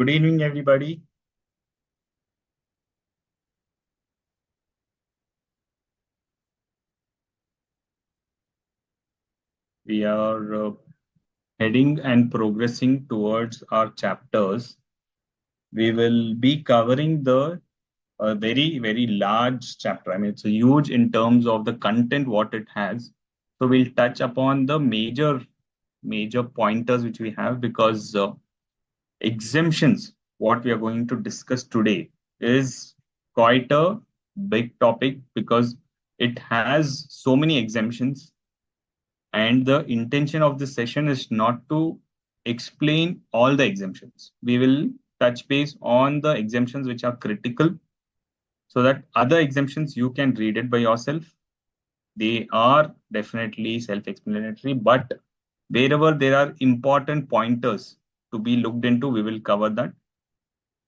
Good evening, everybody. We are heading and progressing towards our chapters. We will be covering the very, very large chapter. I mean, it's a huge in terms of the content, what it has. So we'll touch upon the major pointers which we have because exemptions, what we are going to discuss today, is quite a big topic because it has so many exemptions. And the intention of this session is not to explain all the exemptions. We will touch base on the exemptions which are critical so that other exemptions you can read it by yourself. They are definitely self-explanatory, but wherever there are important pointers to be looked into, we will cover that.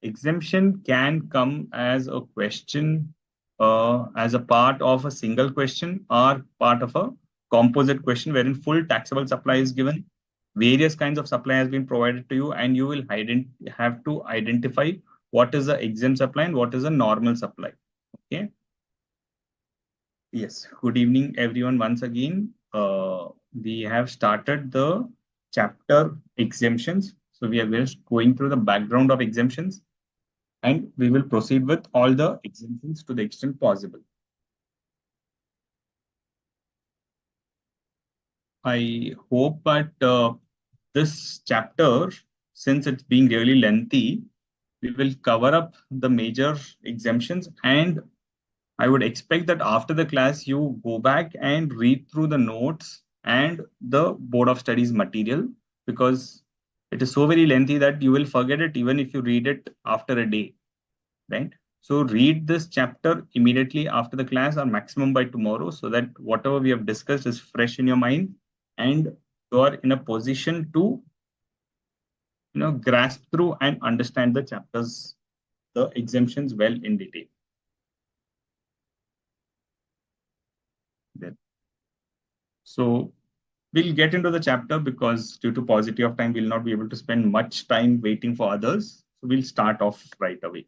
Exemption can come as a question, as a part of a single question or part of a composite question wherein full taxable supply is given. Various kinds of supply has been provided to you, and you will have to identify what is the exempt supply and what is a normal supply. Okay. Yes. Good evening, everyone. Once again, we have started the chapter exemptions. So we are just going through the background of exemptions, and we will proceed with all the exemptions to the extent possible. I hope that this chapter, since it's being really lengthy, we will cover up the major exemptions, and I would expect that after the class, you go back and read through the notes and the Board of Studies material because it is so very lengthy that you will forget it even if you read it after a day, right? So read this chapter immediately after the class or maximum by tomorrow so that whatever we have discussed is fresh in your mind and you are in a position to grasp through and understand the chapters, the exemptions well in detail. Then. So we'll get into the chapter because due to paucity of time, we'll not be able to spend much time waiting for others. So we'll start off right away.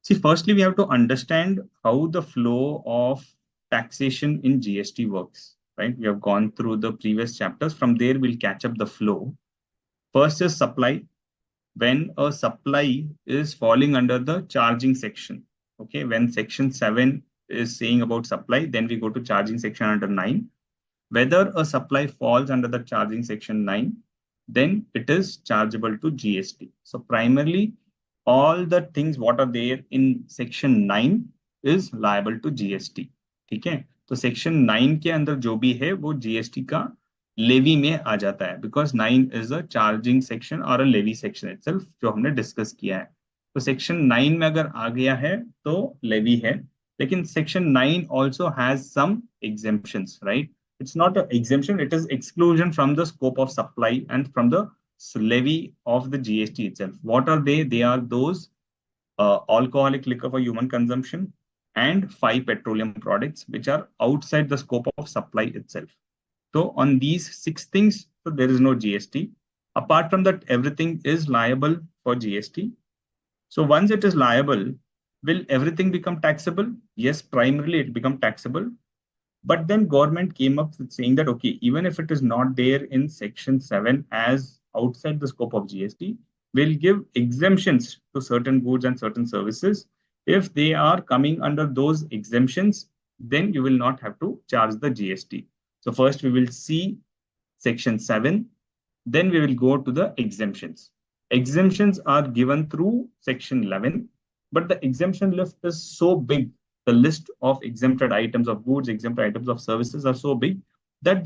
See, firstly, we have to understand how the flow of taxation in GST works, right? We have gone through the previous chapters. From there, we'll catch up the flow. First is supply. When a supply is falling under the charging section, okay? When section 7 is saying about supply, then we go to charging section under 9. Whether a supply falls under the charging section 9, then it is chargeable to GST. So primarily, all the things what are there in section 9 is liable to GST. ठीक है? तो section 9 के अंदर जो भी है वो GST का levy में आ जाता है because 9 is a charging section or a levy section itself जो हमने discuss किया है. तो section 9 में अगर आ गया है तो levy है. लेकिन section 9 also has some exemptions, right? It's not an exemption, it is exclusion from the scope of supply and from the levy of the GST itself. What are they? They are those alcoholic liquor for human consumption and 5 petroleum products which are outside the scope of supply itself. So on these 6 things, so there is no GST. Apart from that, everything is liable for GST. So once it is liable, will everything become taxable? Yes, primarily it become taxable. But then government came up with saying that, okay, even if it is not there in section 7 as outside the scope of GST, we'll give exemptions to certain goods and certain services. If they are coming under those exemptions, then you will not have to charge the GST. So first we will see section 7, then we will go to the exemptions. Exemptions are given through section 11, but the exemption list is so big. The list of exempted items of goods, exempted items of services are so big that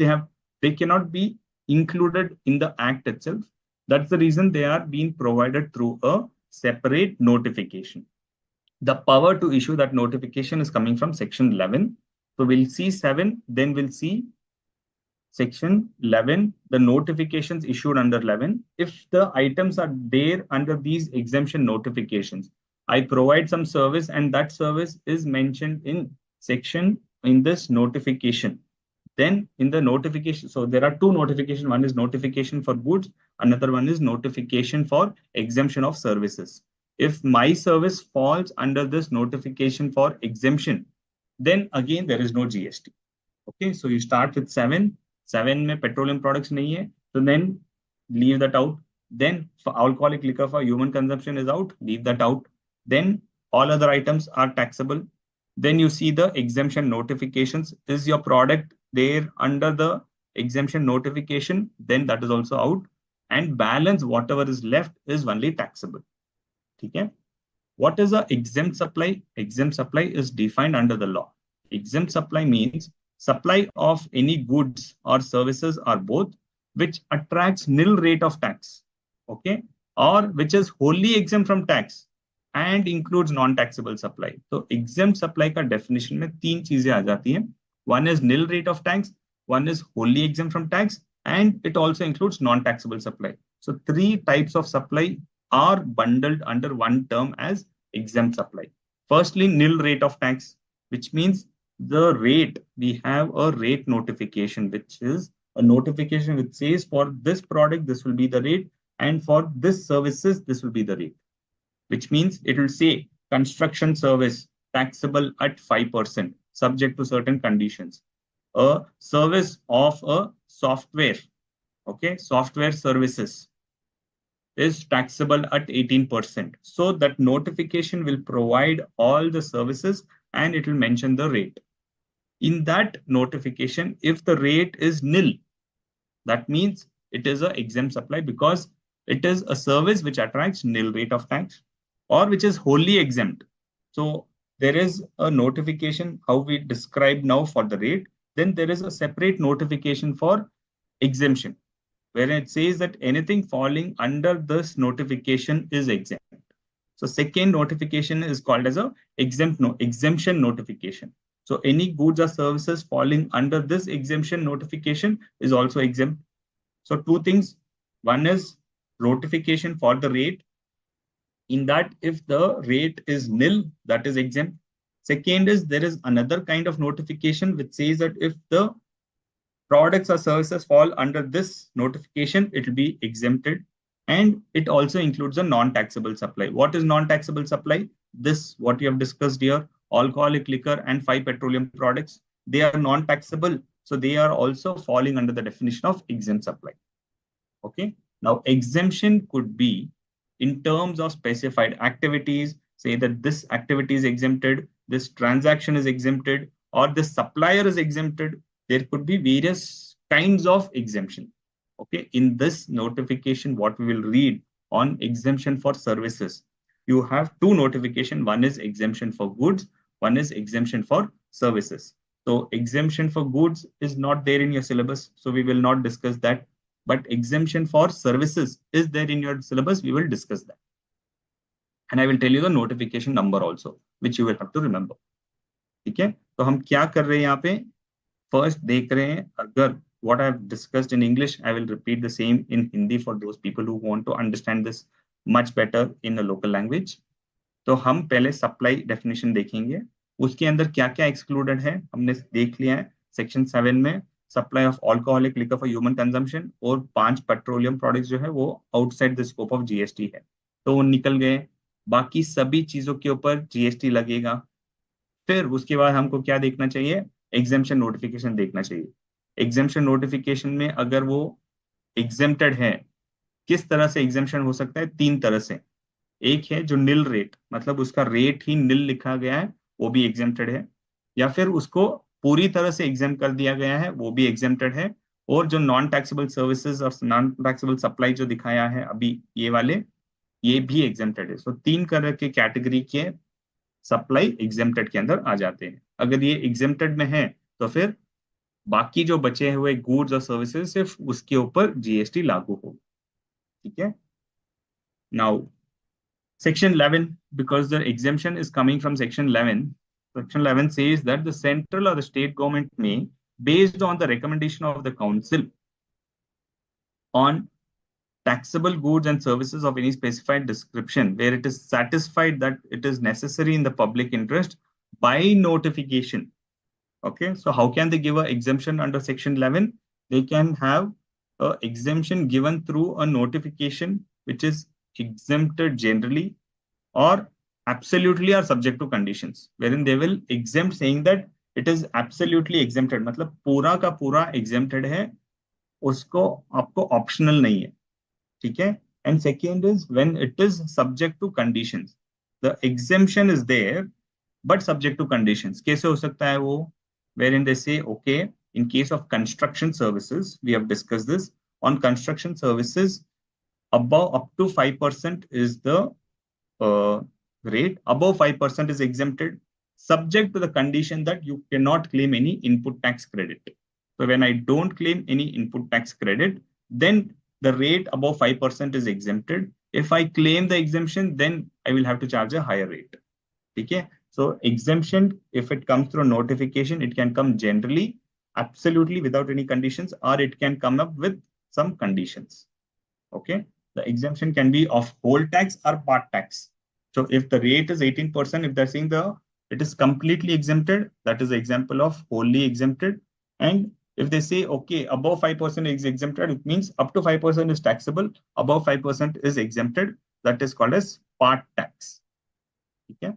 they cannot be included in the act itself. That's the reason they are being provided through a separate notification. The power to issue that notification is coming from section 11. So we'll see 7, then we'll see section 11, the notifications issued under 11. If the items are there under these exemption notifications, I provide some service and that service is mentioned in this notification, Then in the notification, so there are two notifications. One is notification for goods. Another one is notification for exemption of services. If my service falls under this notification for exemption, then again there is no GST. Okay, so you start with 7. 7 में petroleum products नहीं है, so then leave that out. Then for alcoholic liquor for human consumption is out, leave that out. Then all other items are taxable. Then you see the exemption notifications. Is your product there under the exemption notification? Then that is also out. And balance, whatever is left, is only taxable. Okay? What is a exempt supply? Exempt supply is defined under the law. Exempt supply means supply of any goods or services or both which attracts nil rate of tax, okay, or which is wholly exempt from tax and includes non-taxable supply. So exempt supply का definition में तीन चीजें आ जाती हैं. One is nil rate of tax, one is wholly exempt from tax, and it also includes non-taxable supply. So three types of supply are bundled under one term as exempt supply. Firstly, nil rate of tax, which means the rate, we have a rate notification, which is a notification which says for this product, this will be the rate, and for this services, this will be the rate, which means it will say construction service taxable at 5%, subject to certain conditions. A service of a software, okay, software services is taxable at 18%. So that notification will provide all the services and it will mention the rate. In that notification, if the rate is nil, that means it is an exempt supply because it is a service which attracts nil rate of tax or which is wholly exempt. So there is a notification, how we describe now for the rate. Then there is a separate notification for exemption, where it says that anything falling under this notification is exempt. So second notification is called as a exemption notification. So any goods or services falling under this exemption notification is also exempt. So two things. One is notification for the rate. In that, if the rate is nil, that is exempt. Second is there is another kind of notification which says that if the products or services fall under this notification, it will be exempted. And it also includes a non-taxable supply. What is non-taxable supply? This, what you have discussed here, alcoholic liquor and 5 petroleum products, they are non-taxable. So they are also falling under the definition of exempt supply. Okay. Now exemption could be in terms of specified activities, say that this activity is exempted, this transaction is exempted, or this supplier is exempted. There could be various kinds of exemption. Okay, in this notification, what we will read on exemption for services, you have two notifications. One is exemption for goods, one is exemption for services. So exemption for goods is not there in your syllabus, so we will not discuss that. But exemption for services is there in your syllabus, we will discuss that. And I will tell you the notification number also, which you will have to remember. ठीक है, तो हम क्या कर रहे हैं यहाँ पे? First देख रहे हैं, अगर what I have discussed in English, I will repeat the same in Hindi for those people who want to understand this much better in a local language. तो हम पहले supply definition देखेंगे, उसके अंदर क्या क्या excluded है हमने देख लिया है. Section 7 में supply of alcoholic liquor for human consumption और 5 petroleum products जो है वो outside the scope of GST है, तो वो निकल गए. बाकी सभी चीजों के ऊपर GST लगेगा. फिर उसके बाद हमको क्या देखना चाहिए? एग्जेम्पशन नोटिफिकेशन देखना चाहिए. एग्जेम्पशन नोटिफिकेशन में अगर वो एग्जेम्प्टेड है, किस तरह से एग्जेम्पशन हो सकता है? 3 तरह से. एक है जो निल रेट, मतलब उसका रेट ही निल लिखा गया है, वो भी एग्जेम्प्टेड है. या फिर उसको पूरी तरह से एग्जेम्प्ट कर दिया गया है, वो भी एग्जेम्प्टेड है. और जो नॉन टैक्सेबल सर्विसेज और नॉन टैक्सेबल सप्लाई जो दिखाया है अभी ये वाले, ये भी एग्जेम्प्टेड है. सो 3 तरह के कैटेगरी के सप्लाई एग्जेम्प्टेड के अंदर आ जाते हैं. अगर ये एग्जेम्प्टेड में है तो फिर बाकी जो बचे हुए गुड्स और सर्विसेज सिर्फ उसके ऊपर जीएसटी लागू होगा. ठीक है. Now section 11, because the exemption is coming from section 11, section 11 says that the central or the state government may, based on the recommendation of the council on taxable goods and services of any specified description, where it is satisfied that it is necessary in the public interest by notification. Okay, so how can they give an exemption under Section 11? They can have an exemption given through a notification which is exempted generally or absolutely are subject to conditions, wherein they will exempt saying that it is absolutely exempted, मतलब पूरा का पूरा exempted है, उसको आपको optional नहीं है, ठीक है? And second is when it is subject to conditions. The exemption is there, but subject to conditions. कैसे हो सकता है वो? Wherein they say, okay, in case of construction services, we have discussed this. On construction services, above up to 5% is the rate. Above 5% is exempted, subject to the condition that you cannot claim any input tax credit. So when I don't claim any input tax credit, then the rate above 5% is exempted. If I claim the exemption, then I will have to charge a higher rate. Okay. So exemption, if it comes through notification, it can come generally, absolutely without any conditions, or it can come up with some conditions. Okay. The exemption can be of whole tax or part tax. So if the rate is 18%, if they're saying it is completely exempted, that is the example of wholly exempted. And if they say, okay, above 5% is exempted, it means up to 5% is taxable, above 5% is exempted. That is called as part tax. Okay.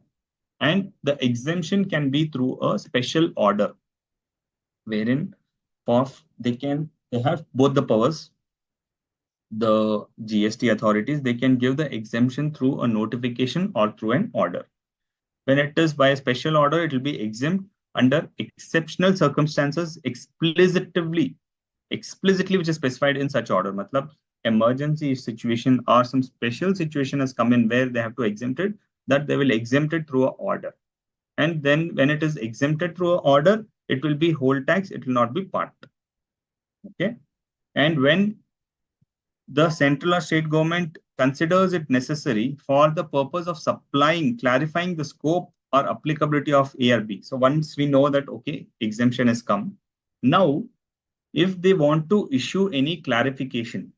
And the exemption can be through a special order, wherein they have both the powers. The GST authorities, they can give the exemption through a notification or through an order. When it is by a special order, it will be exempt under exceptional circumstances explicitly, which is specified in such order. Matlab, emergency situation or some special situation has come in where they have to exempt it, that they will exempt it through an order. And then when it is exempted through an order, it will be whole tax, it will not be part. Okay. And when the central or state government considers it necessary for the purpose of clarifying the scope or applicability of ARB. So once we know that, okay, exemption has come. Now, if they want to issue any clarification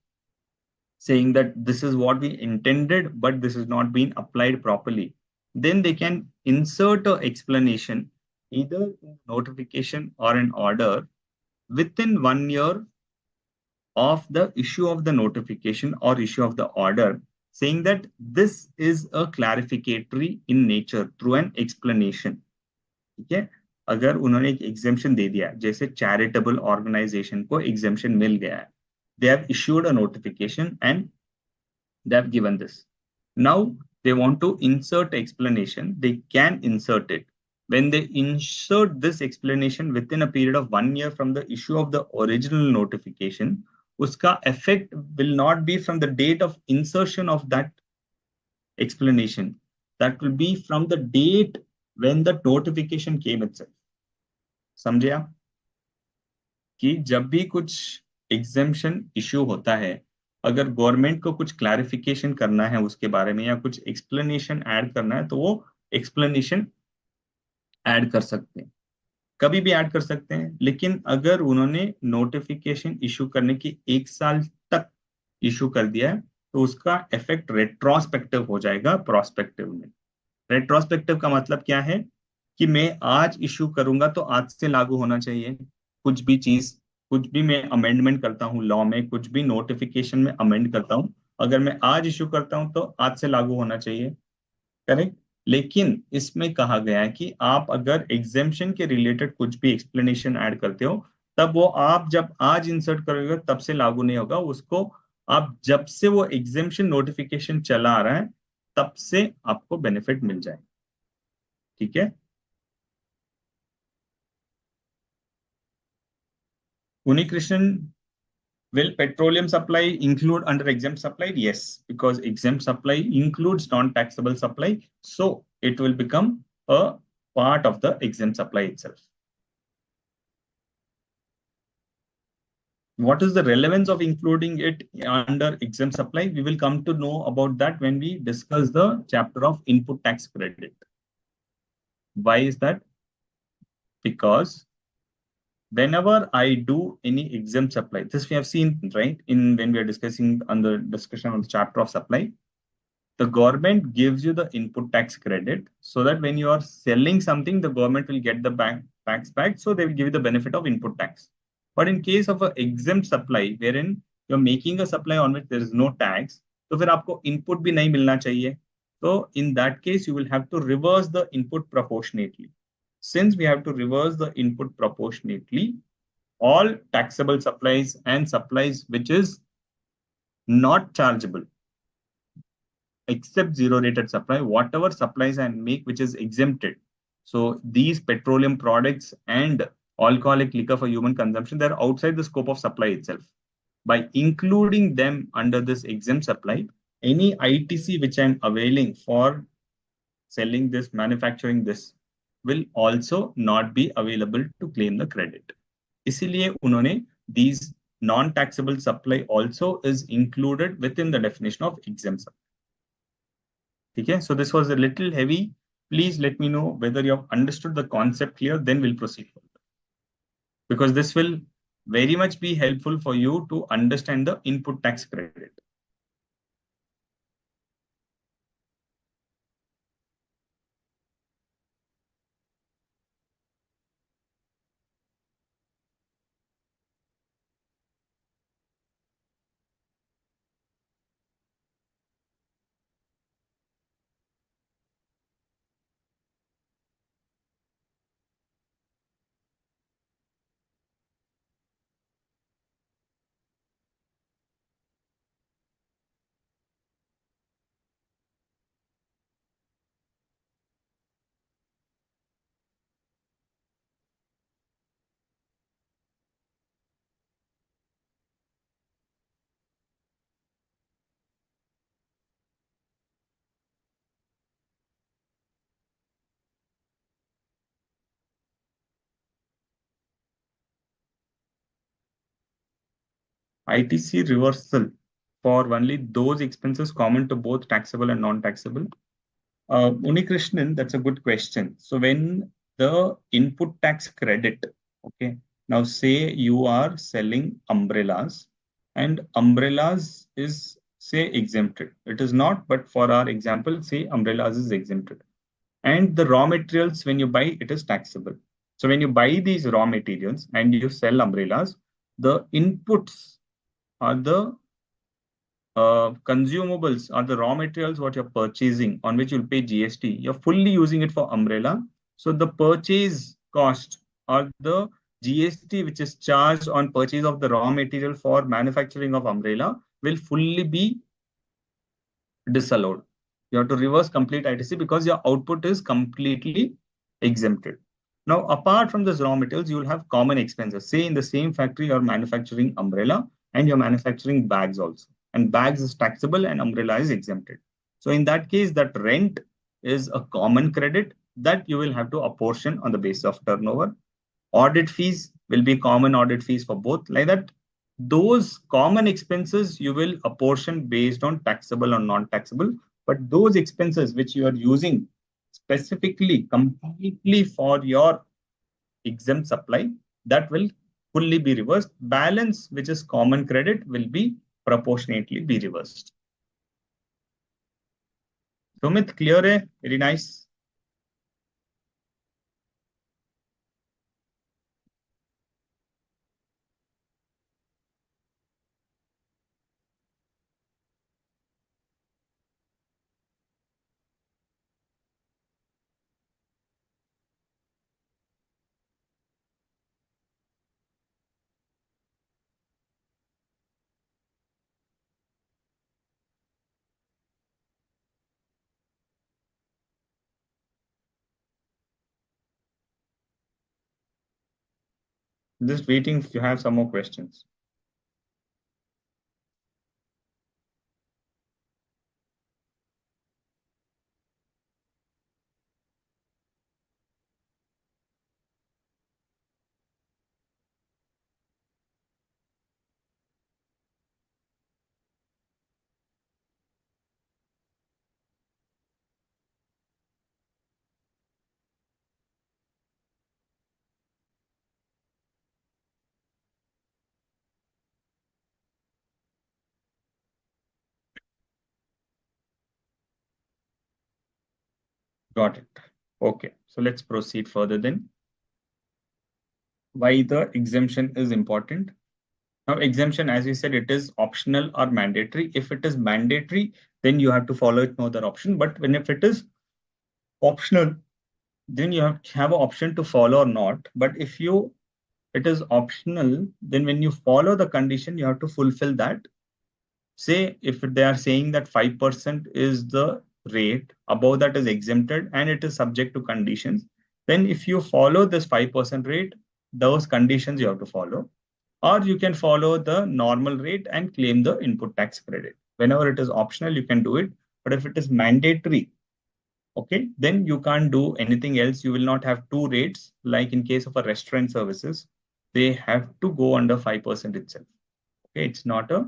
saying that this is what we intended, but this is not being applied properly, then they can insert an explanation either in notification or an order within 1 year of the issue of the notification or issue of the order, saying that this is a clarificatory in nature through an explanation. ठीक है? अगर उन्होंने एक exemption दे दिया, जैसे charitable organization को exemption मिल गया है, they have issued a notification and they have given this. Now they want to insert explanation, they can insert it. When they insert this explanation within a period of 1 year from the issue of the original notification, uska effect will not be from the date of insertion of that explanation. That will be from the date when the notification came itself. समझे आप कि जब भी कुछ exemption issue होता है, अगर government को कुछ क्लैरिफिकेशन करना है उसके बारे में या कुछ एक्सप्लेनेशन ऐड करना है, तो वो एक्सप्लेनेशन ऐड कर सकते हैं, कभी भी ऐड कर सकते हैं. लेकिन अगर उन्होंने नोटिफिकेशन इशू करने की 1 साल तक इशू कर दिया है, तो उसका इफेक्ट रेट्रोस्पेक्टिव हो जाएगा प्रोस्पेक्टिव में. रेट्रोस्पेक्टिव का मतलब क्या है कि मैं आज इशू करूंगा तो आज से लागू होना चाहिए. कुछ भी चीज, कुछ भी मैं अमेंडमेंट करता हूं लॉ में, कुछ भी नोटिफिकेशन में अमेंड करता हूं, अगर मैं आज इशू करता हूं तो आज से लागू होना चाहिए. करेक्ट. लेकिन इसमें कहा गया है कि आप अगर एग्जेम्पशन के रिलेटेड कुछ भी एक्सप्लेनेशन ऐड करते हो, तब वो आप जब आज इंसर्ट करोगे तब से लागू नहीं होगा. उसको आप जब से वो एग्जेम्पशन नोटिफिकेशन चला आ रहा है तब से आपको बेनिफिट मिल जाए. ठीक है. Unikrishnan, will petroleum supply include under exempt supply? Yes, because exempt supply includes non-taxable supply, so it will become a part of the exempt supply itself. What is the relevance of including it under exempt supply? We will come to know about that when we discuss the chapter of input tax credit. Why is that? Because whenever I do any exempt supply, this we have seen, right, in when we are discussing on the discussion on the chapter of supply, The government gives you the input tax credit so that when you are selling something, the government will get the bank tax back. So they will give you the benefit of input tax. But in case of an exempt supply, wherein you're making a supply on which there is no tax, तो फिर आपको input भी नहीं मिलना चाहिए. So in that case, you will have to reverse the input proportionately. Since we have to reverse the input proportionately, all taxable supplies and supplies which is not chargeable except zero rated supply, whatever supplies and make which is exempted. So these petroleum products and alcoholic liquor for human consumption, they're outside the scope of supply itself. By including them under this exempt supply, any ITC which I'm availing for selling this, manufacturing this, will also not be available to claim the credit. इसीलिए उन्होंने these non-taxable supply also is included within the definition of exempt supply. Okay, so this was a little heavy. Please let me know whether you have understood the concept clear, then we'll proceed further. Because this will very much be helpful for you to understand the input tax credit. ITC reversal for only those expenses common to both taxable and non-taxable. Unikrishnan, that's a good question. So when the input tax credit, okay, now say you are selling umbrellas and umbrellas is say exempted. It is not, but for our example, say umbrellas is exempted. And the raw materials, when you buy, it is taxable. So when you buy these raw materials and you sell umbrellas, the inputs are the consumables or the raw materials what you're purchasing on which you'll pay GST, you're fully using it for umbrella. So the purchase cost or the GST which is charged on purchase of the raw material for manufacturing of umbrella will fully be disallowed. You have to reverse complete ITC because your output is completely exempted. Now, apart from this raw materials, you will have common expenses. Say in the same factory, you're manufacturing umbrella and you're manufacturing bags also. And bags is taxable and umbrella is exempted. So in that case, that rent is a common credit that you will have to apportion on the basis of turnover. Audit fees will be common audit fees for both. Like that, those common expenses you will apportion based on taxable or non-taxable. But those expenses which you are using specifically, completely for your exempt supply, that will fully be reversed. Balance, which is common credit, will be proportionately be reversed. Sumit, clear hai? Very nice. Just waiting if you have some more questions. Got it. Okay. So let's proceed further then. Why the exemption is important? Now, exemption, as you said, it is optional or mandatory. If it is mandatory, then you have to follow it, no other option. But when if it is optional, then you have an option to follow or not. But if you it is optional, then when you follow the condition, you have to fulfill that. Say if they are saying that 5% is the rate, above that is exempted and it is subject to conditions, then if you follow this 5% rate, those conditions you have to follow. Or you can follow the normal rate and claim the input tax credit. Whenever it is optional, you can do it. But if it is mandatory, okay, then you can't do anything else. You will not have two rates. Like in case of a restaurant services, they have to go under 5% itself. Okay, it's not a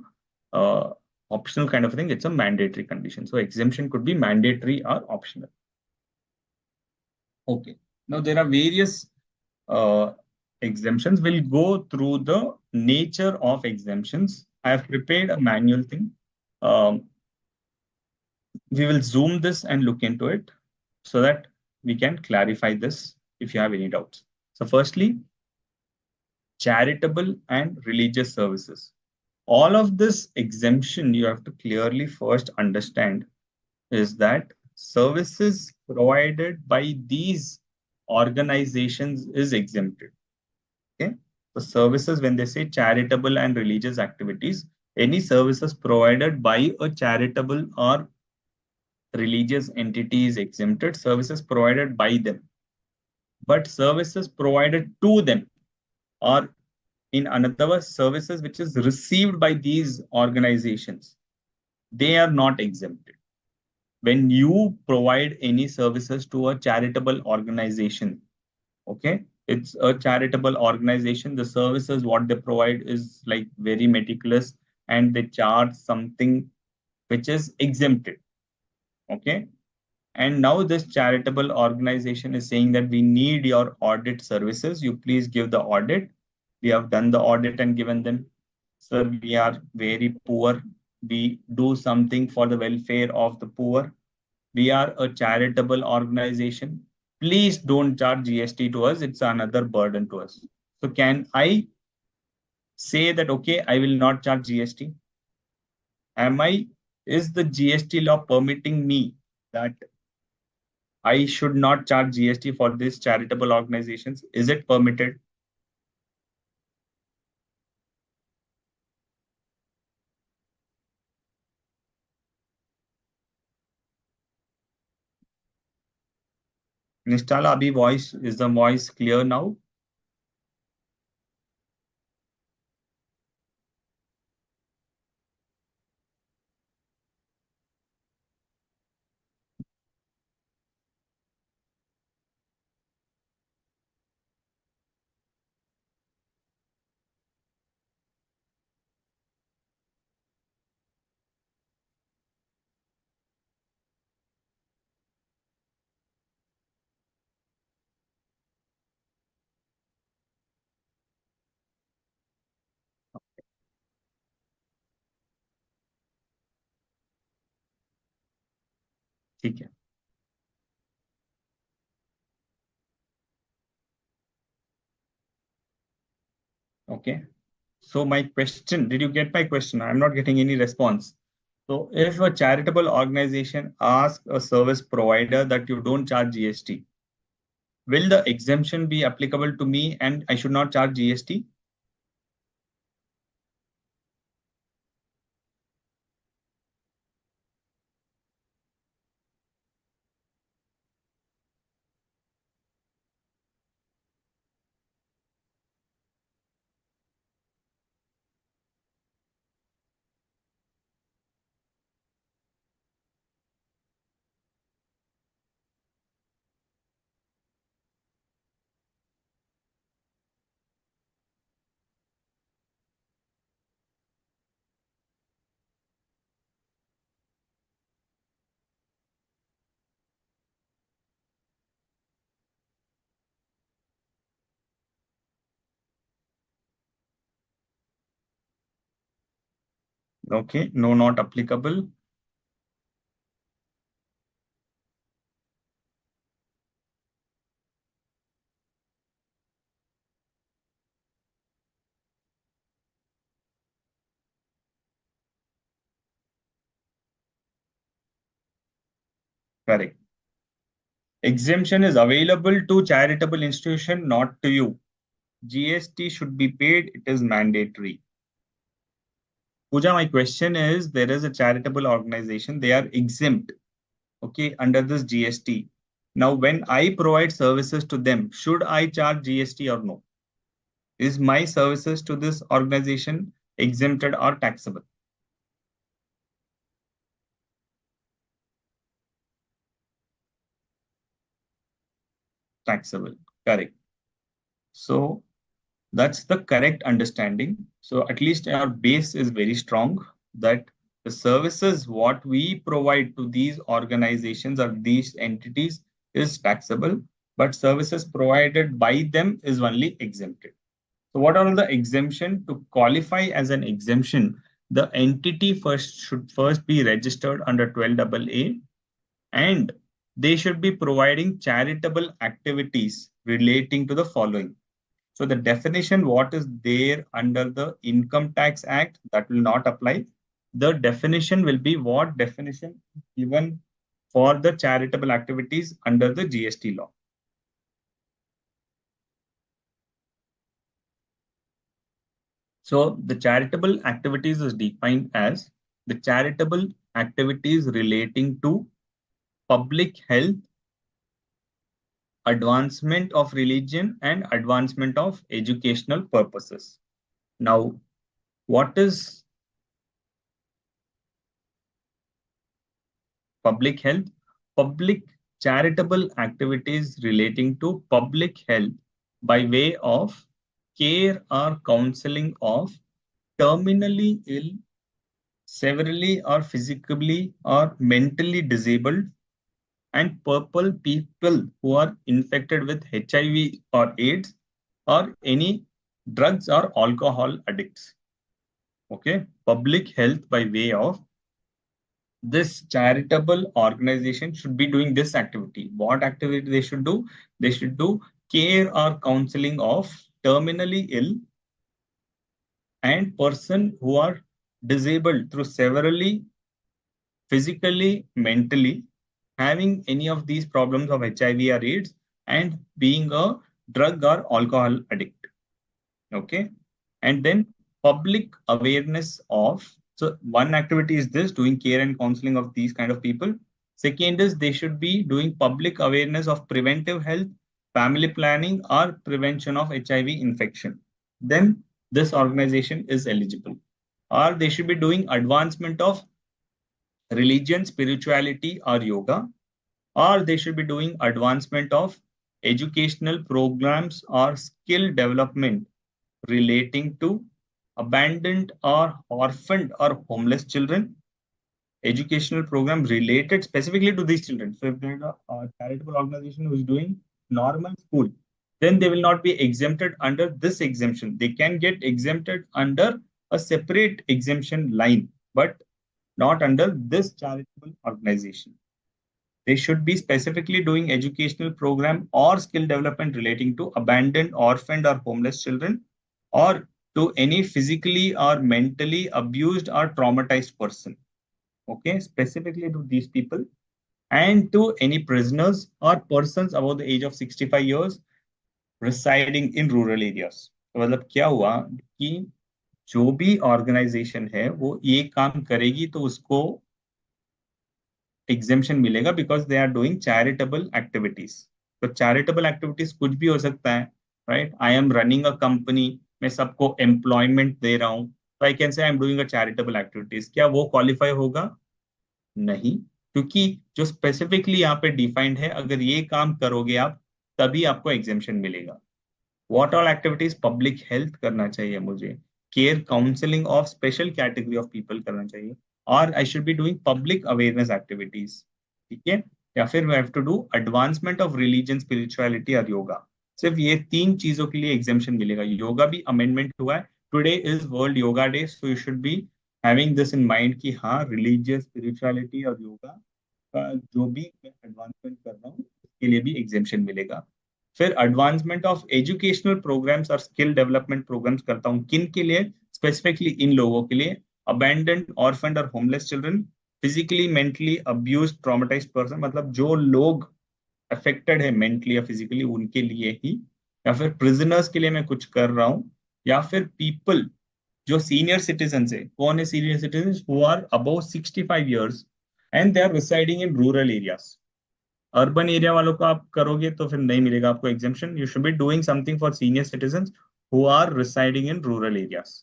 uh, optional kind of thing. It's a mandatory condition. So exemption could be mandatory or optional. Okay. Now there are various uh, exemptions. We'll go through the nature of exemptions. I have prepared a manual thing. Um, we will zoom this and look into it so that we can clarify this if you have any doubts. So firstly, charitable and religious services. All of this exemption you have to clearly first understand is that services provided by these organizations is exempted. Okay. The services, when they say charitable and religious activities, any services provided by a charitable or religious entity is exempted, services provided by them. But services provided to them, or in another words, services which is received by these organizations, they are not exempted. When you provide any services to a charitable organization, okay, it's a charitable organization, the services what they provide is like very meticulous and they charge something which is exempted. Okay. And now this charitable organization is saying that we need your audit services. You please give the audit. We have done the audit and given them. Sir, we are very poor. We do something for the welfare of the poor. We are a charitable organization. Please don't charge GST to us. It's another burden to us. So can I say that, okay, I will not charge GST? Am I, is the GST law permitting me that I should not charge GST for these charitable organizations? Is it permitted? Nishtala, abhi voice, is the voice clear now? ठीक है. Okay. So my question, did you get my question? I'm not getting any response. So if a charitable organization asks a service provider that you don't charge GST, will the exemption be applicable to me and I should not charge GST? Okay, no, not applicable. Correct. Exemption is available to charitable institution, not to you. GST should be paid. It is mandatory. Pooja, my question is, there is a charitable organization. They are exempt, okay, under this GST. Now, when I provide services to them, should I charge GST or no? Is my services to this organization exempted or taxable? Taxable. Correct. So that's the correct understanding. So at least our base is very strong that the services what we provide to these organizations or these entities is taxable, but services provided by them is only exempted. So what are the exemption? To qualify as an exemption, the entity should first be registered under 12AA, and they should be providing charitable activities relating to the following. So the definition, what is there under the Income Tax Act, that will not apply. The definition will be what definition given for the charitable activities under the GST law. So the charitable activities is defined as the charitable activities relating to public health, advancement of religion, and advancement of educational purposes. Now, what is public health? Public charitable activities relating to public health by way of care or counseling of terminally ill, severely or physically or mentally disabled, and purple people who are infected with HIV or AIDS or any drugs or alcohol addicts. Okay, public health by way of this charitable organization should be doing this activity. What activity they should do? They should do care or counseling of terminally ill and person who are disabled through severally, physically, mentally, having any of these problems of HIV or AIDS, and being a drug or alcohol addict. Okay. And then public awareness of, so one activity is this, doing care and counseling of these kind of people. Second is they should be doing public awareness of preventive health, family planning, or prevention of HIV infection. Then this organization is eligible. Or they should be doing advancement of religion, spirituality, or yoga. Or they should be doing advancement of educational programs or skill development relating to abandoned or orphaned or homeless children, educational program related specifically to these children. So if there's a charitable organization who is doing normal school, then they will not be exempted under this exemption. They can get exempted under a separate exemption line, but not under this charitable organization. They should be specifically doing educational program or skill development relating to abandoned, orphaned, or homeless children, or to any physically or mentally abused or traumatized person. Okay, specifically to these people, and to any prisoners or persons above the age of 65 years residing in rural areas. तो मतलब क्या हुआ कि जो भी organisation है वो ये काम करेगी तो उसको एग्जेम्पशन मिलेगा because they are doing charitable activities. तो चैरिटेबल एक्टिविटीज कुछ भी हो सकता है, right. I am running a company, मैं सबको एम्प्लॉयमेंट दे रहा हूँ, तो I can say I am doing a charitable activities. क्या वो क्वालिफाई होगा? नहीं, क्योंकि जो स्पेसिफिकली यहाँ पे डिफाइंड है, अगर ये काम करोगे आप तभी आपको एग्जेम्पशन मिलेगा. What all activities? Public health करना चाहिए मुझे, care counselling of special category of people करना चाहिए, और I should be doing public awareness activities. ठीक है. या फिर we have to do advancement of religion, spirituality और योगा. सिर्फ ये तीन चीजों के लिए एग्जेम्पशन मिलेगा. योगा भी अमेंडमेंट हुआ है. Today is world yoga day, so you should be having this in mind कि हाँ, रिलीजियस, स्पिरिचुअलिटी और योगा का जो भी मैं एडवांसमेंट कर रहा हूँ उसके लिए भी एग्जेम्पशन मिलेगा. फिर एडवांसमेंट ऑफ एजुकेशनल प्रोग्राम्स और स्किल डेवलपमेंट प्रोग्राम्स करता हूँ. किन के लिए? स्पेसिफिकली इन लोगों के लिए, अबैंडन्ड, ऑर्फन्ड और homeless children, physically mentally abuse traumatised person, मतलब जो लोग अफेक्टेड है मेंटली या फिजिकली उनके लिए ही, या फिर प्रिजनर्स के लिए मैं कुछ कर रहा हूँ, या फिर पीपल जो सीनियर सिटीजन है। कौन है senior citizen? Who are above 65 years and they are residing in rural areas. Urban area वालों को आप करोगे तो फिर नहीं मिलेगा आपको exemption. You should be doing something for senior citizen who are residing in rural areas.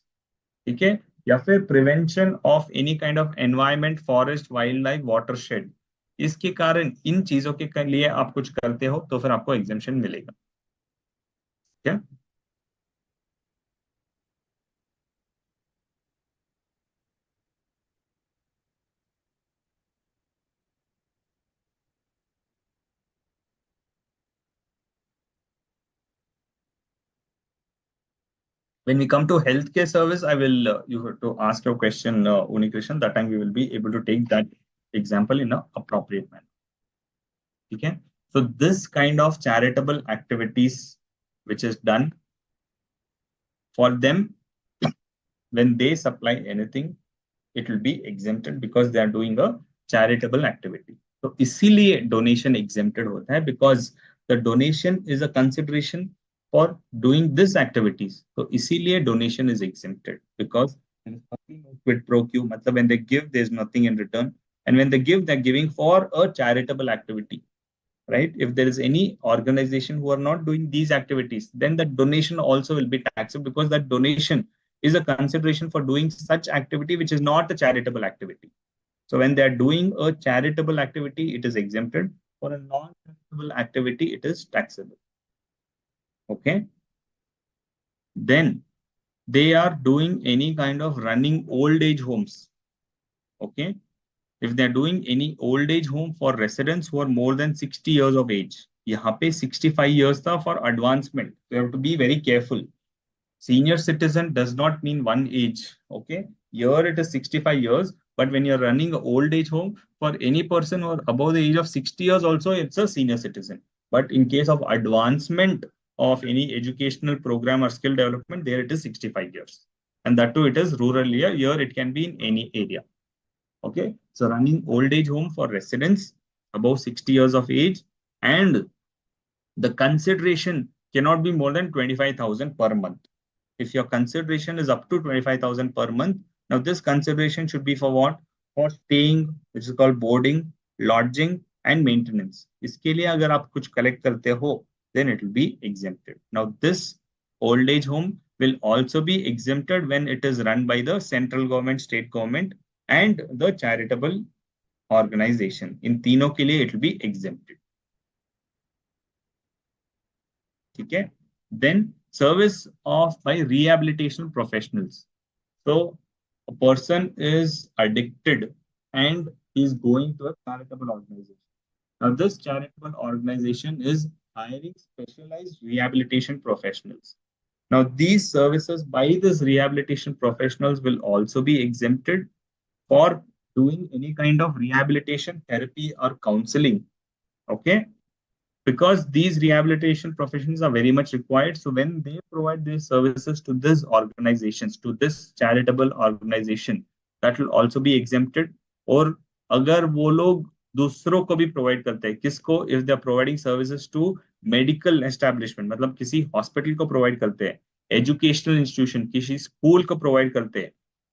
ठीक है। या फिर prevention of any kind of environment, forest, wild life, watershed, इसके कारण इन चीजों के लिए आप कुछ करते हो तो फिर आपको एग्जेम्पशन मिलेगा। क्या? When we come to healthcare service, I will you have to ask your question, Unikrishnan. That time we will be able to take that example in a appropriate manner. Okay. So this kind of charitable activities, which is done for them, when they supply anything, it will be exempted because they are doing a charitable activity. So इसीलिए donation exempted होता है, because the donation is a consideration for doing this activities. So इसीलिए donation is exempted because there is nothing quid pro quo. मतलब when they give, there is nothing in return, and when they give, they are giving for a charitable activity, right? If there is any organization who are not doing these activities, then the donation also will be taxed, because that donation is a consideration for doing such activity which is not a charitable activity. So when they are doing a charitable activity, it is exempted. For a non-charitable activity, it is taxable. Okay. Then they are doing any kind of running old age homes. Okay. If they are doing any old age home for residents who are more than 60 years of age, यहाँ पे 65 years था for advancement. So you have to be very careful. Senior citizen does not mean one age. Okay. Here it is 65 years, but when you're running an old age home for any person who are above the age of 60 years, also it's a senior citizen. But in case of advancement of any educational program or skill development, there it is 65 years. And that too, it is rural area. Here it can be in any area. Okay, so running old age home for residents above 60 years of age, and the consideration cannot be more than 25,000 per month. If your consideration is up to 25,000 per month, now this consideration should be for what? For staying, which is called boarding, lodging, and maintenance. इसके लिए अगर आप कुछ collect करते हो, then it will be exempted. Now this old age home will also be exempted when it is run by the central government, state government, and the charitable organization. In तीनों के लिए it will be exempted. ठीक है. Then service of by rehabilitation professionals. So a person is addicted and is going to a charitable organization. Now this charitable organization is hiring specialized rehabilitation professionals. Now these services by these rehabilitation professionals will also be exempted for doing any kind of rehabilitation therapy or counseling. Okay, because these rehabilitation professions are very much required. So when they provide these services to these organizations, to this charitable organization, that will also be exempted. और अगर वो लोग दूसरों को भी provide करते हैं, किसको? If they are providing services to medical establishment, मतलब किसी हॉस्पिटल को प्रोवाइड करते हैं, एजुकेशनल इंस्टीट्यूशन, किसी स्कूल को प्रोवाइड करते हैं,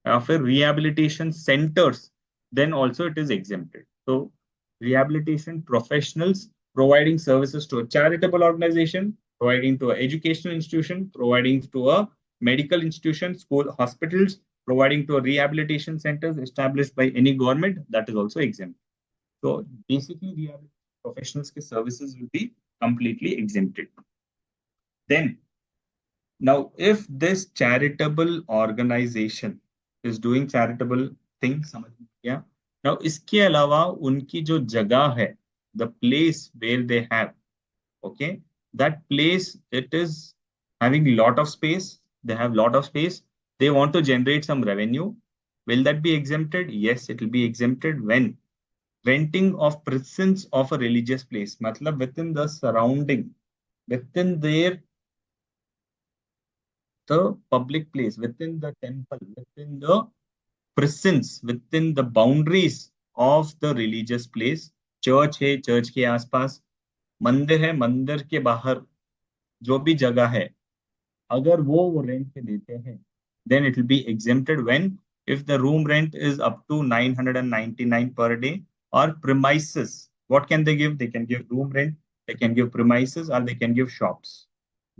या फिर rehabilitation centres, then also it is exempted. तो rehabilitation professionals providing services to a charitable organization, providing to an educational institution, providing to a medical institution, school, hospitals, providing to a rehabilitation centers established by any government, that is also exempt. So basically, rehabilitation professionals' services will be completely exempted. Then, now, if this charitable organization is doing charitable things, समझ में गया? Now, इसके अलावा उनकी जो जगह है, the place where they have, okay, that place, it is having lot of space. They have lot of space. They want to generate some revenue. Will that be exempted? Yes, it will be exempted when renting of presence of a religious place, मतलब within the surrounding, within their the public place, within the temple, within the presence, within the boundaries of the religious place. Church है, church के आसपास मंदिर है, मंदिर के बाहर जो भी जगह है, अगर वो रेंट पे देते हैं, then it will be exempted when if the room rent is up to 999 per day or premises. What can they give? They can give room rent, they can give premises, or they can give shops.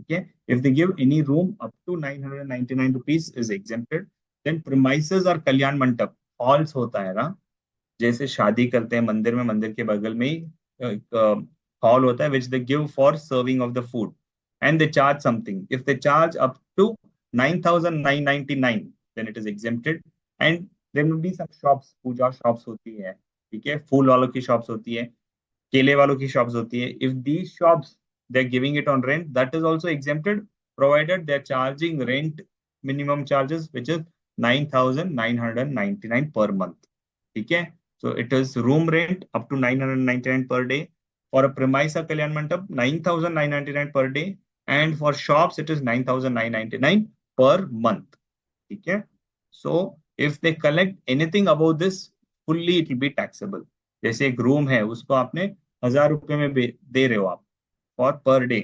Okay, if they give any room up to 999 rupees is exempted. Then premises or kalyan mandap halls होता है ना, जैसे शादी करते हैं मंदिर में, मंदिर के बगल में ही एक हॉल होता है which they give for serving of the food, and they charge something. If they charge up to 9,999 then it is exempted. And there will be some shops, puja shops होती है, ठीक है, फूल वालों की शॉप्स होती है, केले वालों की शॉप्स होती है. If these shops they are giving it on rent, that is also exempted, provided they are charging rent minimum charges which is 9,999 per month. ठीक है. So it is room rent up to 999 per day. For a premise or Kalyan Mandap, 9,999 per day. And for shops, it is 9,999 per month. Okay. So if they collect anything above this, fully it will be taxable. जैसे एक room है, उसको आपने 1,000 रुपए में दे रहे हो आप for per day,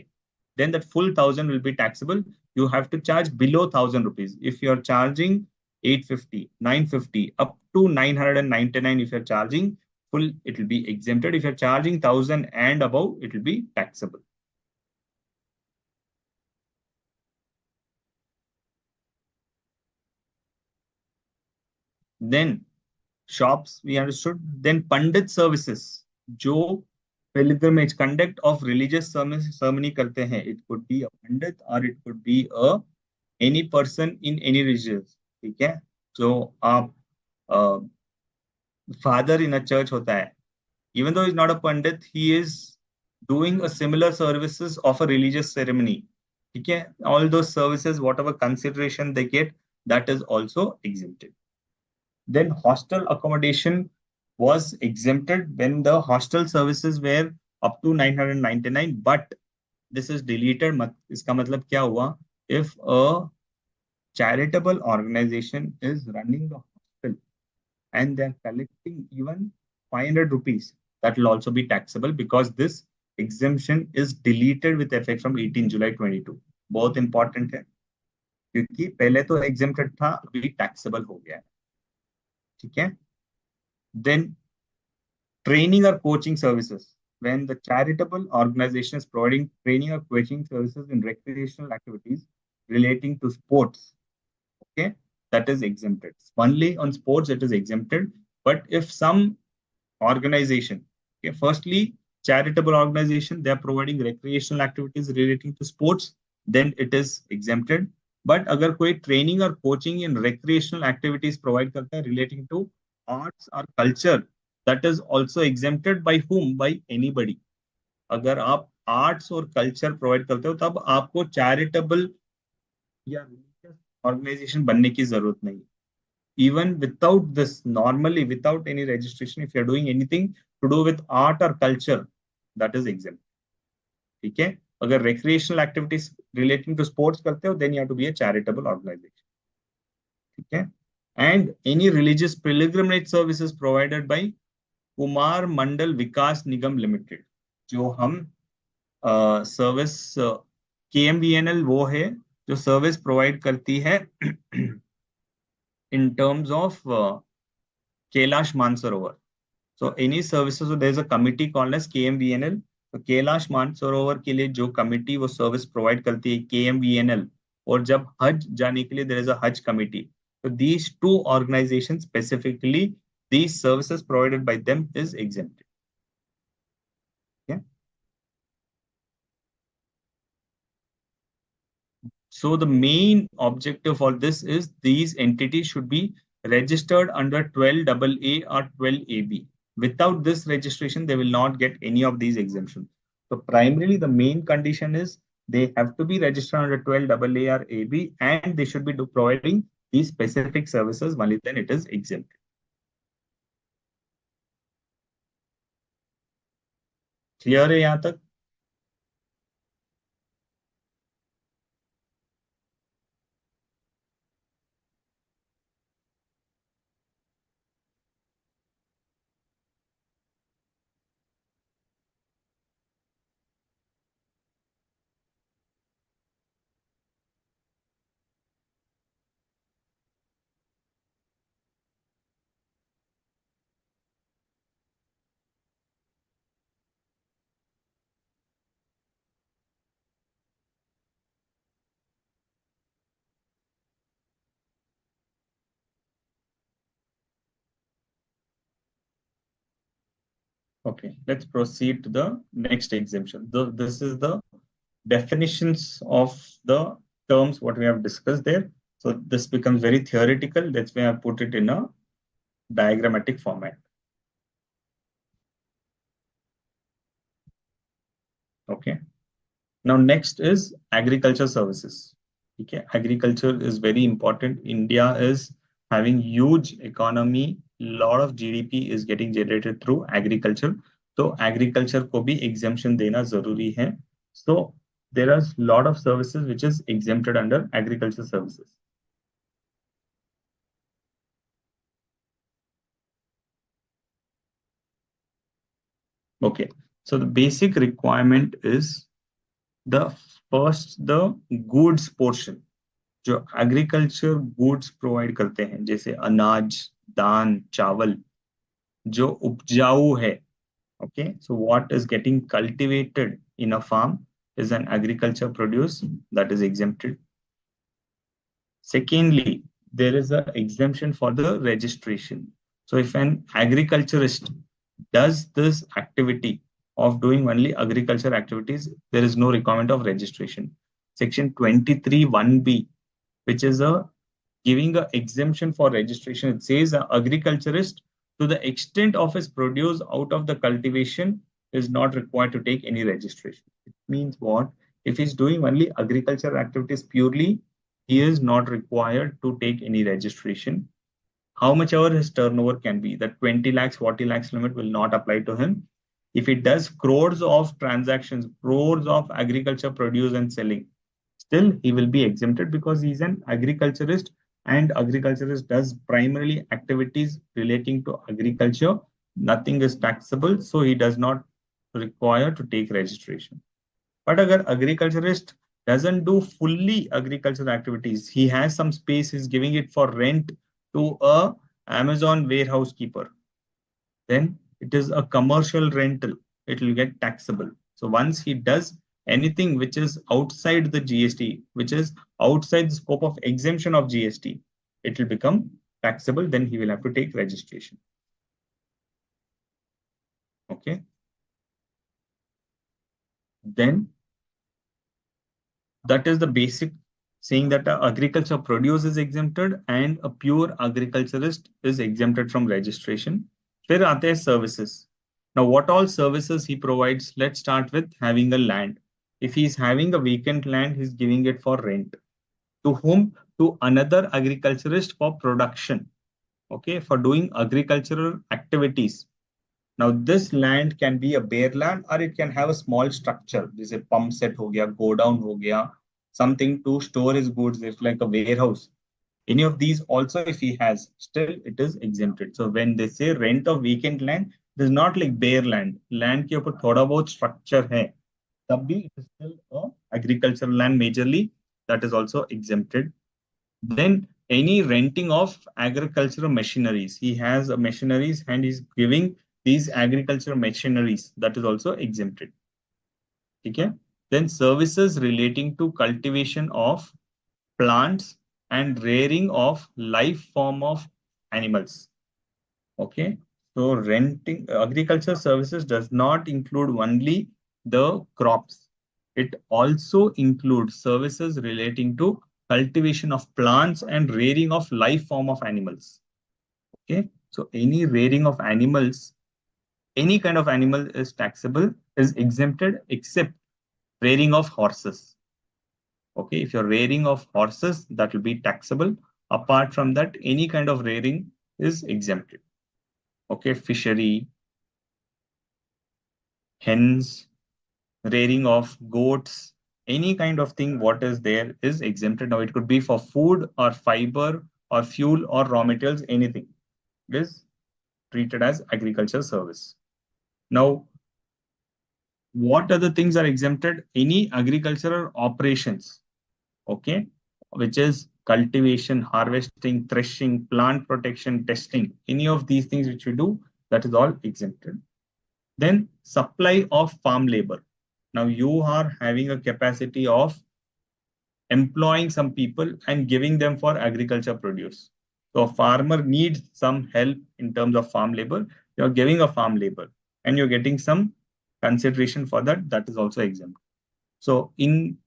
then that full 1,000 will be taxable. You have to charge below 1,000 rupees. If you are charging 850, 950, up to 999, if you're charging full, it will be exempted. If you're charging 1,000 and above, it will be taxable. Then shops, we understood. Then Pandit services, जो pilgrimage, conduct of religious ceremony करते हैं. It could be a Pandit or it could be a any person in any religion. ठीक है. जो आप father in a church होता है, even though he's not a pandit, he is doing a similar services of a religious ceremony. Okay, all those services, whatever consideration they get, that is also exempted. Then hostel accommodation was exempted when the hostel services were up to 999, but this is deleted. इसका मतलब क्या हुआ? If a charitable organization is running the hostel and they're collecting even 500 rupees, that will also be taxable because this exemption is deleted with effect from 18 July 22. बहुत important है क्योंकि पहले तो exempted था, अभी taxable हो गया है. ठीक है. Then training or coaching services, when the charitable organization is providing training or coaching services in recreational activities relating to sports, okay, that is exempted. Only on sports it is exempted. But if some organization, okay, firstly charitable organization, they are providing recreational activities relating to sports, then it is exempted. But अगर कोई training or coaching in recreational activities provide करता है relating to arts or culture, that is also exempted. By whom? By anybody. अगर आप arts और culture provide करते हो, तब आपको charitable या religious organization बनने की जरूरत नहीं. Even without this, normally without any registration, if you're doing anything to do with art or culture, that is exempt. ठीक है. अगर recreational activities relating to sports करते हो, then you have to be a charitable organization. ठीक है. And any religious pilgrimage services provided by Kumar Mandal Vikas Nigam limited, जो हम service KMVNL वो है जो सर्विस प्रोवाइड करती है in terms of Kailash Mansarovar. So any services, so there's a committee called as KMVNL. तो कैलाश मानसरोवर के लिए जो कमिटी वो सर्विस प्रोवाइड करती है KMVNL, और जब हज जाने के लिए there is a Haj committee. तो these two organisation specifically, these services provided by them is exempted. Okay? So the main objective for this is these entities should be registered under 12AA or 12AB. Without this registration, they will not get any of these exemptions. So primarily the main condition is they have to be registered under 12AA or AB, and they should be providing these specific services, only then it is exempt. Clear है यहाँ तक? Okay, let's proceed to the next exemption. This is the definitions of the terms what we have discussed there. So this becomes very theoretical. That's why I put it in a diagrammatic format. Okay. Now next is agriculture services. Okay, agriculture is very important. India is having huge economy. Lot of GDP is getting generated through agriculture. So agriculture को भी exemption देना जरूरी है. So there are lot of services which is exempted under agriculture services. Okay, so the basic requirement is the first the goods portion. जो agriculture goods provide करते हैं जैसे अनाज, दान, चावल, जो उपजाऊ है. Okay, so what is getting cultivated in a farm is an agriculture produce that is exempted. Secondly, there is an exemption for the registration. So if an agriculturist does this activity of doing only agriculture activities, there is no requirement of registration. Section 23 1B, which is a giving a exemption for registration. It says an agriculturist, to the extent of his produce out of the cultivation, is not required to take any registration. It means what? If he's doing only agriculture activities purely, he is not required to take any registration. How much ever his turnover can be, that 20 lakhs, 40 lakhs limit will not apply to him. If he does crores of transactions, crores of agriculture produce and selling, still he will be exempted because he's an agriculturist, and agriculturist does primarily activities relating to agriculture. Nothing is taxable, so he does not require to take registration. But agar agriculturist doesn't do fully agricultural activities, he has some space, he's giving it for rent to a Amazon warehouse keeper, then it is a commercial rental. It will get taxable. So once he does anything which is outside the GST, which is outside the scope of exemption of GST, it will become taxable. Then he will have to take registration. Okay. Then that is the basic saying that agriculture produce is exempted and a pure agriculturist is exempted from registration. फिर आते हैं services. Now, what all services he provides? Let's start with having a land. If he is having a vacant land, he's giving it for rent. To whom? To another agriculturist for production. Okay, for doing agricultural activities. Now, this land can be a bare land or it can have a small structure. This is a pump set ho gaya, go down ho gaya, something to store his goods, if like a warehouse. Any of these also, if he has, still it is exempted. So when they say rent of vacant land, it is not like bare land. Land के ऊपर थोड़ा बहुत structure है, तब भी it is still a agricultural land majorly, that is also exempted. Then any renting of agricultural machineries. He has a machineries and he's giving these agricultural machineries, that is also exempted. Okay. Then services relating to cultivation of plants and rearing of life form of animals. Okay. So renting agriculture services does not include only the crops. It also includes services relating to cultivation of plants and rearing of life form of animals. Okay. So any rearing of animals, any kind of animal is taxable, is exempted except rearing of horses. Okay, if you're rearing of horses, that will be taxable. Apart from that, any kind of rearing is exempted. Okay, fishery, hens, rearing of goats, any kind of thing what is there is exempted. Now it could be for food or fiber or fuel or raw materials, anything. It is treated as agriculture service. Now, what other things are exempted? Any agricultural operations, okay, which is cultivation, harvesting, threshing, plant protection, testing, any of these things which we do, that is all exempted. Then supply of farm labor. Now you are having a capacity of employing some people and giving them for agriculture produce. So a farmer needs some help in terms of farm labor. You are giving a farm labor. and you're getting some consideration for that, that is also exempt. So in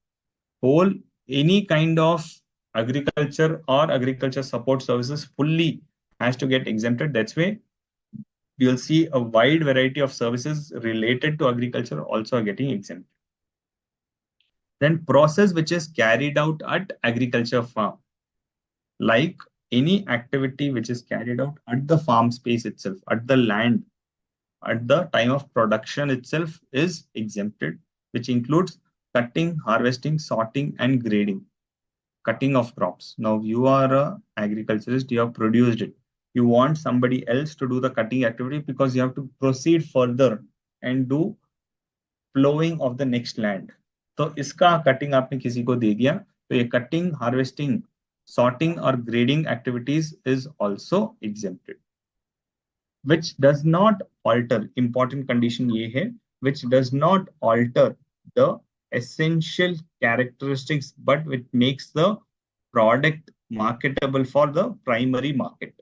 whole, any kind of agriculture or agriculture support services fully has to get exempted. That's why you'll see a wide variety of services related to agriculture also are getting exempt. Then process which is carried out at agriculture farm, like any activity which is carried out at the farm space itself, at the land, at the time of production itself is exempted, which includes cutting, harvesting, sorting, and grading. Cutting of crops. Now you are a agriculturist, you have produced it. You want somebody else to do the cutting activity because you have to proceed further and do plowing of the next land. तो इसका cutting आपने किसी को दे दिया, तो ये cutting, harvesting, sorting or grading activities is also exempted. Which does not alter, important condition ये है, which does not alter the essential characteristics, but it makes the product marketable for the primary market.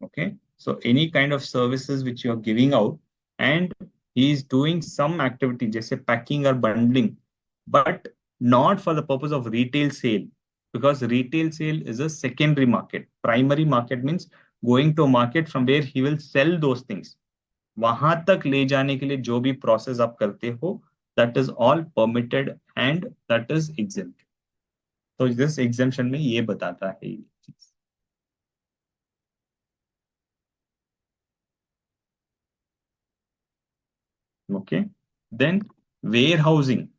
Okay, so any kind of services which you are giving out, and he is doing some activity, just say packing or bundling, but not for the purpose of retail sale, because retail sale is a secondary market. Primary market means going to a market from where he will sell those things. वहां तक ले जाने के लिए जो भी process आप करते हो, that is all permitted and that is exempt. तो this exemption में ये बताता है ये चीज. Okay, then warehousing.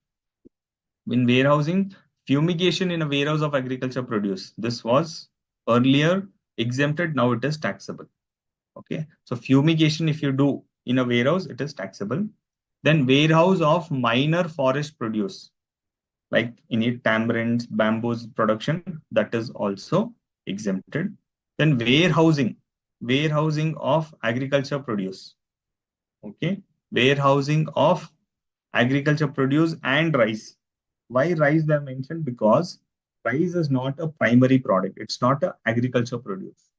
In warehousing, fumigation in a warehouse of agriculture produce, this was earlier exempted, now it is taxable. Okay, so fumigation if you do in a warehouse, it is taxable. Then warehouse of minor forest produce, like any tamarinds, bamboos production, that is also exempted. Then warehousing of agriculture produce. Okay, warehousing of agriculture produce and rice. Why rice they are mentioned? Because rice is not a primary product. It's not a agriculture produce.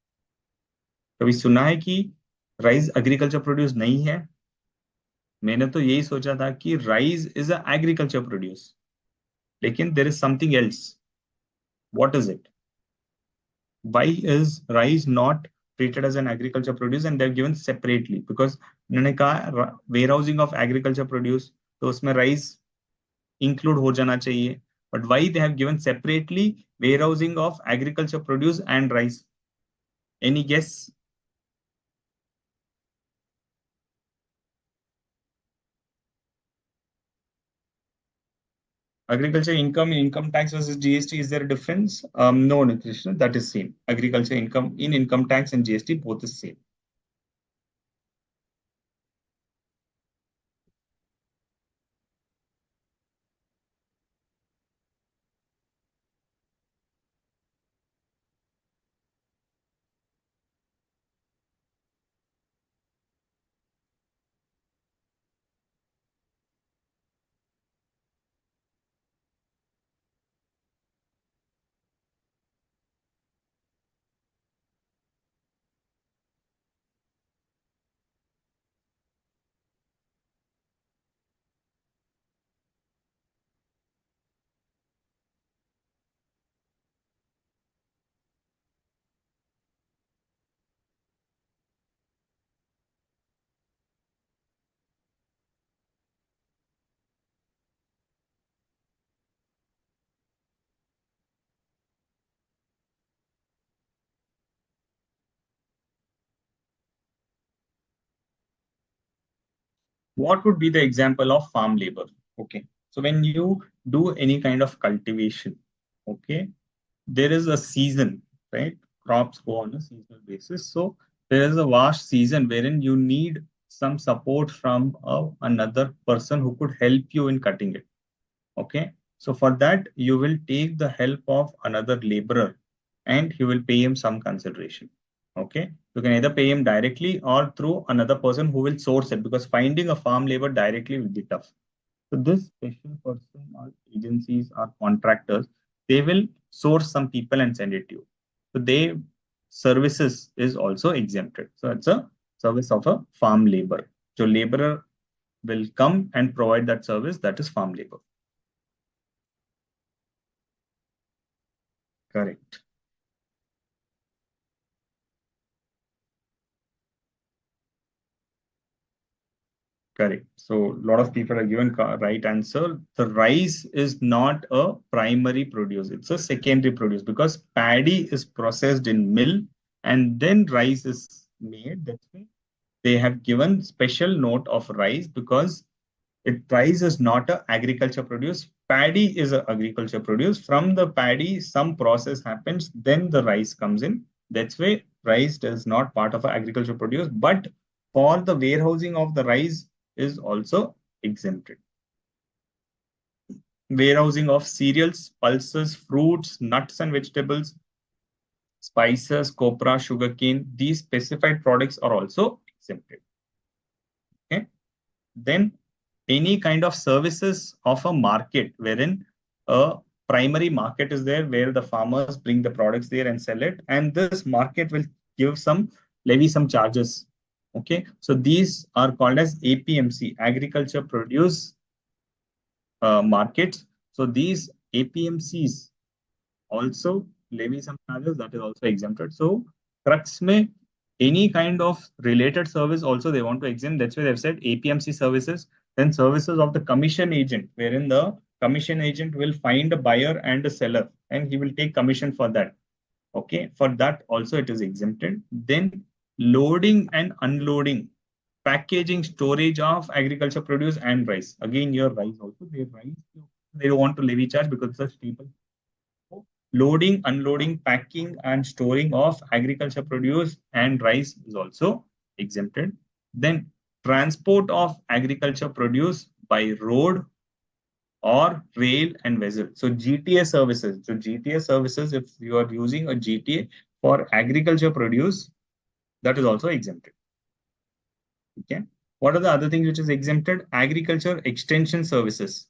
कभी सुना है कि rice agriculture produce नहीं है? मैंने तो यही सोचा था कि rice is a agriculture produce, लेकिन there is something else. What is it? Why is rice not treated as an agriculture produce and they're given separately? Because उन्होंने कहा warehousing of agriculture produce, तो उसमें rice include हो जाना चाहिए. But why they have given separately warehousing of agriculture produce and rice? Any guess? Agriculture income in income tax versus GST, is there a difference? No, Krishna, that is same. Agriculture income in income tax and GST both is same. What would be the example of farm labor? Okay, so when you do any kind of cultivation, okay, there is a season, right? Crops go on a seasonal basis. So there is a vast season wherein you need some support from another person who could help you in cutting it. Okay, so for that you will take the help of another laborer and you will pay him some consideration. Okay, you can either pay him directly or through another person who will source it, because finding a farm labor directly will be tough. So this special person or agencies or contractors, they will source some people and send it to you. So they services is also exempted. So it's a service of a farm labor. So laborer will come and provide that service, that is farm labor. Correct. Correct. So a lot of people are given right answer. The rice is not a primary produce. It's a secondary produce because paddy is processed in mill and then rice is made. That's why they have given special note of rice because rice is not a agriculture produce. Paddy is a agriculture produce. From the paddy, some process happens, then the rice comes in. That's why rice is not part of a agriculture produce, but for the warehousing of the rice is also exempted. Warehousing of cereals, pulses, fruits, nuts and vegetables, spices, copra, sugarcane, these specified products are also exempted. Okay. Then any kind of services of a market wherein a primary market is there where the farmers bring the products there and sell it, and this market will give some levy some charges. Okay, so these are called as APMC, agriculture produce markets. So these APMCs also levy some charges, that is also exempted. So crux may any kind of related service also they want to exempt. That's why they've said APMC services, then services of the commission agent, wherein the commission agent will find a buyer and a seller and he will take commission for that. Okay, for that also it is exempted. Then loading and unloading, packaging, storage of agriculture produce and rice. Again, your rice also, they rice they don't want to levy charge because it's a staple. Loading, unloading, packing, and storing of agriculture produce and rice is also exempted. Then transport of agriculture produce by road or rail and vessel. So GTA services. So GTA services, if you are using a GTA for agriculture produce, that is also exempted. Okay. What are the other things which is exempted? Agriculture extension services,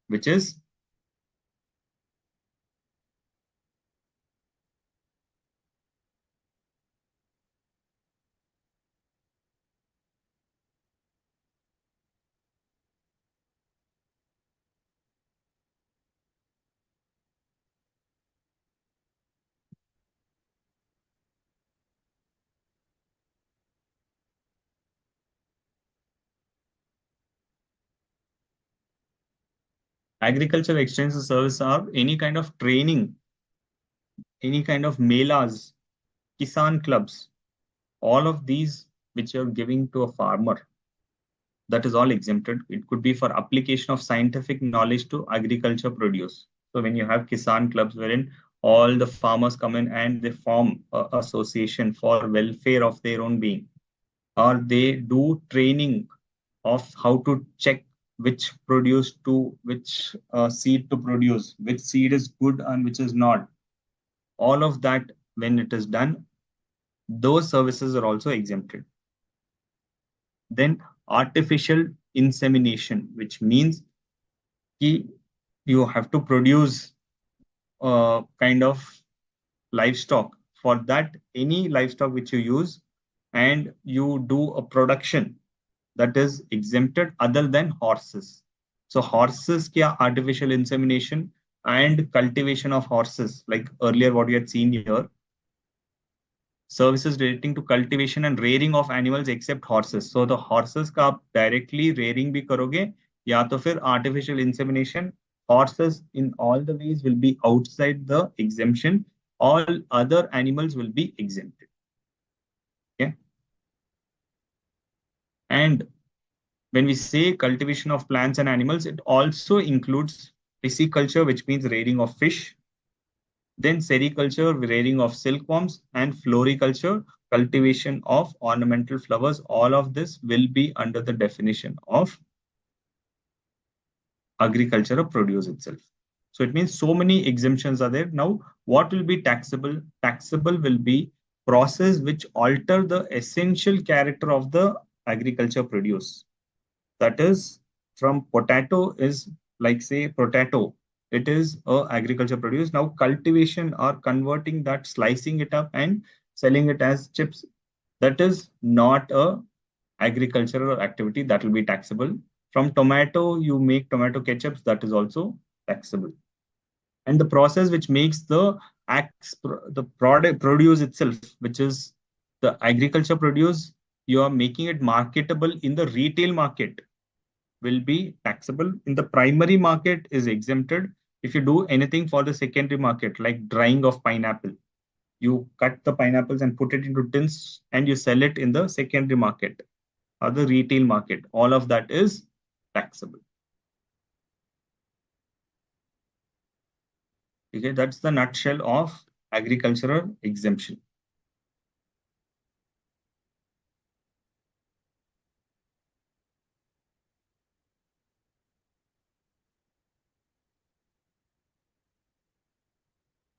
which is agriculture extension service are any kind of training, any kind of melas, kisan clubs, all of these which you're giving to a farmer, that is all exempted. It could be for application of scientific knowledge to agriculture produce. So when you have kisan clubs wherein all the farmers come in and they form a association for welfare of their own being, or they do training of how to check which produce to which seed to produce, which seed is good and which is not. All of that, when it is done, those services are also exempted. Then artificial insemination, which means you have to produce kind of livestock. For that, any livestock which you use and you do a production, that is exempted other than horses. So horses kya artificial insemination and cultivation of horses, like earlier what we had seen here, services relating to cultivation and rearing of animals except horses. So the horses का आप directly rearing भी करोगे या तो फिर artificial insemination, horses in all the ways will be outside the exemption. All other animals will be exempted. Okay. And when we say cultivation of plants and animals, it also includes pisciculture, which means rearing of fish, then sericulture, rearing of silkworms, and floriculture, cultivation of ornamental flowers. All of this will be under the definition of agriculture of produce itself. So it means so many exemptions are there. Now, what will be taxable? Taxable will be process which alter the essential character of the agriculture produce. That is, from potato is like say potato, it is a agriculture produce. Now cultivation or converting that, slicing it up and selling it as chips, that is not a agricultural activity, that will be taxable. From tomato, you make tomato ketchups, that is also taxable. And the process which makes the product produce itself, which is the agriculture produce, you are making it marketable in the retail market, will be taxable. In the primary market is exempted. If you do anything for the secondary market, like drying of pineapple, you cut the pineapples and put it into tins and you sell it in the secondary market or the retail market, all of that is taxable. Okay, that's the nutshell of agricultural exemption.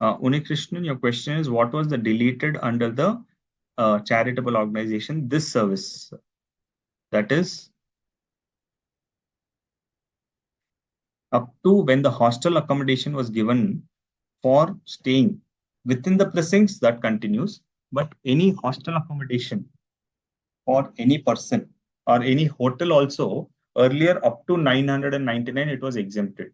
Unikrishnan, your question is what was the deleted under the charitable organization? This service, that is up to when the hostel accommodation was given for staying within the precincts, that continues. But any hostel accommodation for any person or any hotel also, earlier up to 999 it was exempted,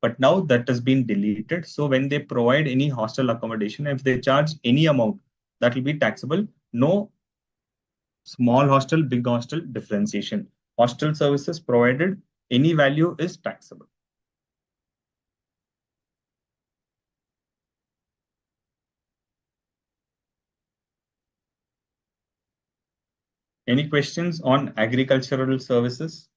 but now that has been deleted. So when they provide any hostel accommodation, if they charge any amount, that will be taxable. No small hostel, big hostel differentiation. Hostel services provided, any value is taxable. Any questions on agricultural services?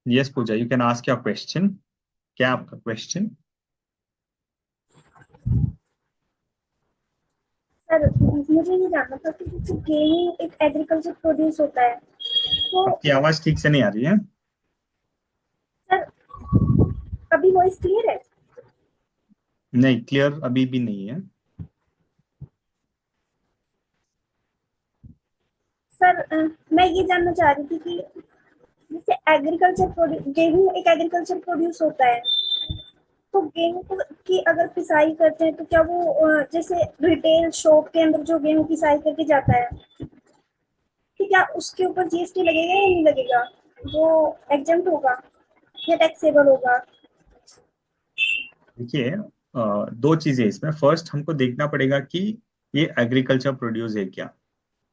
Yes, Pooja, you can ask your question. क्या आपका question? Sir मुझे ये जानना था कि जैसे गेहूं एक एग्रीकल्चर प्रोड्यूस होता है तो आपकी आवाज ठीक से नहीं आ रही है सर अभी वॉइस क्लियर है? नहीं, क्लियर अभी भी नहीं है। सर मैं ये जानना चाह रही थी कि जैसे गेहूं एक एग्रीकल्चर प्रोड्यूस होता है तो गेहूं की अगर पिसाई करते हैं तो क्या वो जैसे रिटेल शॉप के अंदर जो गेहूं पिसाई करके जाता है कि क्या उसके ऊपर जीएसटी लगेगा या नहीं लगेगा? वो एग्जेम्प्ट होगा या टैक्सेबल होगा? देखिए, दो चीजें इसमें। फर्स्ट हमको देखना पड़ेगा कि ये एग्रीकल्चर प्रोड्यूस है क्या।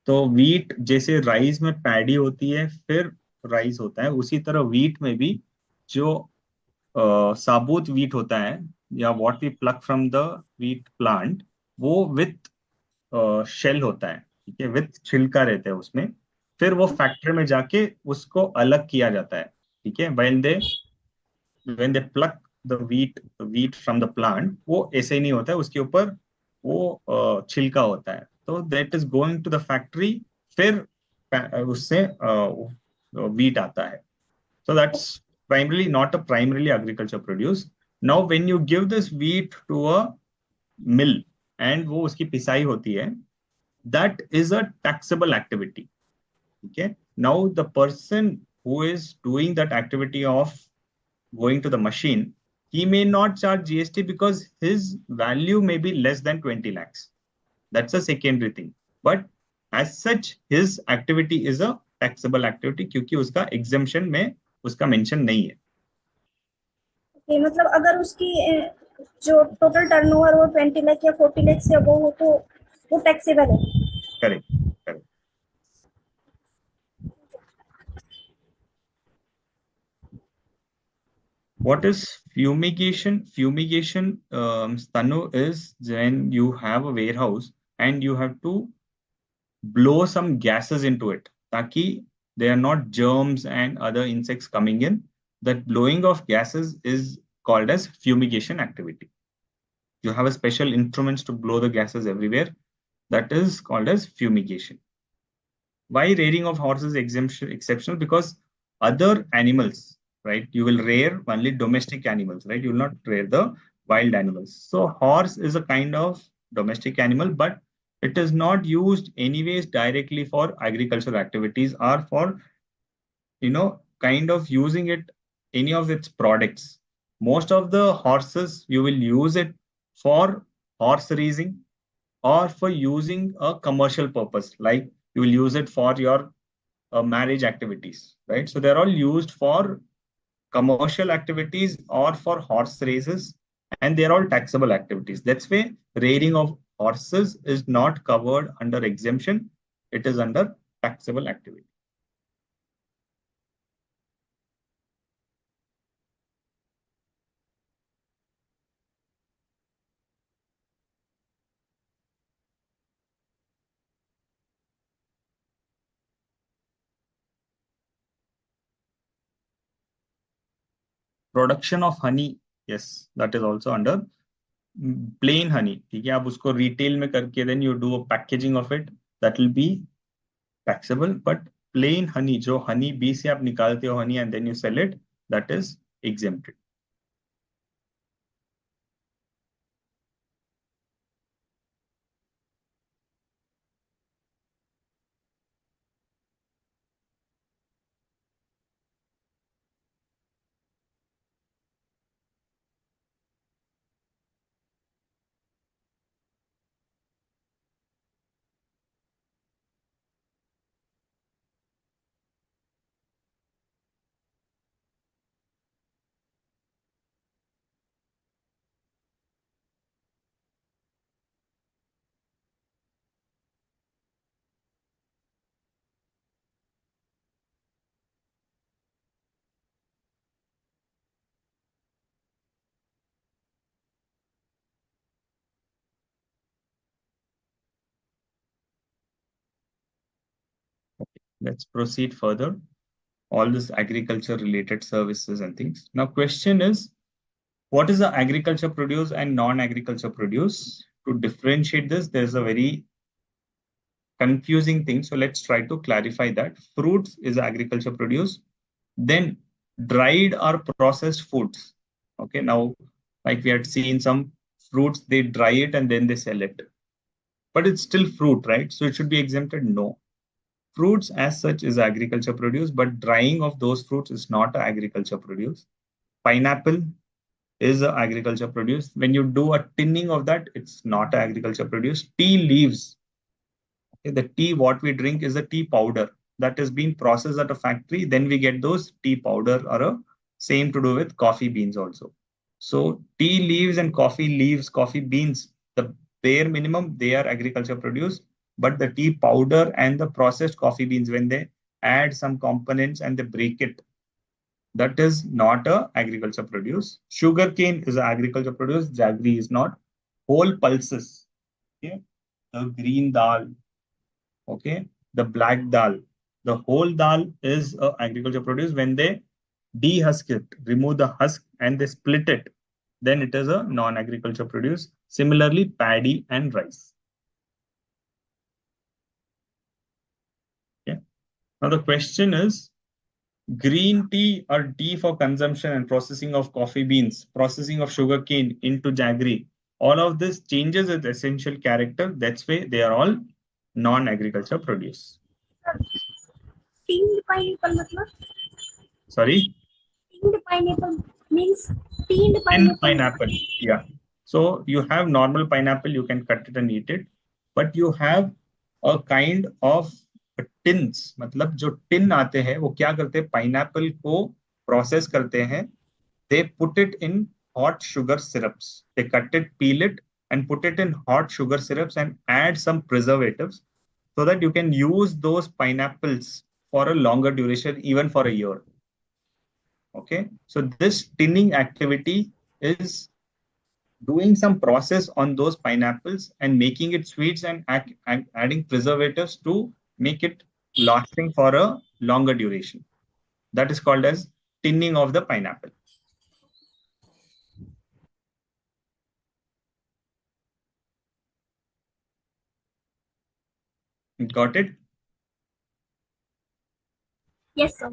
तो वीट जैसे राइस में पैडी होती है फिर राइस होता है, उसी तरह वीट में भी जो साबुत वीट होता है या what we pluck from the wheat plant, वो विथ शेल होता है, ठीक है, विथ छिलका रहता है उसमें। फिर वो फैक्ट्री में जाके उसको अलग किया जाता है, ठीक है। when they pluck the wheat from the plant, वो ऐसे ही नहीं होता है, उसके ऊपर वो छिलका होता है, तो that is going to the factory, फिर उससे wheat आता है। So that's primarily not a primarily agriculture produce. Now when you give this wheat to a mill and वो उसकी पिसाई होती है, that is a taxable activity. Okay. Now the person who is doing that activity of going to the machine, he may not charge GST because his value may be less than 20 lakhs. That's a secondary thing. But as such, his activity is a taxable activity क्योंकि उसका exemption में उसका mention नहीं है। कि मतलब अगर उसकी जो टोटल टर्नओवर हो 20 लाख या 40 लाख से अबव हो तो वो टैक्सेबल है। Correct, correct. What is fumigation? Fumigation, Stanu, is when you have a warehouse and you have to blow some gases into it. Taki there are not germs and other insects coming in. That blowing of gases is called as fumigation activity. You have a special instruments to blow the gases everywhere. That is called as fumigation. Why rearing of horses exemption exceptional? Because other animals, right? You will rear only domestic animals, right? You will not rear the wild animals. So horse is a kind of domestic animal, but it is not used anyways directly for agricultural activities or for, kind of using it any of its products. Most of the horses you will use it for horse racing or for using a commercial purpose, like you will use it for your marriage activities, right? So they're all used for commercial activities or for horse races, and they're all taxable activities. That's why rearing of horses is not covered under exemption. It is under taxable activity. Production of honey, yes, that is also under plain honey. ठीक है, आप उसको retail में करके then you do a packaging of it, that will be taxable. But plain honey, जो honey bee से आप निकालते हो honey and then you sell it, that is exempted. Let's proceed further. All this agriculture related services and things. Now, question is, what is the agriculture produce and non-agriculture produce? To differentiate this, there's a very confusing thing. So let's try to clarify that. Fruits is agriculture produce. Then dried or processed foods. Okay, now, like we had seen some fruits, they dry it and then they sell it. But it's still fruit, right? So it should be exempted? No. Fruits as such is agriculture produce, but drying of those fruits is not agriculture produce. Pineapple is agriculture produce. When you do a tinning of that, it's not agriculture produce. Tea leaves, okay, the tea what we drink is a tea powder that is being processed at a factory. Then we get those tea powder or a same to do with coffee beans also. So tea leaves and coffee leaves, coffee beans, the bare minimum, they are agriculture produce. But the tea powder and the processed coffee beans, when they add some components and they break it, that is not a agriculture produce. Sugarcane is a agriculture produce. Jaggery is not. Whole pulses, okay, the green dal, okay, the black dal, the whole dal is a agriculture produce. When they dehusk it, remove the husk and they split it, then it is a non-agriculture produce. Similarly, paddy and rice. Okay. Now the question is, green tea or tea for consumption and processing of coffee beans, processing of sugarcane into jaggery, all of this changes its essential character. That's why they are all non-agriculture produce. टीन्ड pineapple मतलब? Sorry? टीन्ड pineapple means टीन्ड And pineapple pineapple. Yeah. So you have normal pineapple, you can cut it and eat it. But you have a kind of tins, मतलब जो tin आते हैं वो क्या करते हैं, pineapple को प्रोसेस करते हैं. They put it in hot sugar syrups. They cut it, peel it, and put it in hot sugar syrups and add some preservatives so that you can use those pineapples for a longer duration, even for a year. Okay, so this tinning activity is doing some process on those pineapples and making it sweets and adding preservatives to make it lasting for a longer duration. That is called as tinning of the pineapple. Got it? Yes, sir.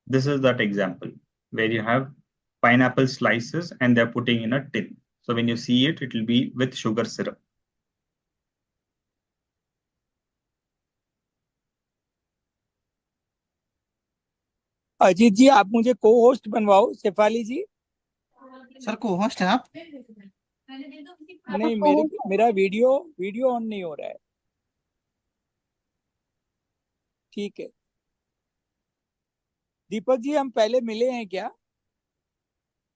This is that example where you have pineapple slices and they're putting in a tin. So when you see it, it will be with sugar syrup. Ajit जी, आप मुझे को host बनवाओ। शेफाली जी, sir को host है आप? नहीं, मेरा video on नहीं हो रहा है। ठीक है। दीपक जी, हम पहले मिले हैं क्या?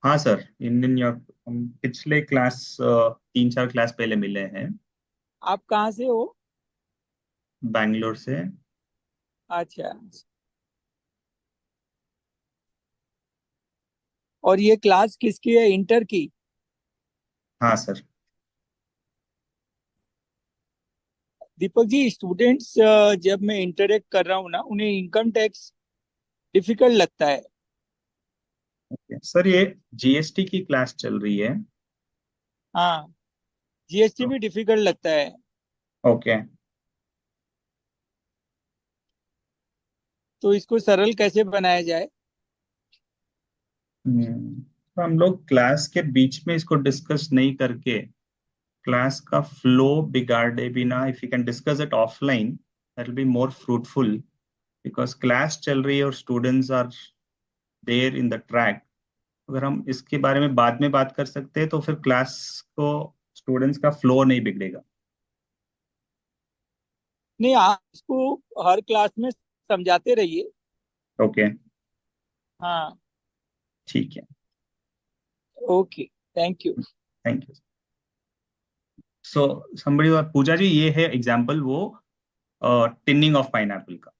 हाँ सर, इन हम पिछले क्लास 3-4 क्लास पहले मिले हैं। आप कहाँ से हो? बैंगलोर से। अच्छा, और ये क्लास किसकी है? इंटर की? हाँ सर। दीपक जी, स्टूडेंट्स जब मैं इंटरेक्ट कर रहा हूँ ना, उन्हें इनकम टैक्स डिफिकल्ट लगता है। सर ये जीएसटी की क्लास चल रही है। हाँ, जीएसटी भी डिफिकल्ट लगता है। ओके। तो इसको सरल कैसे बनाया जाए? तो हम लोग क्लास के बीच में इसको डिस्कस नहीं करके क्लास का फ्लो बिगाड़े बिना, if you can discuss it offline, that will be more fruitful, because class चल रही है और students are there in the track. अगर हम इसके बारे में बाद में बात कर सकते हैं तो फिर क्लास को स्टूडेंट्स का फ्लो नहीं बिगड़ेगा। नहीं, आप इसको हर क्लास में समझाते रहिए। ओके। हाँ, ठीक है। Okay, thank you. Thank you. So somebody और पूजा जी, ये है एग्जांपल वो टिनिंग ऑफ पाइनएप्पल का।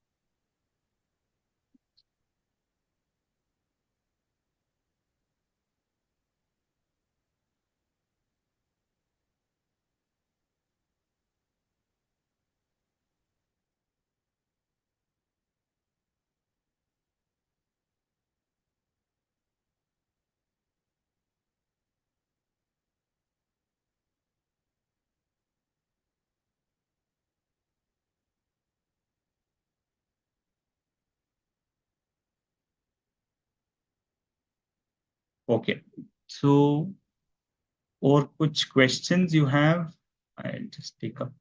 ओके, सो और कुछ questions you have? I just take up.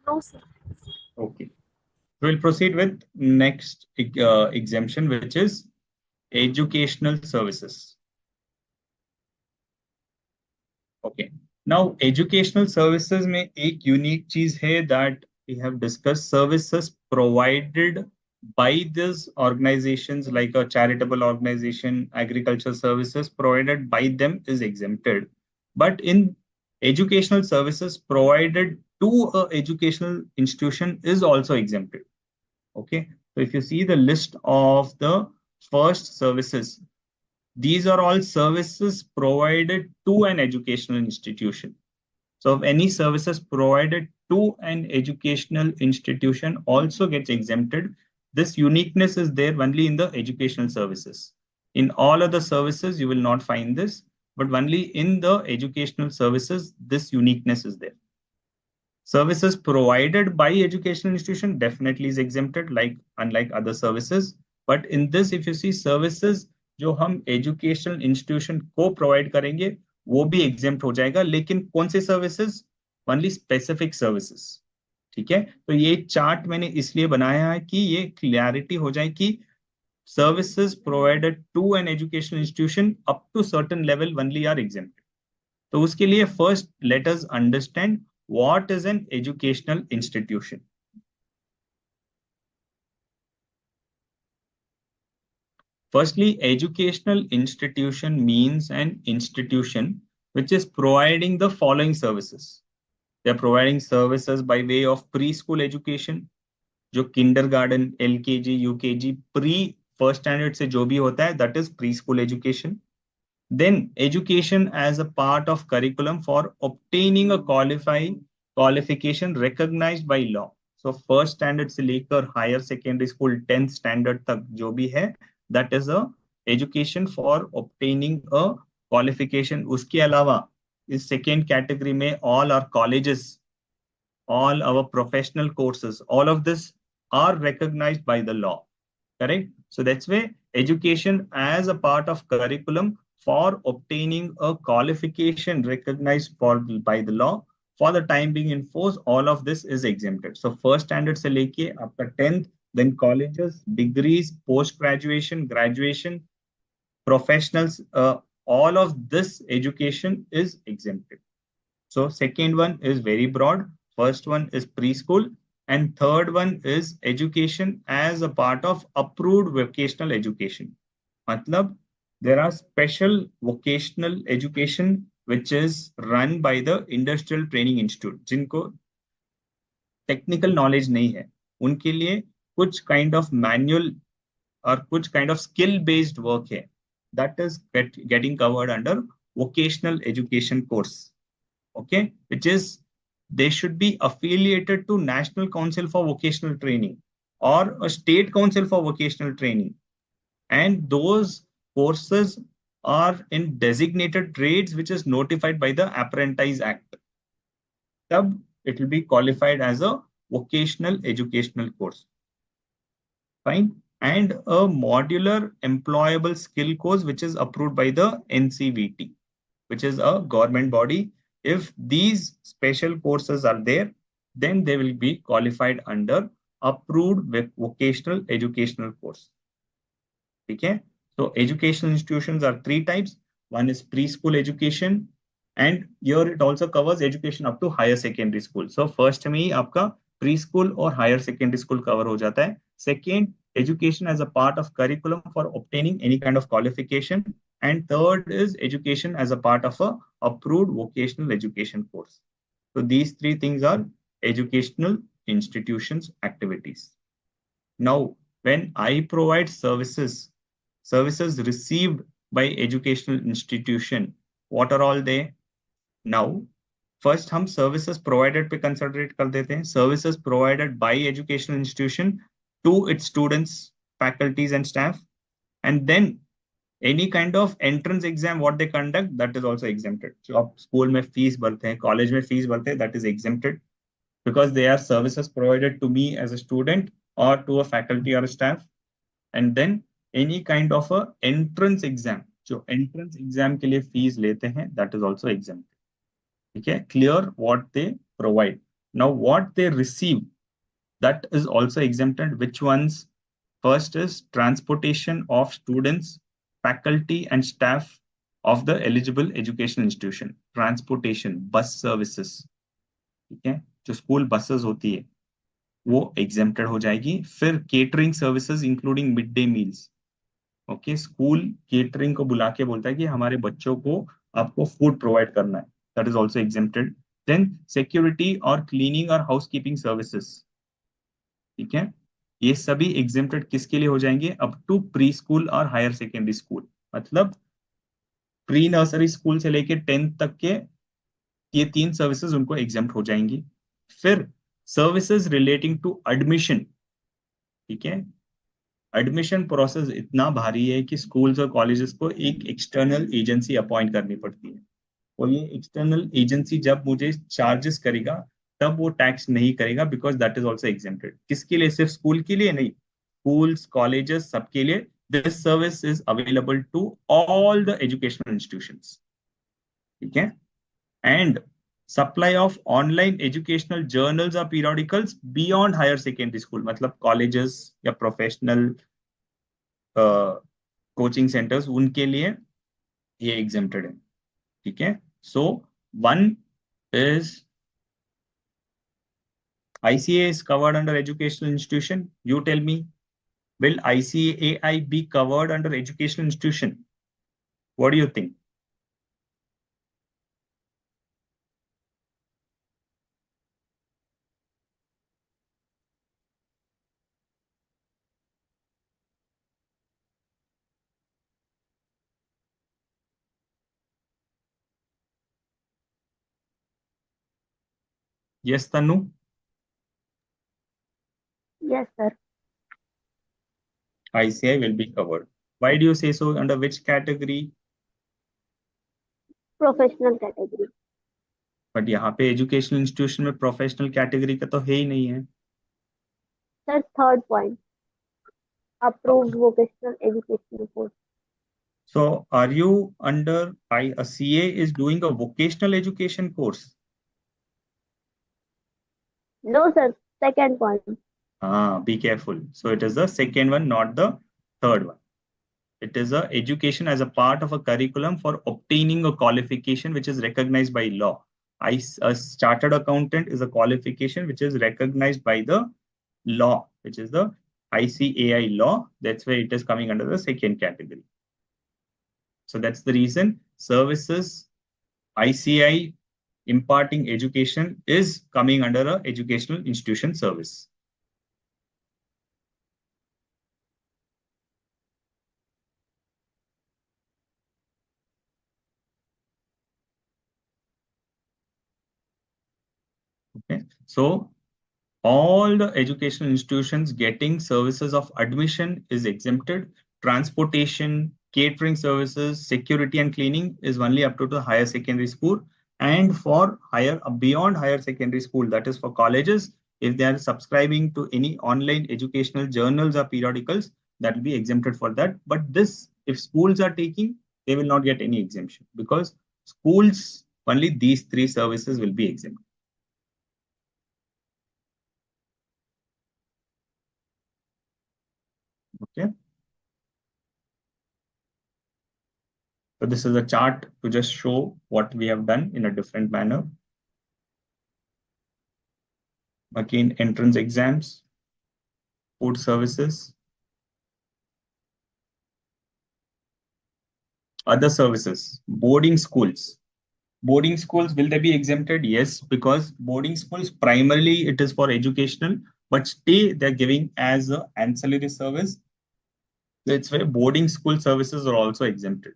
No, sir. Okay, we'll proceed with next exemption, which is educational services. Okay, now educational services में एक unique चीज है that we have discussed. Services provided by these organizations like a charitable organization, agricultural services provided by them is exempted. But in educational services provided to a educational institution is also exempted. Okay, so if you see the list of the first services, these are all services provided to an educational institution. So if any services provided to an educational institution also gets exempted, this uniqueness is there only in the educational services. In all other services, you will not find this, but only in the educational services, this uniqueness is there. Services provided by educational institution definitely is exempted, like unlike other services. But in this, if you see services जो हम educational institution को provide करेंगे, वो भी exempt हो जाएगा. लेकिन कौन से services? Only specific services. ठीक है? तो ये चार्ट मैंने इसलिए बनाया है कि ये क्लैरिटी हो जाए कि services provided to an educational institution up to certain level only are exempt. तो उसके लिए first let us understand what is an educational institution. Firstly, educational institution means an institution which is providing the following services. They are providing services by way of preschool education, जो kindergarten, LKG, UKG, pre first standard से जो भी होता है, that is preschool education. Then education as a part of curriculum for obtaining a qualification recognized by law. So first standard से लेकर higher secondary school 10th standard तक जो भी है, that is a education for obtaining a qualification. उसके अलावा इस second category में all our colleges, all our professional courses, all of this are recognized by the law. Correct? So that's why education as a part of curriculum for obtaining a qualification recognized by the law for the time being in force, all of this is exempted. So first standard से लेके आपका 10th, then colleges, degrees, post graduation, graduation, professionals, all of this education is exempted. So second one is very broad. First one is preschool. And third one is education as a part of approved vocational education. Matlab, there are special vocational education which is run by the Industrial Training Institute. जिनको technical knowledge नहीं है, उनके लिए कुछ kind of manual और कुछ kind of skill-based work है. That is getting covered under vocational education course. Okay, which is they should be affiliated to National Council for Vocational Training or a state council for vocational training. And those courses are in designated trades, which is notified by the Apprentice Act. Tab it will be qualified as a vocational educational course. Fine. And a modular employable skill course, which is approved by the NCVT, which is a government body. If these special courses are there, then they will be qualified under approved vocational educational course. Okay. So educational institutions are three types. One is preschool education, and here it also covers education up to higher secondary school. So first में ही आपका preschool or higher secondary school cover हो जाता है. Second, education as a part of curriculum for obtaining any kind of qualification. And third is education as a part of a approved vocational education course. So these three things are educational institutions activities. Now, when I provide services received by educational institution, what are all they? Now, first हम services provided पे considerate कर देते हैं. Services provided by educational institution to its students, faculties and staff. And then any kind of entrance exam what they conduct, that is also exempted. So आप school में fees भरते हैं, college में fees भरते हैं, that is exempted because they are services provided to me as a student or to a faculty or a staff. And then any kind of a entrance exam, जो entrance exam के लिए fees लेते हैं, that is also exempted. Okay, clear what they provide. Now what they receive, that is also exempted. Which ones? First is transportation of students, faculty and staff of the eligible education institution. Transportation, bus services. ठीक है, जो school buses होती है वो exempted हो जाएगी. फिर catering services including midday meals. Okay, school catering को बुला के बोलता है कि हमारे बच्चों को आपको फूड प्रोवाइड करना है, that is also exempted. Then security और क्लीनिंग और हाउसकीपिंग सर्विसेज. ठीक है, ये सभी एग्जेम्प्टेड किसके लिए हो जाएंगे? अप टू प्री स्कूल और हायर सेकेंडरी स्कूल. मतलब प्री नर्सरी स्कूल से लेके 10th तक के ये तीन सर्विसेज उनको एग्जेम्प्ट हो जाएंगी. फिर सर्विसेज रिलेटिंग टू एडमिशन. ठीक है, एडमिशन प्रोसेस इतना भारी है कि स्कूल्स और कॉलेजेस को एक एक्सटर्नल एजेंसी अपॉइंट करनी पड़ती है, और ये एक्सटर्नल एजेंसी जब मुझे चार्जेस करेगा तब वो टैक्स नहीं करेगा, because that is also exempted. किसके लिए? सिर्फ स्कूल के लिए नहीं, स्कूल्स कॉलेजेस सबके लिए। This service is available to all the educational institutions, ठीक है। And supply of online educational journals और periodicals beyond higher secondary school, मतलब कॉलेजेस या प्रोफेशनल कोचिंग सेंटर्स, उनके लिए ये एग्जेम्प्टेड है, ठीक है। So one is ICAI is covered under educational institution. You tell me, will ICAI be covered under educational institution? What do you think? Yes, Tanu? Yes, sir. ICAI will be covered. Why do you say so? Under which category? Professional category. But यहाँ पे educational institution में professional category का तो है ही नहीं है. Sir, third point. Approved vocational educational course. So are you under a CA is doing a vocational education course? No, sir. Second point. Be careful. So it is the second one, not the third one. It is a education as a part of a curriculum for obtaining a qualification which is recognized by law. A chartered accountant is a qualification which is recognized by the law, which is the ICAI law. That's why it is coming under the second category. So that's the reason services ICAI imparting education is coming under a educational institution service. Okay, so all the educational institutions getting services of admission is exempted. Transportation, catering services, security and cleaning is only up to the higher secondary school. And for higher, beyond higher secondary school, that is for colleges, if they are subscribing to any online educational journals or periodicals, that will be exempted for that. But this, if schools are taking, they will not get any exemption, because schools, only these three services will be exempt. Okay. So this is a chart to just show what we have done in a different manner. Again, entrance exams, food services, other services, boarding schools. Boarding schools, will they be exempted? Yes, because boarding schools primarily it is for educational, but still they're giving as an ancillary service. That's why boarding school services are also exempted.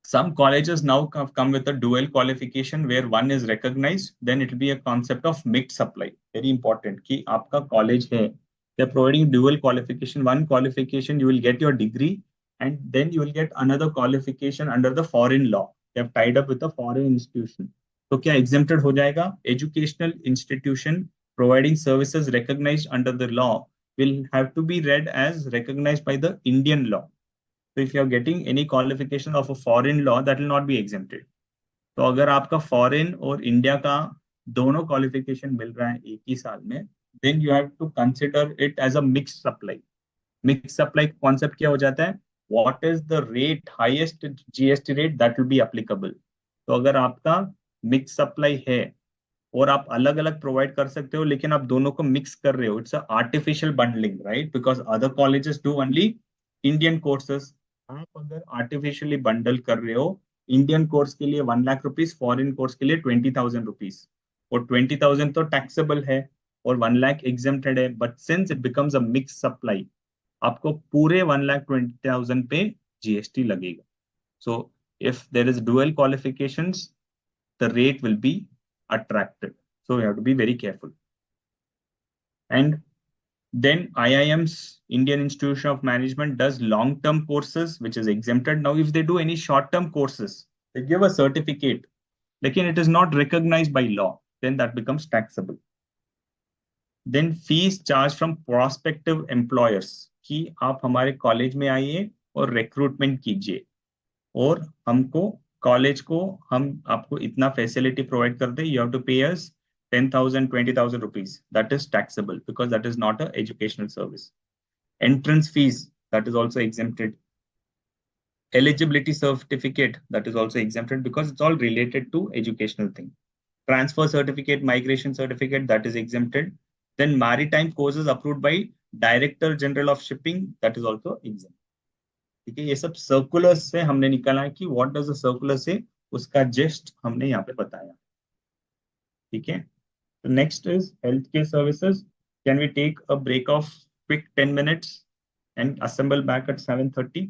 Some colleges now have come with a dual qualification where one is recognized, then it will be a concept of mixed supply. Very important कि आपका college है, they're providing dual qualification. One qualification you will get your degree, and then you will get another qualification under the foreign law. They have tied up with a foreign institution. तो क्या exempted हो जाएगा? Educational institution providing services recognized under the law will have to be read as recognized by the Indian law. So if you are getting any qualification of a foreign law, that will not be exempted. तो अगर आपका foreign और India का दोनों qualification मिल रहा है एक ही साल में, then you have to consider it as a mixed supply. Mixed supply concept क्या हो जाता है? What is the rate, highest GST rate that will be applicable? तो अगर आपका mixed supply है और आप अलग अलग प्रोवाइड कर सकते हो, लेकिन आप दोनों को मिक्स कर रहे हो, it's artificial bundling, right? Because other colleges do only Indian courses. आप अगर आर्टिफिशियली बंडल कर रहे हो, इंडियन कोर्स के लिए 1 लाख रुपीज, फॉरेन कोर्स के लिए 20,000 रुपीज, और 20,000 तो टैक्सेबल है और 1 लाख एग्जेम्प्टेड है, but since it becomes a mix supply, आपको पूरे 1,20,000 पे GST लगेगा. So if there is dual qualifications, the rate will be attracted. So we have to be very careful. And Then IIM's Indian Institution of Management does long-term courses, which is exempted. Now, if they do any short-term courses, they give a certificate, like it is not recognized by law, then that becomes taxable. Then fees charged from prospective employers कि आप हमारे college में आइए और recruitment कीजिए और हमको college को हम आपको इतना फैसिलिटी प्रोवाइड कर दे, यू हैव टू पे अस 10,000 20,000 rupees. That is taxable because that is not an educational service. Entrance fees, that is also exempted. Eligibility certificate, that is also exempted because it's all related to educational thing. Transfer certificate, migration certificate, that is exempted. Then maritime courses approved by Director General of Shipping, that is also exempt. ठीक है, ये सब circular से हमने निकाला है कि what does the circular से, उसका जस्ट हमने यहाँ पे बताया. ठीक है, तो next is health care services. Can we take a break of quick 10 minutes and assemble back at 7:30?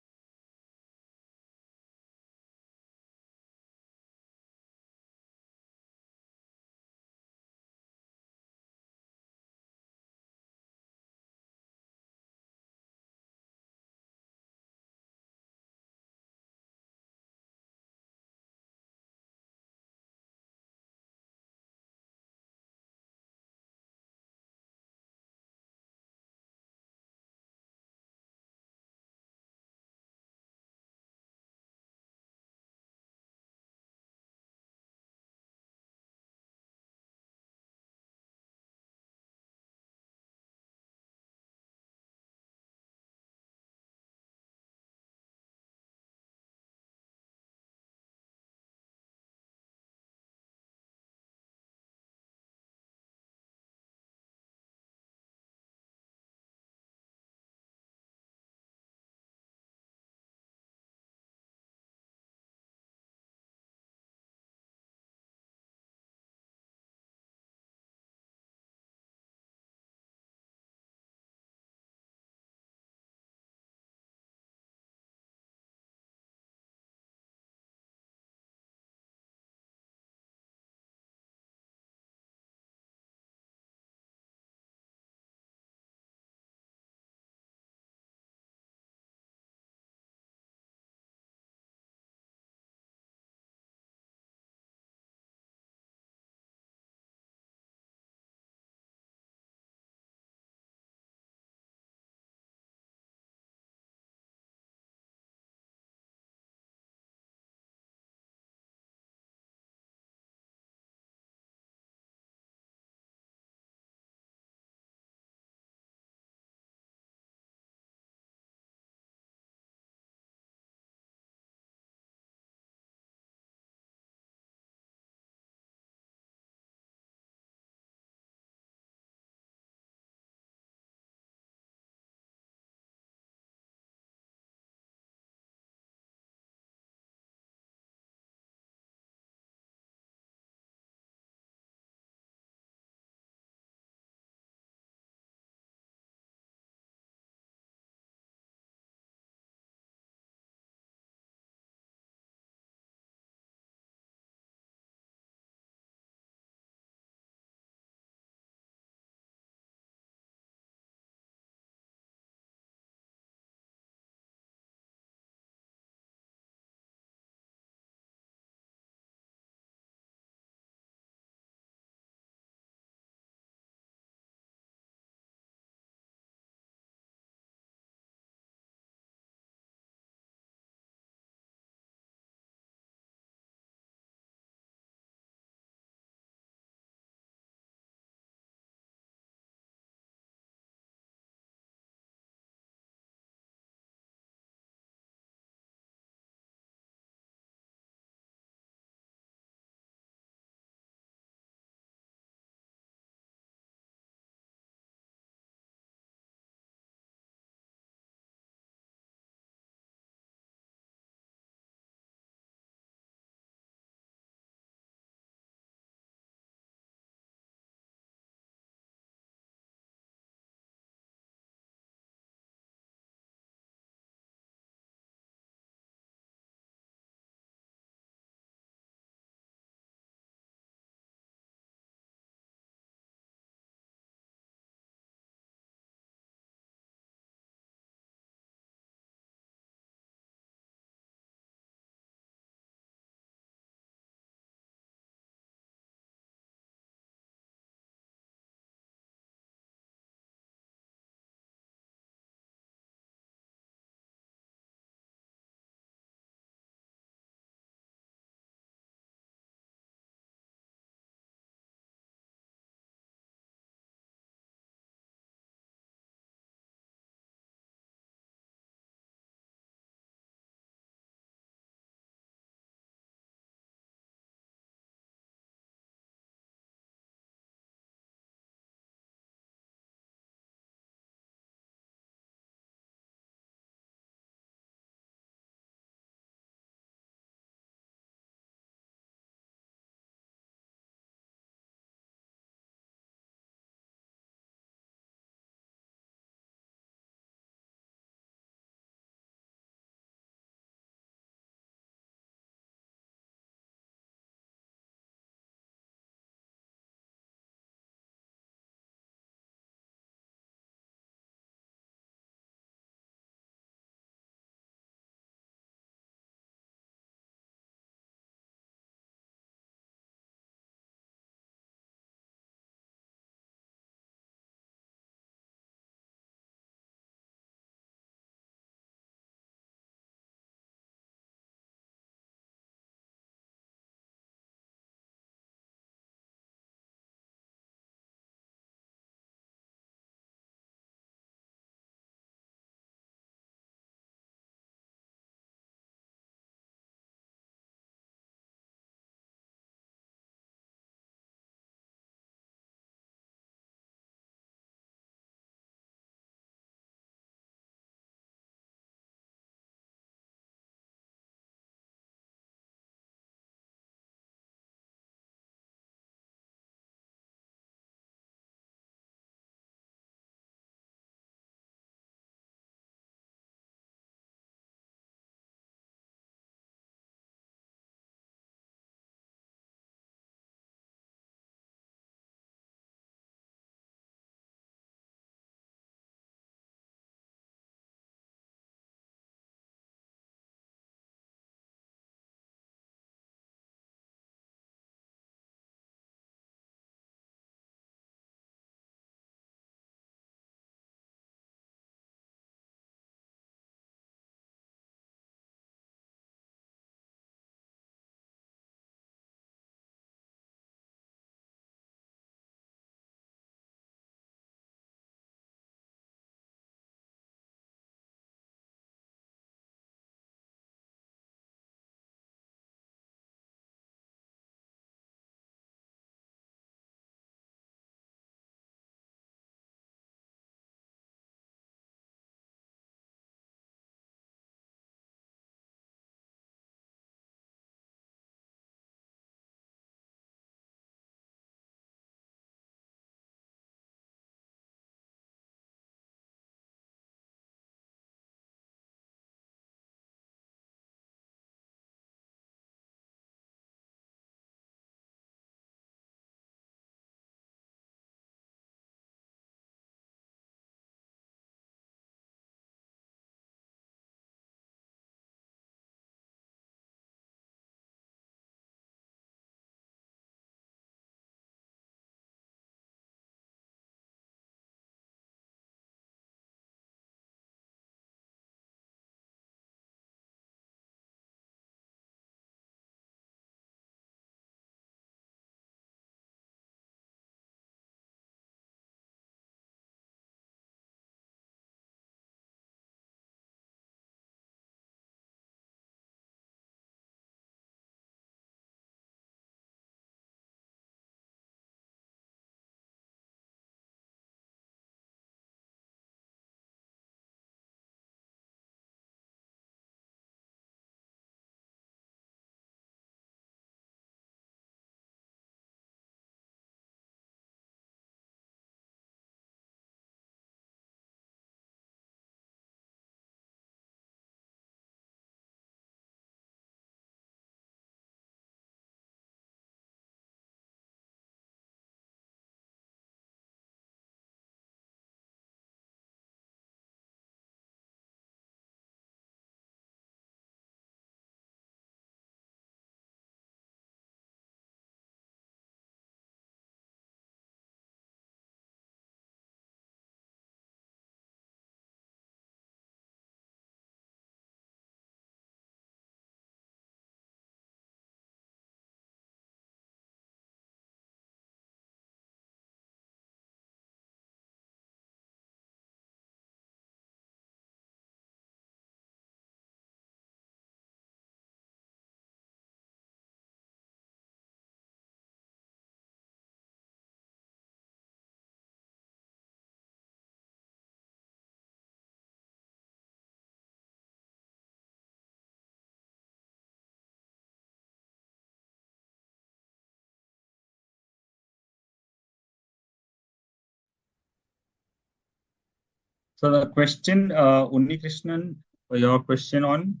So the question, Unnikrishnan, your question on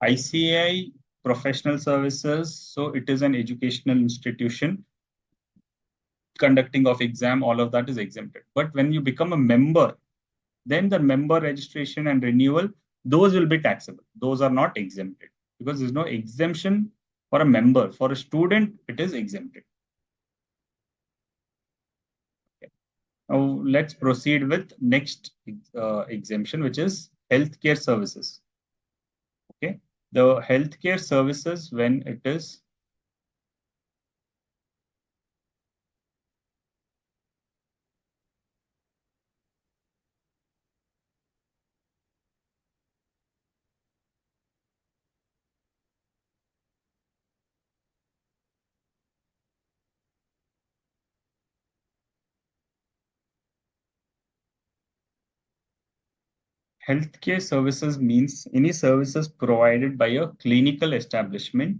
ICAI professional services. So it is an educational institution conducting of exam, all of that is exempted. But when you become a member, then the member registration and renewal, those will be taxable. Those are not exempted because there's no exemption for a member. For a student, it is exempted. Okay. Now let's proceed with next exemption, which is healthcare services. Okay, the healthcare services when it is healthcare services means any services provided by a clinical establishment.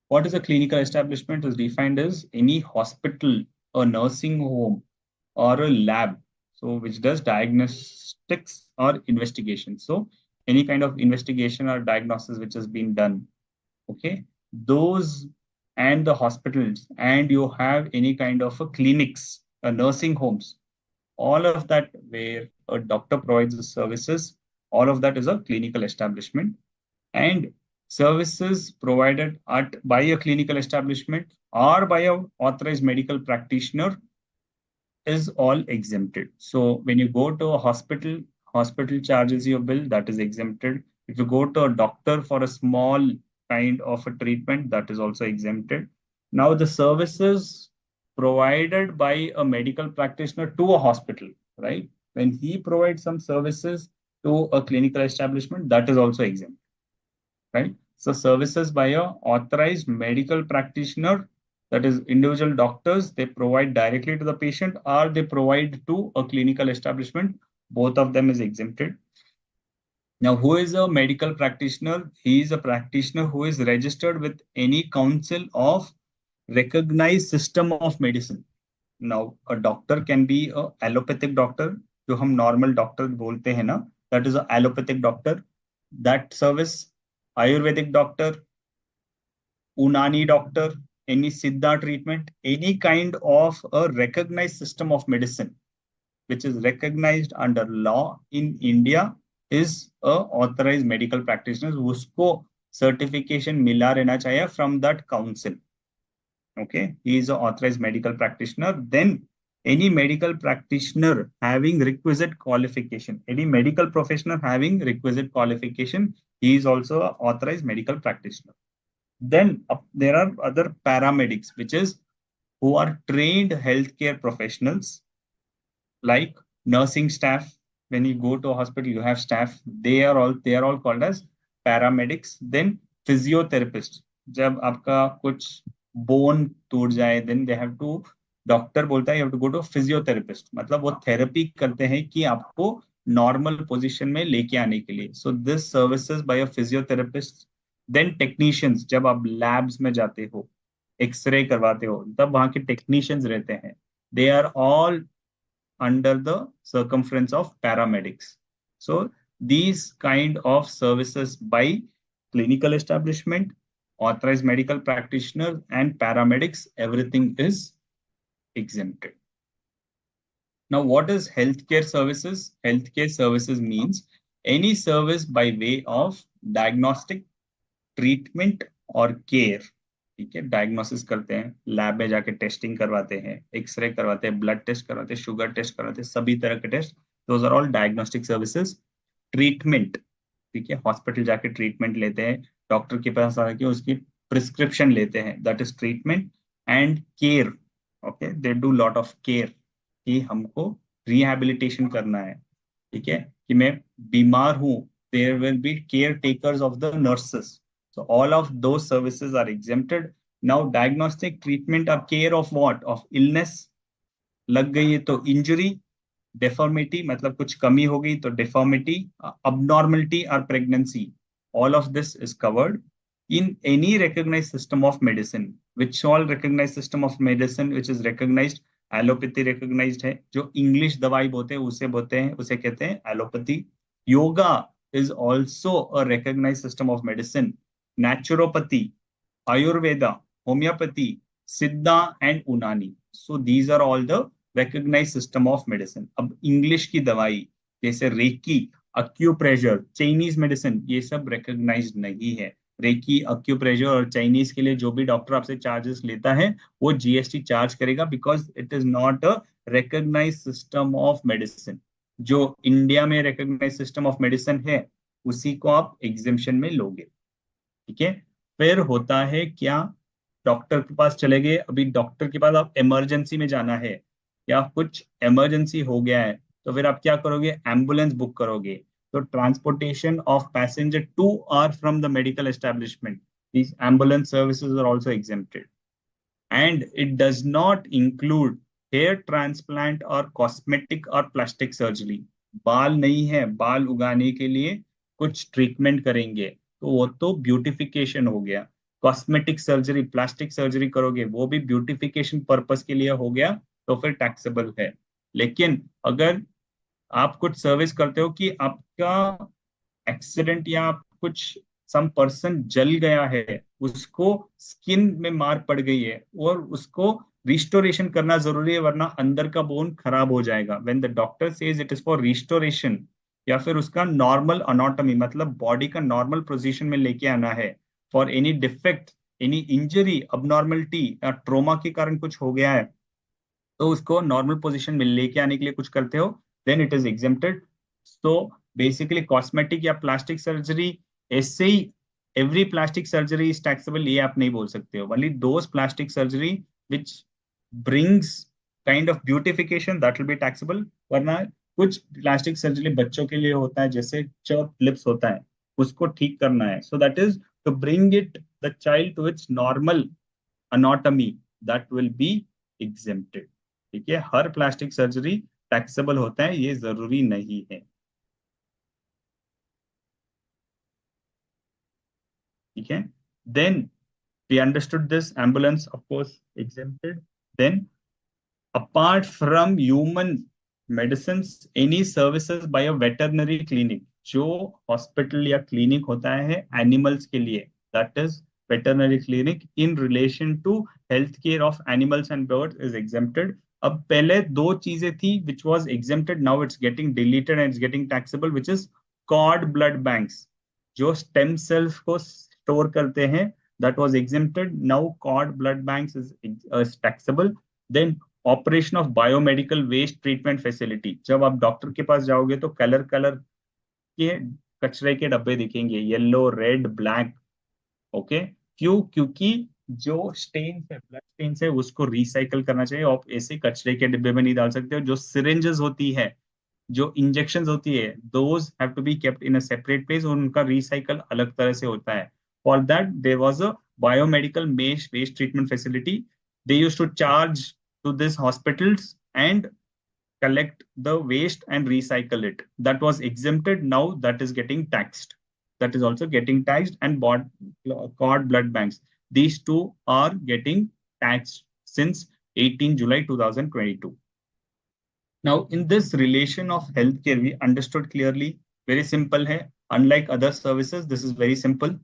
What is a clinical establishment is defined as any hospital, a nursing home, or a lab. So which does diagnostics or investigation. So any kind of investigation or diagnosis which has been done. Okay, those and the hospitals, and you have any kind of a clinics, nursing homes, all of that where a doctor provides the services, all of that is a clinical establishment. And services provided by a clinical establishment or by a authorized medical practitioner is all exempted. So when you go to a hospital, hospital charges your bill, that is exempted. If you go to a doctor for a small kind of a treatment, that is also exempted. Now the services provided by a medical practitioner to a hospital, right? When he provides some services to a clinical establishment, that is also exempt, right? So services by a authorized medical practitioner, that is individual doctors, they provide directly to the patient or they provide to a clinical establishment. Both of them is exempted. Now, who is a medical practitioner? He is a practitioner who is registered with any council of recognized system of medicine. Now, a doctor can be a allopathic doctor, जो हम normal doctor बोलते हैं ना, that is a allopathic doctor. That service, Ayurvedic doctor, Unani doctor, any Siddha treatment, any kind of a recognized system of medicine, which is recognized under law in India, is a authorized medical practitioner. उसको certification मिला रहना चाहिए from that council. Okay, he is an authorized medical practitioner. Then any medical practitioner having requisite qualification, any medical professional having requisite qualification, he is also an authorized medical practitioner. Then there are other paramedics, which is who are trained healthcare professionals like nursing staff. When you go to a hospital, you have staff. They are all called as paramedics. Then physiotherapists. जब आपका कुछ bone टूट जाए, then they have to doctor बोलता है you have to go to physiotherapist. मतलब वो therapy करते हैं कि आपको नॉर्मल पोजीशन में लेके आने के लिए. So this services by a physiotherapist. Then technicians, जब आप labs में जाते हो, एक्सरे करवाते हो, तब वहां के technicians रहते हैं. They are all under the circumference of paramedics. So these kind of services by clinical establishment, authorized medical practitioner, and paramedics, everything is exempted. Now, what is healthcare services? Healthcare services means any service by way of diagnostic, treatment or care. ठीक है, diagnosis करते हैं, lab में जाके testing करवाते हैं, x ray करवाते हैं, ब्लड टेस्ट करवाते हैं, शुगर टेस्ट करवाते हैं, सभी तरह के test, those are all diagnostic services. Treatment, ठीक है, हॉस्पिटल जाके ट्रीटमेंट लेते हैं, डॉक्टर के पास आके उसकी प्रिस्क्रिप्शन लेते हैं, that is treatment. And care, okay, they do lot of care कि हमको रिहैबिलिटेशन करना है, ठीक है, कि मैं बीमार हूं, there will be care takers of the nurses. So all of those services are exempted. Now diagnostic, treatment or care of what? Of illness. लग गई है तो injury, deformity मतलब कुछ कमी हो गई तो deformity, abnormality or pregnancy. All of this is covered in any recognized system of medicine. Which all recognized system of medicine which is recognized allopathy recognised है, जो इंग्लिश दवाई बोलते हैं उसे कहते हैं allopathy. Yoga is also a recognised system of medicine. Naturopathy, Ayurveda, homeopathy, Siddha and Unani. So these are all the recognized system of medicine. अब English की दवाई जैसे रेकी, अक्यूप्रेशर, चाइनीज मेडिसिन, ये सब रिकॉग्नाइज्ड नहीं है। रेकी, अक्यूप्रेशर और चाइनीज के लिए जो भी डॉक्टर आपसे चार्जेस लेता है वो जीएसटी चार्ज करेगा, because it is not a recognised system of medicine. जो इंडिया में रिकॉग्नाइज्ड सिस्टम ऑफ मेडिसिन है उसी को आप एग्जेम्पशन में लोगे। ठीक है। फिर होता है क्या, डॉक्टर के पास चले गए, अभी डॉक्टर के पास आप इमरजेंसी में जाना है या कुछ इमरजेंसी हो गया है, तो फिर आप क्या करोगे, एम्बुलेंस बुक करोगे। तो transportation of passenger to or from the medical establishment, these ambulance services are also exempted, and it does not include hair transplant or cosmetic or plastic surgery। बाल नहीं है, बाल उगाने के लिए कुछ ट्रीटमेंट करेंगे तो वो तो ब्यूटिफिकेशन हो गया। कॉस्मेटिक सर्जरी, प्लास्टिक सर्जरी करोगे वो भी ब्यूटिफिकेशन पर्पस के लिए हो गया, तो फिर टैक्सेबल है। लेकिन अगर आप कुछ सर्विस करते हो कि आपका एक्सीडेंट या कुछ सम पर्सन जल गया है, उसको स्किन में मार पड़ गई है और उसको रिस्टोरेशन करना जरूरी है, वरना अंदर का बोन खराब हो जाएगा। When the doctor says it is for restoration, या फिर उसका नॉर्मल अनोटमी मतलब बॉडी का नॉर्मल पोजीशन में लेके आना है, for any defect, any injury, abnormality या ट्रोमा के कारण कुछ हो गया है, तो उसको नॉर्मल पोजीशन में लेके आने के लिए कुछ करते हो, then it is exempted. So basically cosmetic या प्लास्टिक सर्जरी, ऐसे ही every plastic surgery is taxable ये आप नहीं बोल सकते हो। Only those plastic surgery which brings kind of beautification that will be taxable. वरना कुछ प्लास्टिक सर्जरी बच्चों के लिए होता है, जैसे चर्प लिप्स होता है, उसको ठीक करना है, so that is to bring it the child to its normal anatomy, that will be exempted. ठीक है, हर प्लास्टिक सर्जरी टैक्सेबल होता है ये जरूरी नहीं है। ठीक है, then we understood this, ambulance of course exempted। then apart from human medicines, any services by a veterinary clinic, जो हॉस्पिटल या क्लिनिक होता है एनिमल्स के लिए, that is veterinary clinic in relation to healthcare of animals and birds is exempted। अब पहले दो चीजें थी which was exempted, now it's getting deleted and it's getting taxable, which is cord blood banks, जो stem cells को store करते हैं, that was exempted, now cord blood banks is taxable। then operation of biomedical waste treatment facility, जब आप doctor के पास जाओगे तो colour colour के कचरे के डब्बे दिखेंगे, येलो, रेड, ब्लैक। ओके, क्यों? क्योंकि जो स्टेन है, ब्लड स्टेन है, उसको रिसाइकल करना चाहिए। आप ऐसे कचरे के डिब्बे में नहीं डाल सकते हो। जो सिरिंजेस होती है, जो इंजेक्शन होती है, those have to be kept in a separate place, और उनका रिसाइकल अलग तरह से होता है। For that there was a biomedical waste treatment facility. They used to charge to these hospitals and collect the waste and recycle it. That was exempted, now that is getting taxed, that is also getting taxed, and cord blood banks, these two are getting taxed since 18 July 2022। now in this relation of healthcare we understood clearly, very simple hai, unlike other services this is very simple,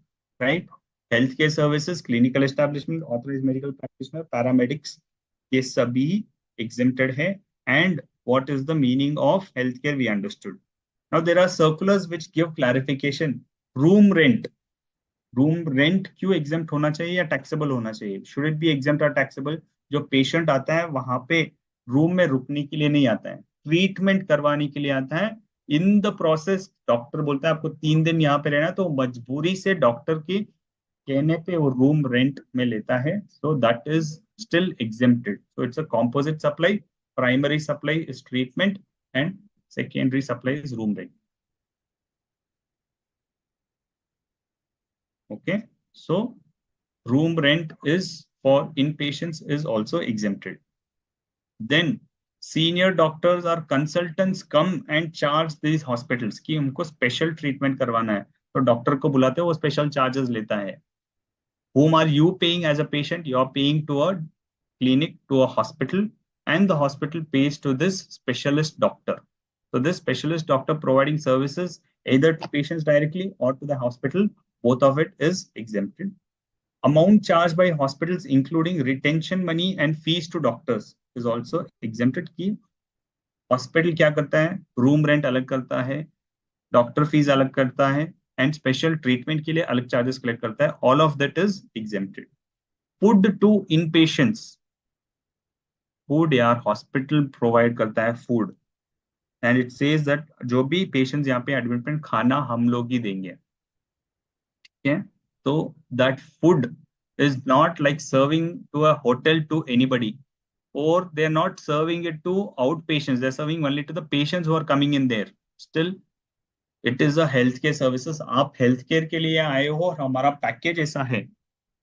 right? Healthcare services, clinical establishment, authorized medical practitioner, paramedics, ये सभी exempted है। and what is the meaning of healthcare we understood। now there are circulars which give clarification। room rent, room rent क्यों exempt होना चाहिए या taxable होना चाहिए, should it be exempt और टैक्सेबल। जो पेशेंट आता है वहां पे रूम में रुकने के लिए नहीं आता है, ट्रीटमेंट करवाने के लिए आता है। इन द प्रोसेस डॉक्टर बोलता है आपको 3 दिन यहाँ पे रहना, तो मजबूरी से डॉक्टर की कहने पे वो रूम रेंट में लेता है, so that is still exempted। so it's a composite supply, primary supply is treatment and secondary supply is room rent। okay, so room rent is for inpatients is also exempted। then senior doctors or consultants come and charge these hospitals कि उनको special treatment करवाना है, तो doctor को बुलाते हैं, वो special charges लेता है। whom are you paying as a patient? You are paying to a clinic, to a hospital, and the hospital pays to this specialist doctor. So this specialist doctor providing services either to patients directly or to the hospital, both of it is exempted. Amount charged by hospitals, including retention money and fees to doctors, is also exempted. कि hospital क्या करता है, room rent अलग करता है, doctor fees अलग करता है, एंड स्पेशल ट्रीटमेंट के लिए अलग चार्जेस कलेक्ट करता है. All of that is exempted. Food to in patients, food यार हॉस्पिटल प्रोवाइड करता है food, and it says that जो भी पेशेंट्स यहाँ पे एडमिट में खाना हम लोग ही देंगे. ठीक है, तो that food is not like serving to a hotel to anybody, or they're not serving it to outpatients, they're serving only to the patients who are coming in there. Still it is a healthcare services. आप healthcare के लिए आए हो और हमारा package ऐसा है,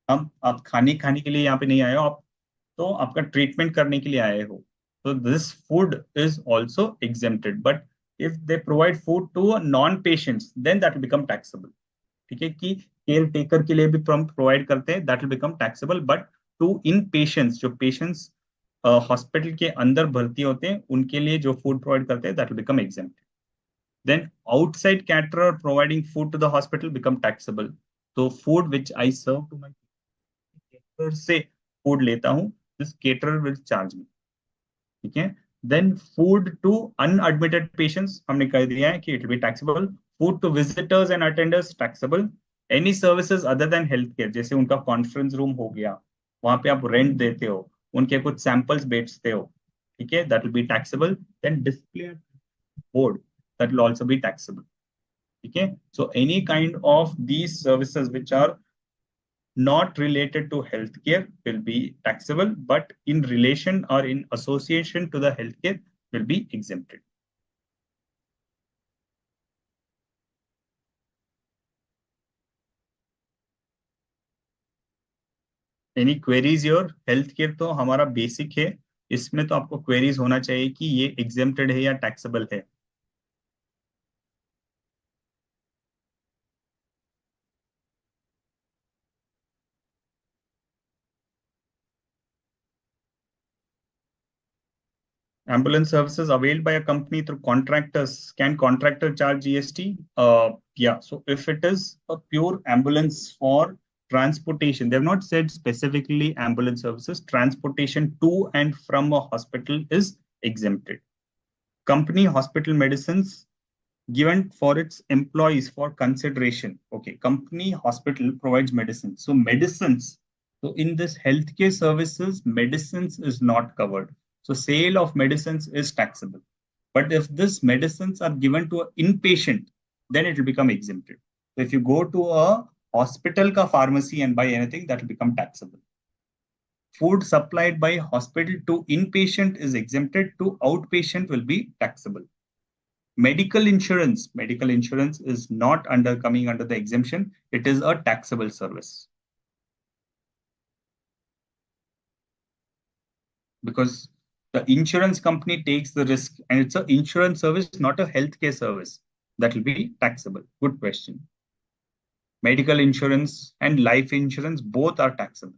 हम आप खाने खाने के लिए यहाँ पे नहीं आए हो, आप तो आपका ट्रीटमेंट करने के लिए आए हो. तो this food is also exempted, but if they provide food to non patients then that will become taxable. ठीक है, कि केयर टेकर के लिए भी प्रोवाइड करते हैं, that will become taxable. But to in patients, जो पेशेंट्स हॉस्पिटल के अंदर भर्ती होते हैं, उनके लिए जो फूड प्रोवाइड करते हैं, that will become exempted. Then outside caterer providing food to the hospital become taxable. So food which I serve to my caterer से food लेता हूँ, this caterer will charge me. ठीक है. Then food to unadmitted patients हमने कह दिया है कि it will be taxable. Food to visitors and attenders taxable. Any services other than healthcare, जैसे उनका कॉन्फ्रेंस रूम हो गया, वहां पे आप रेंट देते हो, उनके कुछ सैंपल्स बेचते हो, ठीक है, that will be taxable. Then display board, that will also be taxable. Okay, so any kind of these services which are not related to healthcare will be taxable, but in relation or in association to the healthcare will be exempted. Any queries here? Healthcare तो हमारा basic है, इसमें तो आपको queries होना चाहिए कि ये exempted है या taxable है. Ambulance services availed by a company through contractors. Can contractor charge GST? Yeah. So if it is a pure ambulance for transportation, they have not said specifically ambulance services. Transportation to and from a hospital is exempted. Company hospital medicines given for its employees for consideration. Okay, company hospital provides medicine. So medicines. So in this healthcare services, medicines is not covered. So sale of medicines is taxable. But if this medicines are given to an inpatient, then it will become exempted. So if you go to a hospital ka pharmacy and buy anything, that will become taxable. Food supplied by hospital to inpatient is exempted, to outpatient will be taxable. Medical insurance is not coming under the exemption. It is a taxable service. Because the insurance company takes the risk, and it's an insurance service, not a healthcare service. That will be taxable. Good question. Medical insurance and life insurance, both are taxable.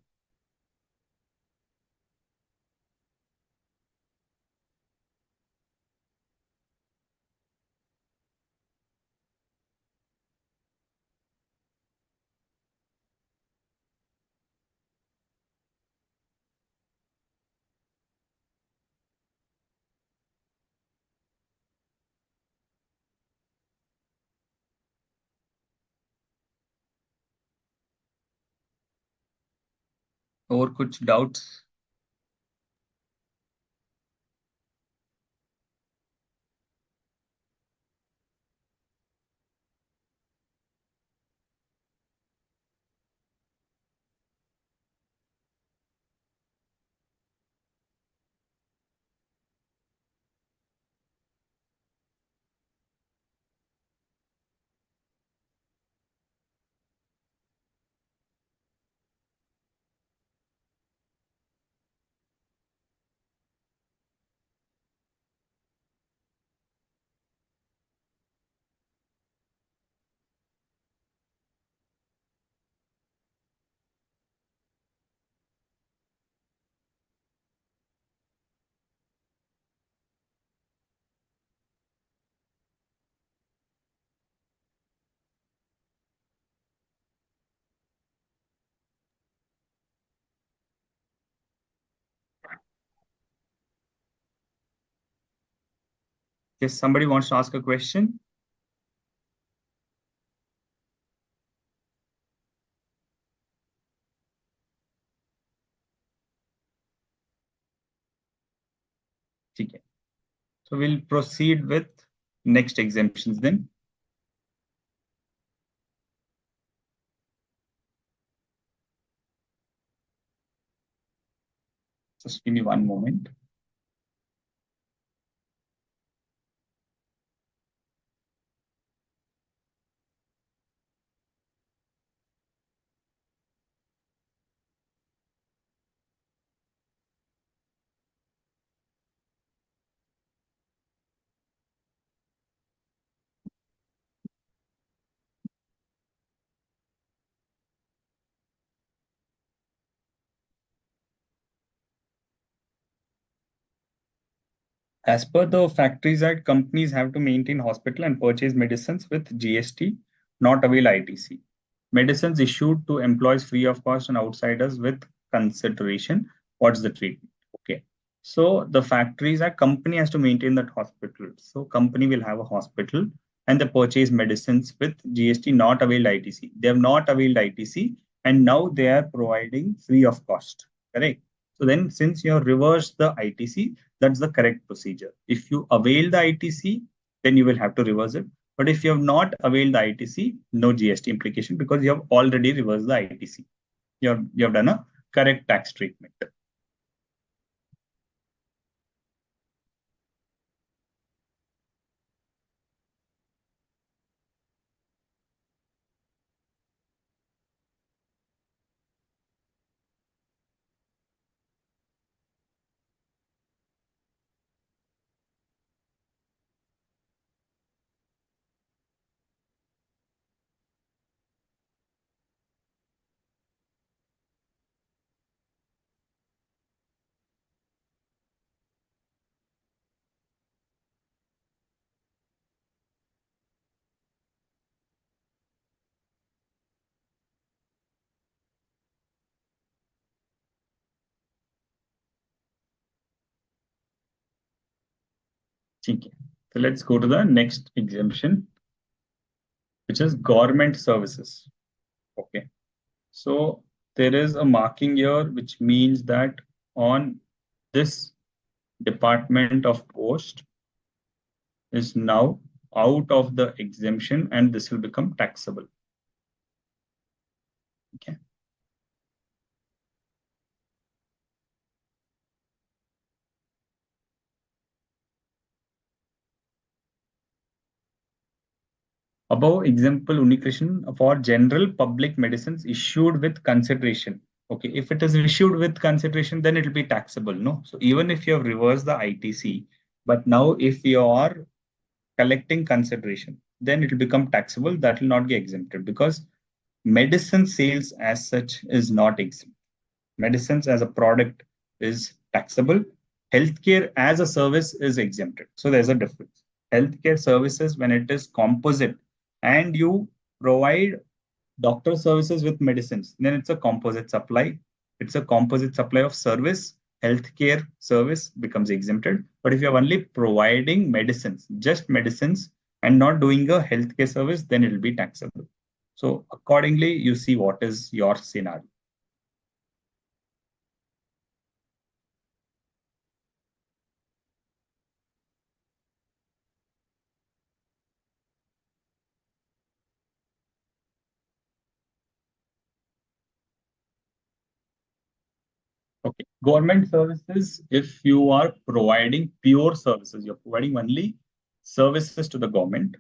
और कुछ doubts? If somebody wants to ask a question. Okay. So we'll proceed with next exemptions then. Just give me one moment. As per the Factories Act, companies have to maintain hospital and purchase medicines with GST, not avail ITC. Medicines issued to employees free of cost and outsiders with consideration. What's the treatment? Okay. So the Factories Act, company has to maintain that hospital. So company will have a hospital and they purchase medicines with GST, not availed ITC. They have not availed ITC and now they are providing free of cost. Correct. So then since you have reversed the ITC, that's the correct procedure. If you avail the ITC, then you will have to reverse it. But if you have not availed the ITC, no GST implication because you have already reversed the ITC. You have done a correct tax treatment. Okay. So let's go to the next exemption, which is government services. Okay. So there is a marking here, which means that on this Department of Post is now out of the exemption and this will become taxable. Okay. Above example, Unicretion for general public medicines issued with consideration. Okay, if it is issued with consideration, then it will be taxable. No, so even if you have reversed the ITC, but now if you are collecting consideration, then it will become taxable. That will not be exempted because medicine sales as such is not exempt. Medicines as a product is taxable. Healthcare as a service is exempted. So there's a difference. Healthcare services, when it is composite and you provide doctor services with medicines, then it's a composite supply. It's a composite supply of service. Healthcare service becomes exempted. But if you're only providing medicines, just medicines, and not doing a healthcare service, then it will be taxable. So accordingly, you see what is your scenario. Okay. Government services, if you are providing pure services, you're providing only services to the government.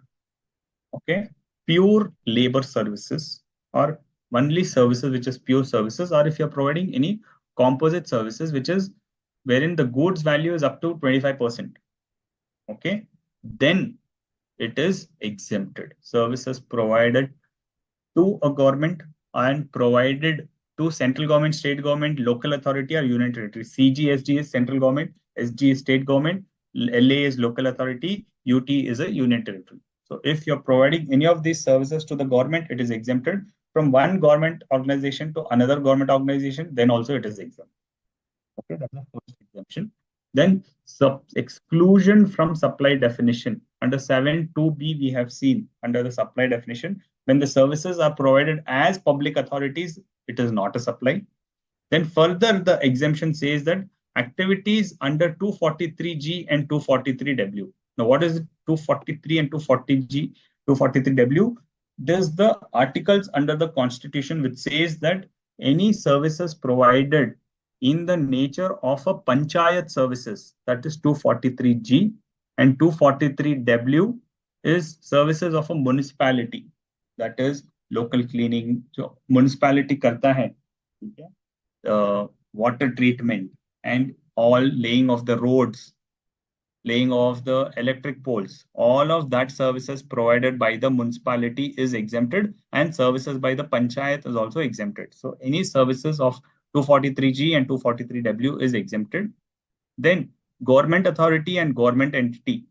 Okay. Pure labor services or only services which is pure services, or if you're providing any composite services, which is wherein the goods value is up to 25%. Okay. Then it is exempted. Services provided to a government and provided to central government, state government, local authority, or union territory. CGSG is central government, SG is state government, LA is local authority, UT is a union territory. So if you're providing any of these services to the government, it is exempted. From one government organization to another government organization, then also it is exempt. Okay, that's the first exemption. Then exclusion from supply definition. Under 7(2)(b), we have seen under the supply definition, when the services are provided as public authorities, it is not a supply. Then further, the exemption says that activities under 243G and 243W. Now, what is 243 and 240G, 243W? There's the articles under the Constitution which says that any services provided in the nature of a panchayat services, that is 243G, and 243W is services of a municipality, that is local cleaning. So municipality करता है, ठीक है? Water treatment and all laying of the roads, laying of the electric poles, all of that services provided by the municipality is exempted, and services by the panchayat is also exempted. So any services of 243G and 243W is exempted. Then government authority and government entity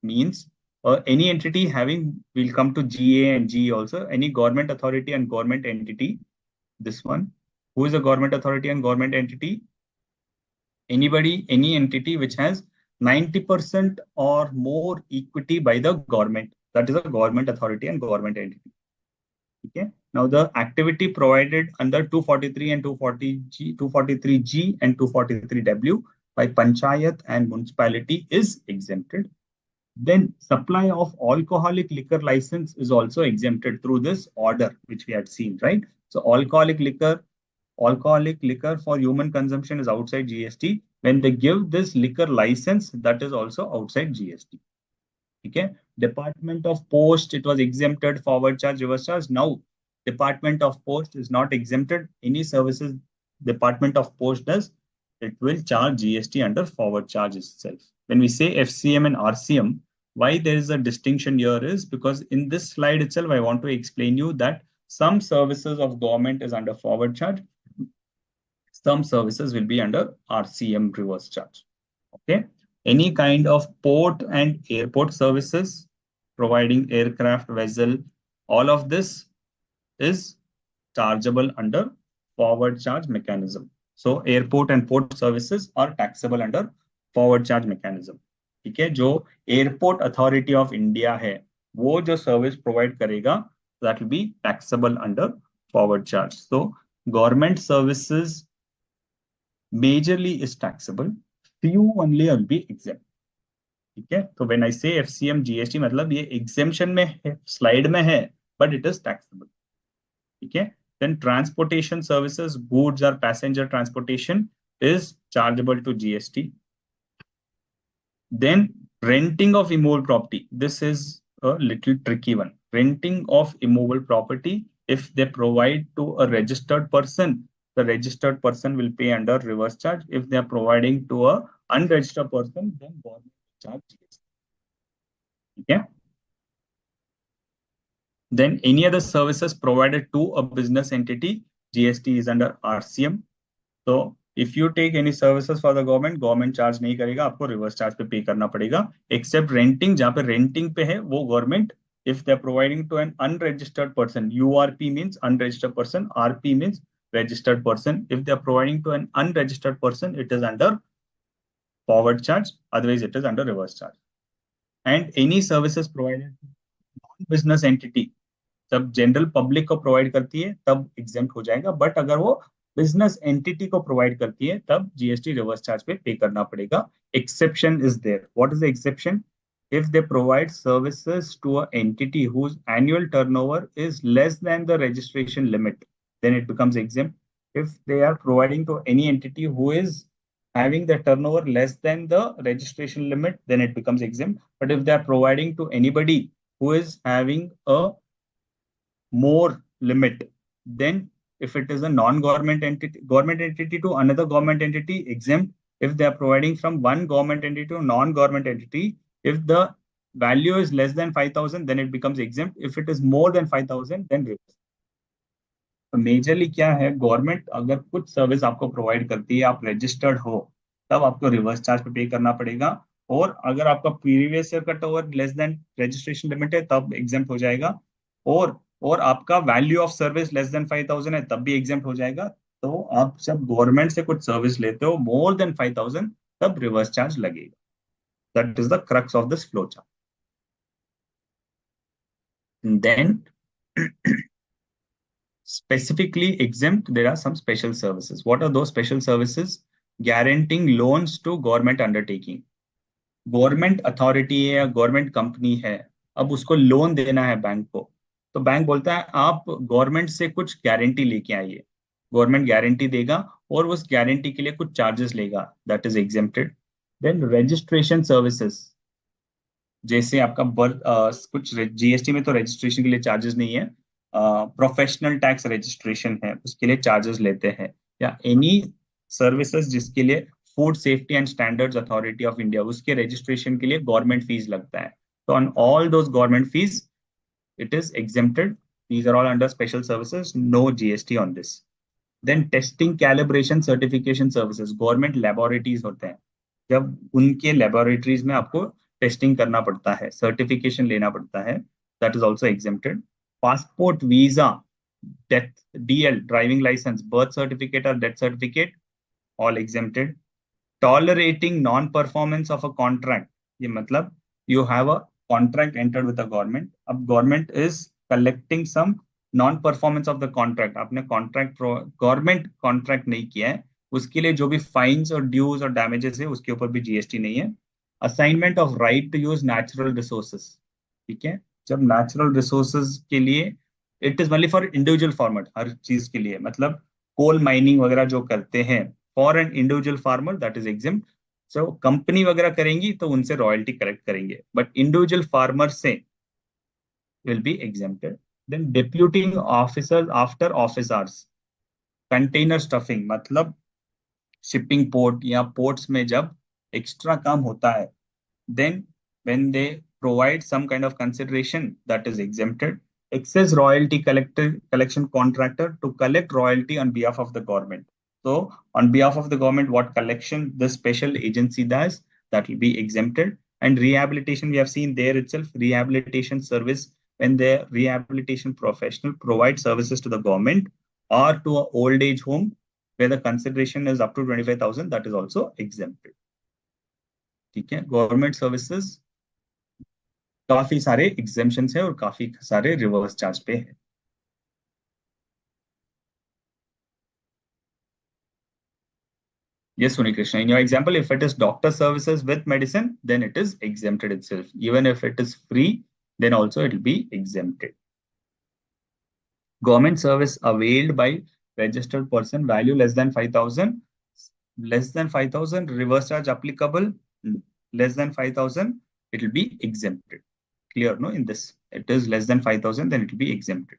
means any entity having, we'll come to GA and G also, any government authority and government entity, this one. Who is a government authority and government entity? Anybody, any entity which has 90% or more equity by the government. That is a government authority and government entity. Okay. Now the activity provided under 243 and 240G, 243G and 243W by panchayat and municipality is exempted. Then supply of alcoholic liquor license is also exempted through this order, which we had seen, right? So alcoholic liquor for human consumption is outside GST. When they give this liquor license, that is also outside GST. Okay. Department of Post, it was exempted, forward charge, reverse charge. Now, Department of Post is not exempted. Any services Department of Post does, it will charge GST under forward charge itself. When we say FCM and RCM, why there is a distinction here is because in this slide itself, I want to explain you that some services of government is under forward charge. Some services will be under RCM, reverse charge. Okay. Any kind of port and airport services, providing aircraft, vessel, all of this is chargeable under forward charge mechanism. So airport and port services are taxable under forward charge mechanism. ठीक है, जो airport authority of India है वो जो service provide करेगा, that will be taxable under forward charge. So government services majorly is taxable, few only will be exempt. ठीक है, तो when I say FCM GST मतलब ये exemption में है, slide में है, but it is taxable. ठीक है, then transportation services, goods or passenger transportation is chargeable to GST. Then renting of immovable property. This is a little tricky one. Renting of immovable property, if they provide to a registered person, the registered person will pay under reverse charge. If they are providing to a unregistered person, then government will charge GST. Okay. Then any other services provided to a business entity, GST is under RCM. So if you take any services for the government charge नहीं करेगा, आपको reverse charge पे pay करना पड़ेगा, except renting, जहाँ पे renting पे है वो government, if they are providing to an unregistered person, URP means unregistered person, RP means registered person. If they are providing to an unregistered person, it is under forward charge, otherwise it is under reverse charge. And any services provided to non-business entity, जब general public को provide करती है तब exempt हो जाएगा, but अगर वो business entity को प्रोवाइड करती है तब जीएसटी रिवर्स चार्ज पे करना पड़ेगा. Exception is there. What is the exception? If they provide services to a entity whose annual turnover is less than the registration limit, then it becomes exempt. If they are providing to any entity who is having the turnover less than the registration limit, then it becomes exempt. But if they are providing to anybody who is having a more limit, then if it is a non-government entity, government entity to another government entity, exempt. If they are providing from one government entity to non-government entity, if the value is less than 5,000, then it becomes exempt. If it is more than 5,000, then reverse. तो majorly क्या है, government अगर कुछ service आपको provide करती है, आप registered हो, तब आपको रिवर्स चार्ज पे करना पड़ेगा. और अगर आपका प्रीवियस ईयर का turnover less than registration limit है तब एग्जेम्प्ट हो जाएगा. और आपका value of service less than 5,000 है तब भी एग्जेम्प्ट हो जाएगा. तो आप जब गवर्नमेंट से कुछ सर्विस लेते हो मोर देन 5,000, तब रिवर्स चार्ज लगेगा. That is the crux of this flow chart. And then specifically exempt, there are some special services. What are those special services? Guaranteeing loans to government undertaking. Government authority है या government company है, अब उसको loan देना है bank को, तो bank बोलता है आप गवर्नमेंट से कुछ गारंटी लेके आइए. गवर्नमेंट गारंटी देगा और उस गारंटी के लिए कुछ चार्जेस लेगा, that is exempted. Then registration services, जैसे आपका बर्थ कुछ जीएसटी में तो रजिस्ट्रेशन के लिए चार्जेस नहीं है, प्रोफेशनल टैक्स रजिस्ट्रेशन है उसके लिए चार्जेस लेते हैं, या एनी सर्विसेज जिसके लिए food safety and standards authority of India उसके रजिस्ट्रेशन के लिए गवर्नमेंट फीस लगता है. तो on all those government fees it is exempted. These are all under special services, no GST on this. Then testing, calibration, certification services, government laboratories होते हैं, जब उनके laboratories में आपको टेस्टिंग करना पड़ता है, सर्टिफिकेशन लेना पड़ता है, that is also exempted. Passport, visa, death, DL, driving license, birth certificate or death certificate, all exempted. Tolerating non-performance of a contract, ये मतलब you have a contract entered with the government, अब government is collecting some non-performance of the contract, आपने contract government contract नहीं किया है, उसके लिए जो भी fines और dues और damages है उसके ऊपर भी GST नहीं है. Assignment of right to use natural resources, ठीक है, जब natural resources के लिए it is only for individual farmer, हर चीज के लिए, मतलब कोल माइनिंग वगैरह जो करते हैं for an individual farmer that is exempt. So company वगैरह करेंगी तो उनसे रॉयल्टी कलेक्ट करेंगे, बट इंडिविजुअल फार्मर से will be exempted. Then deputing officers after office hours, container stuffing, मतलब शिपिंग पोर्ट या पोर्ट्स में जब एक्स्ट्रा काम होता है, then when they provide some kind of consideration, that is exempted. Excess royalty collection contractor to collect royalty on behalf of the government. So on behalf of the government, what collection this special agency does, that will be exempted. And rehabilitation, we have seen there itself, rehabilitation service, when the rehabilitation professional provide services to the government or to an old age home where the consideration is up to 25,000, that is also exempted. ठीक है, government services काफी सारे exemptions है और काफी सारे reverse charge पे है. Yes, Unikrishna, in your example, if it is doctor services with medicine, then it is exempted itself. Even if it is free, then also it will be exempted. Government service availed by registered person, value less than 5,000. Less than 5,000, reverse charge applicable. Less than 5,000, it will be exempted. Clear, no? In this, it is less than 5,000, then it will be exempted.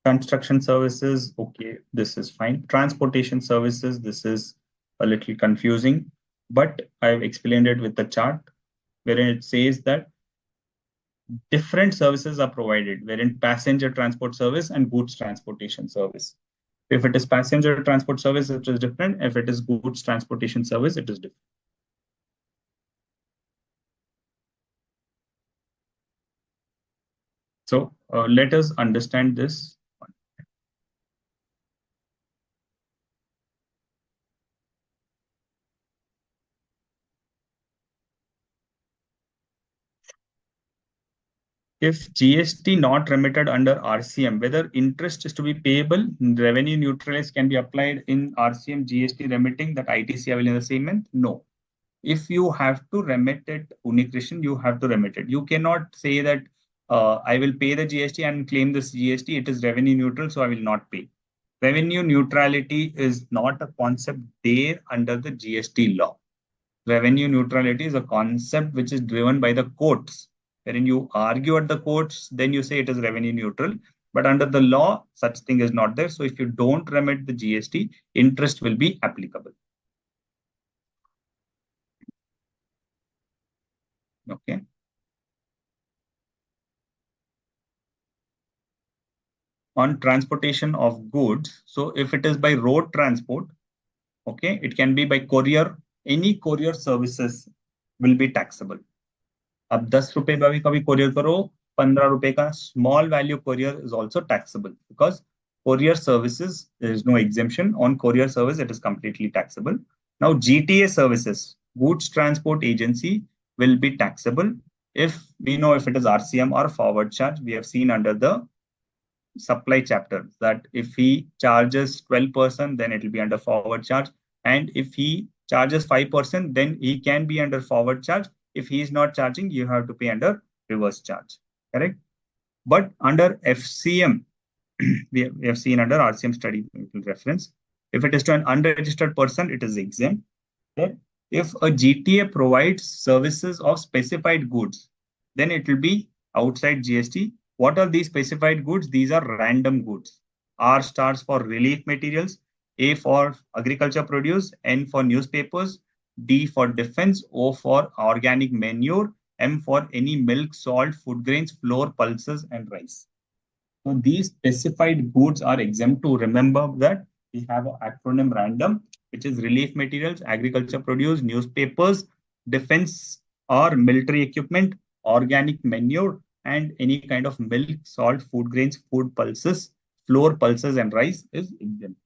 Construction services, okay, this is fine. Transportation services, this is a little confusing, but I've explained it with the chart wherein it says that different services are provided, wherein passenger transport service and goods transportation service. If it is passenger transport service, it is different. If it is goods transportation service, it is different. So let us understand this. If GST not remitted under RCM, whether interest is to be payable, revenue neutralized can be applied in RCM, GST remitting that ITC available in the same month? No. If you have to remit it, Unikrishan, you have to remit it. You cannot say that I will pay the GST and claim this GST. It is revenue neutral, so I will not pay. Revenue neutrality is not a concept there under the GST law. Revenue neutrality is a concept which is driven by the courts. When you argue at the courts, then you say it is revenue neutral. But under the law, such thing is not there. So if you don't remit the GST, interest will be applicable. Okay. On transportation of goods, so if it is by road transport, okay, it can be by courier. Any courier services will be taxable. अब 10 रुपए का भी कभी courier करो, 15 रुपए का small value courier is also taxable because courier services, there is no exemption on courier service. It is completely taxable. Now GTA services, goods transport agency, will be taxable if we know if it is RCM or forward charge. We have seen under the supply chapter that if he charges 12%, then it will be under forward charge. And if he charges 5%, then he can be under forward charge. If he is not charging, you have to pay under reverse charge. Correct? But under FCM, we have seen under RCM study reference, if it is to an unregistered person, it is exempt. Then if a GTA provides services of specified goods, then it will be outside GST. What are these specified goods? These are random goods. R stands for relief materials, A for agriculture produce, N for newspapers, D for defense, O for organic manure, M for any milk, salt, food grains, flour, pulses, and rice. So these specified goods are exempt. To remember that we have an acronym random, which is relief materials, agriculture produce, newspapers, defense or military equipment, organic manure, and any kind of milk, salt, food grains, food pulses, flour, pulses, and rice is exempt.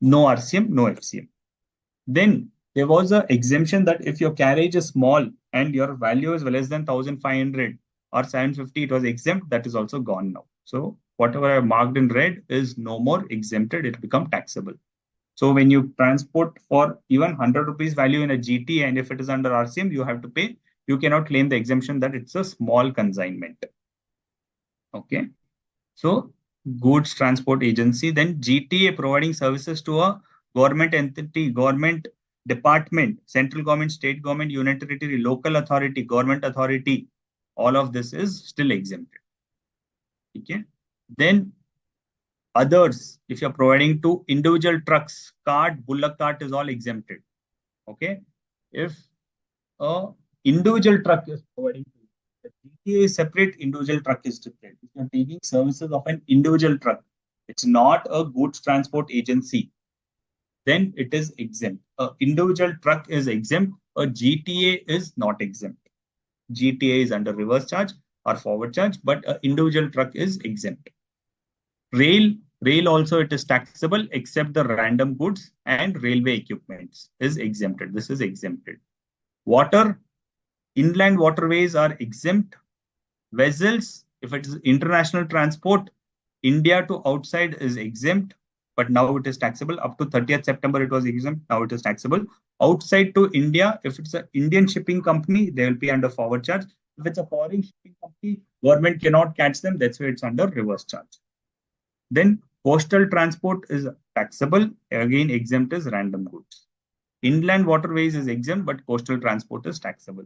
No RCM, no FCM. Then there was an exemption that if your carriage is small and your value is less than 1,500 or 750, it was exempt. That is also gone now. So whatever I marked in red is no more exempted. It become taxable. So when you transport for even 100 rupees value in a GT, and if it is under RCM, you have to pay. You cannot claim the exemption that it's a small consignment. Okay. So goods transport agency, then GTA providing services to a government entity, government department, central government, state government, union territory, local authority, government authority, all of this is still exempted. Okay. Then others, if you're providing to individual trucks, cart, bullock cart is all exempted. Okay. If a individual truck is providing, the GTA is separate, individual truck is separate. If you're taking services of an individual truck, it's not a goods transport agency, then it is exempt. A individual truck is exempt, a GTA is not exempt. GTA is under reverse charge or forward charge, but an individual truck is exempt. Rail also it is taxable except the random goods and railway equipments is exempted. This is exempted. Water, inland waterways are exempt. Vessels, if it is international transport, India to outside is exempt, but now it is taxable. Up to 30th September, it was exempt. Now it is taxable. Outside to India, if it's an Indian shipping company, they will be under forward charge. If it's a foreign shipping company, government cannot catch them. That's why it's under reverse charge. Then coastal transport is taxable. Again, exempt is random goods. Inland waterways is exempt, but coastal transport is taxable.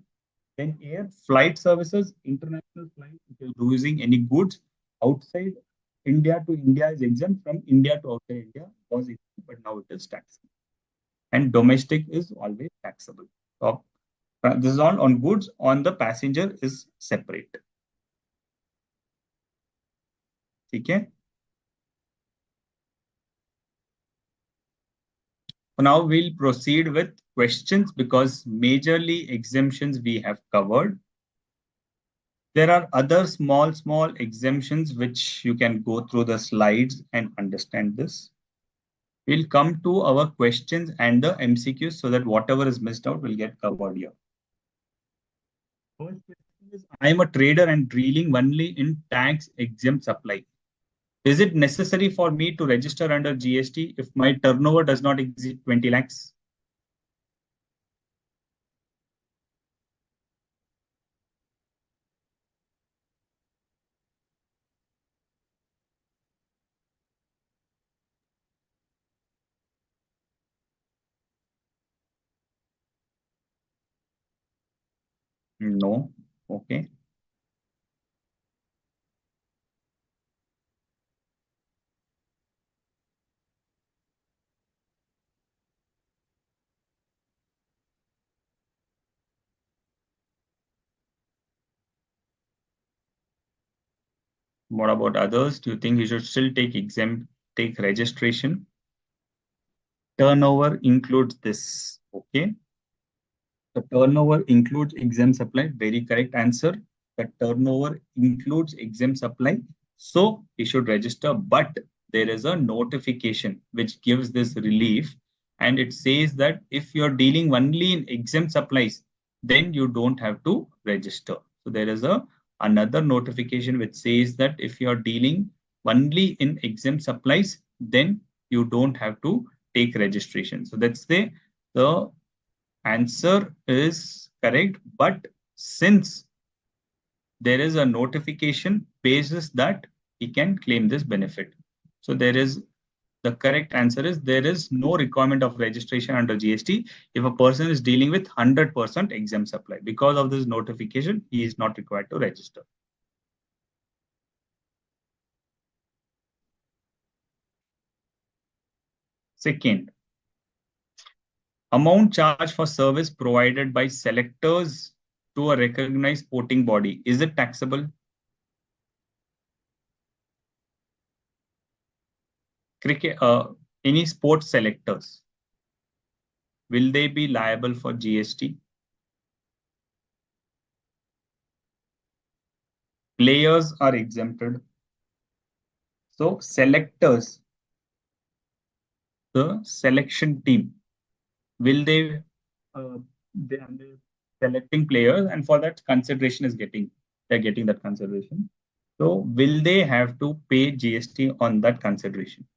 Then air flight services, international flight, if you're using any goods outside India to India is exempt. From India to outside India was exempt, but now it is taxable. And domestic is always taxable. So this is all on goods. On the passenger is separate. Okay. Now we'll proceed with questions because majorly exemptions we have covered. There are other small exemptions which you can go through the slides and understand this. We'll come to our questions and the MCQs so that whatever is missed out will get covered here. First question is, I am a trader and dealing only in tax exempt supply. Is it necessary for me to register under GST if my turnover does not exceed 20 lakhs? No. Okay. What about others? Do you think you should still take registration? Turnover includes this. Okay. The turnover includes exempt supply. Very correct answer. The turnover includes exempt supply. So you should register, but there is a notification which gives this relief. And it says that if you're dealing only in exempt supplies, then you don't have to register. So there is another notification which says that if you're dealing only in exempt supplies, then you don't have to take registration. So that's the answer is correct, but since there is a notification basis that he can claim this benefit. So the correct answer is there is no requirement of registration under GST if a person is dealing with 100% exempt supply. Because of this notification, he is not required to register. Second, amount charged for service provided by selectors to a recognized sporting body. Is it taxable? Cricket, any sports selectors, will they be liable for GST? Players are exempted. So selectors, the selection team, will they are selecting players, and for that consideration they're getting that consideration. So will they have to pay GST on that consideration?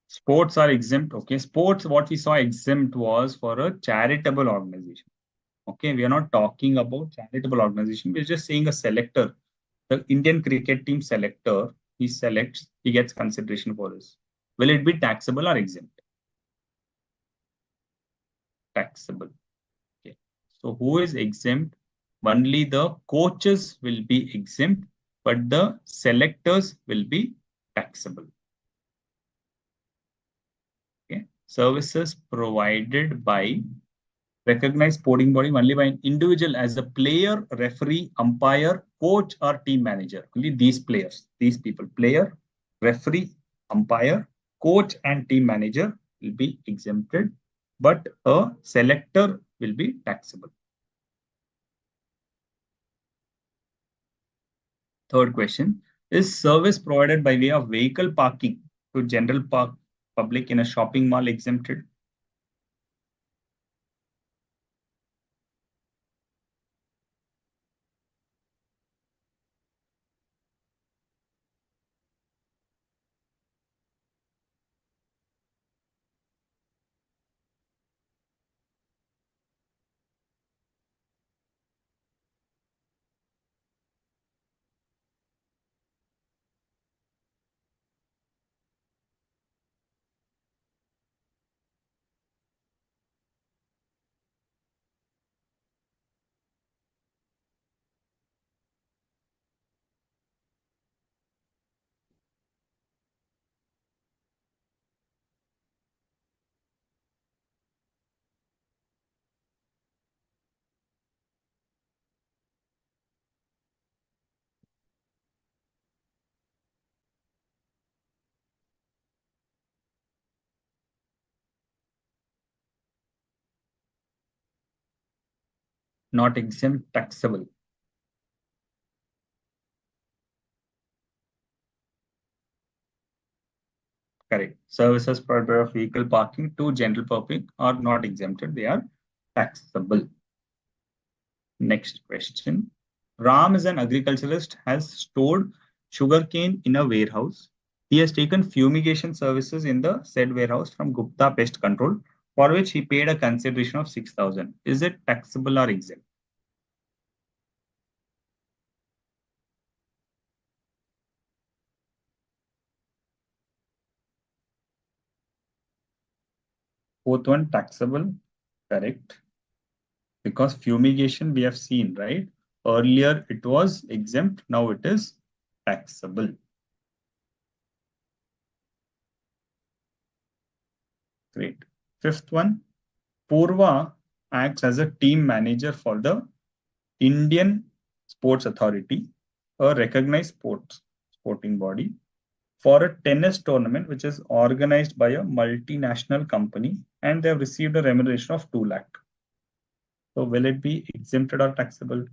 Sports are exempt. Okay, sports, what we saw exempt was for a charitable organization. Okay, we are not talking about charitable organization. We're just saying a selector. The Indian cricket team selector, he selects, he gets consideration for this. Will it be taxable or exempt? Taxable. Okay. So who is exempt? Only the coaches will be exempt, but the selectors will be taxable. Okay. Services provided by recognized sporting body only by an individual as a player, referee, umpire, coach, or team manager. Only these players, these people, player, referee, umpire, coach, and team manager will be exempted, but a selector will be taxable. Third question, is service provided by way of vehicle parking to general public in a shopping mall exempted? Not exempt, taxable. Correct. Services provided of vehicle parking to general public are not exempted. They are taxable. Next question. Ram is an agriculturalist, has stored sugarcane in a warehouse. He has taken fumigation services in the said warehouse from Gupta Pest Control, for which he paid a consideration of 6,000. Is it taxable or exempt? Both one taxable, correct. Because fumigation we have seen, right? Earlier it was exempt, now it is taxable. Great. Fifth one, Purva acts as a team manager for the Indian Sports Authority, a recognized sporting body, for a tennis tournament which is organized by a multinational company, and they have received a remuneration of 2 lakh. So will it be exempted or taxable?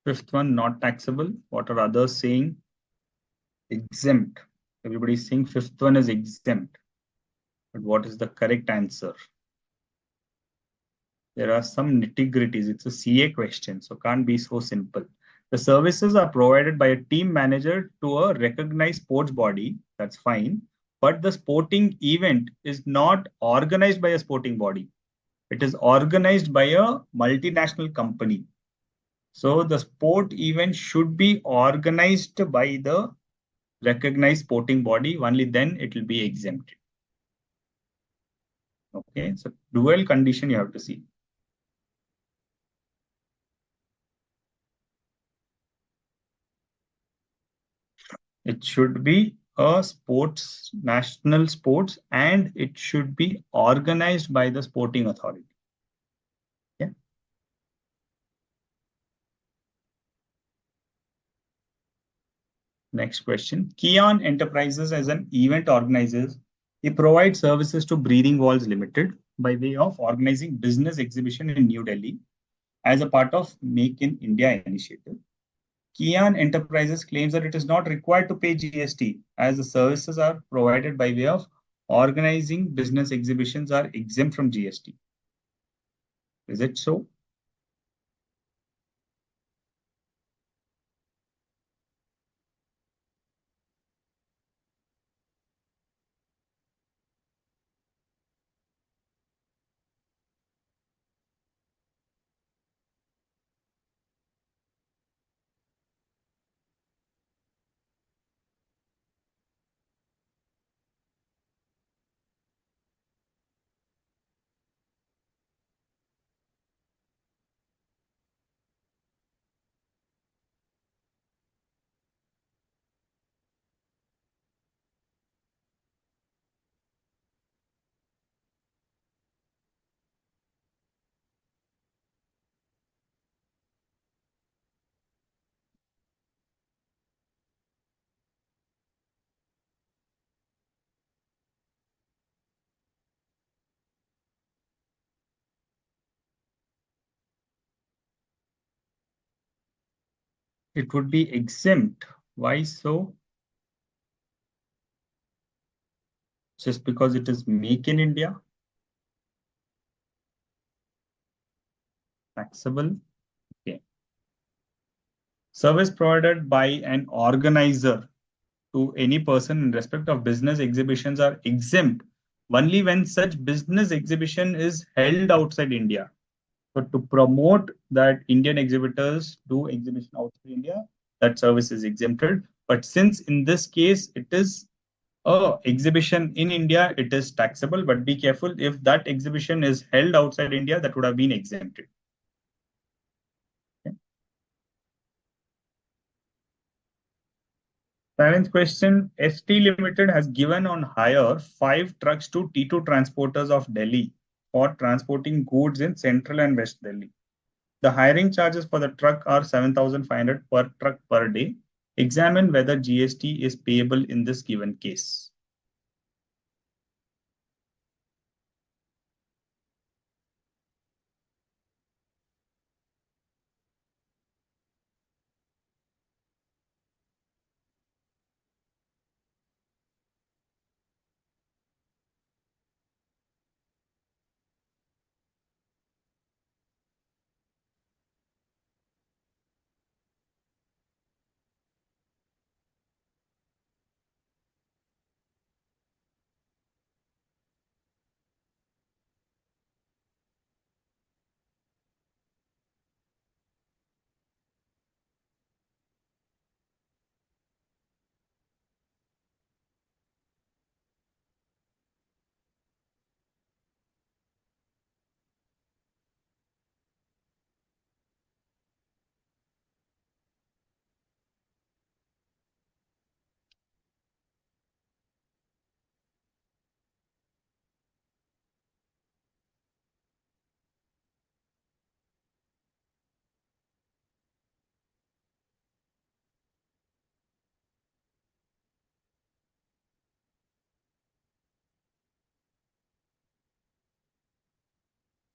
Fifth one, not taxable. What are others saying? Exempt. Everybody's saying fifth one is exempt. But what is the correct answer? There are some nitty-gritties. It's a CA question, so can't be so simple. The services are provided by a team manager to a recognized sports body. That's fine. But the sporting event is not organized by a sporting body. It is organized by a multinational company. So the sport event should be organized by the recognized sporting body. Only then it will be exempted. Okay, so dual condition you have to see. It should be a sports, national sports, and it should be organized by the sporting authority. Yeah. Next question. Kion Enterprises as an event organizer, he provides services to Breathing Walls Limited by way of organizing business exhibition in New Delhi as a part of Make in India initiative. Kian Enterprises claims that it is not required to pay GST as the services are provided by way of organizing business exhibitions are exempt from GST. Is it so? It would be exempt. Why so? Just because it is Make in India? Taxable? Okay. Service provided by an organizer to any person in respect of business exhibitions are exempt only when such business exhibition is held outside India. So to promote that Indian exhibitors do exhibition outside India, that service is exempted. But since in this case it is exhibition in India, it is taxable, but be careful, if that exhibition is held outside India, that would have been exempted. Okay. Seventh question, ST Limited has given on hire 5 trucks to T2 transporters of Delhi for transporting goods in central and west Delhi. The hiring charges for the truck are 7,500 per truck per day. Examine whether GST is payable in this given case.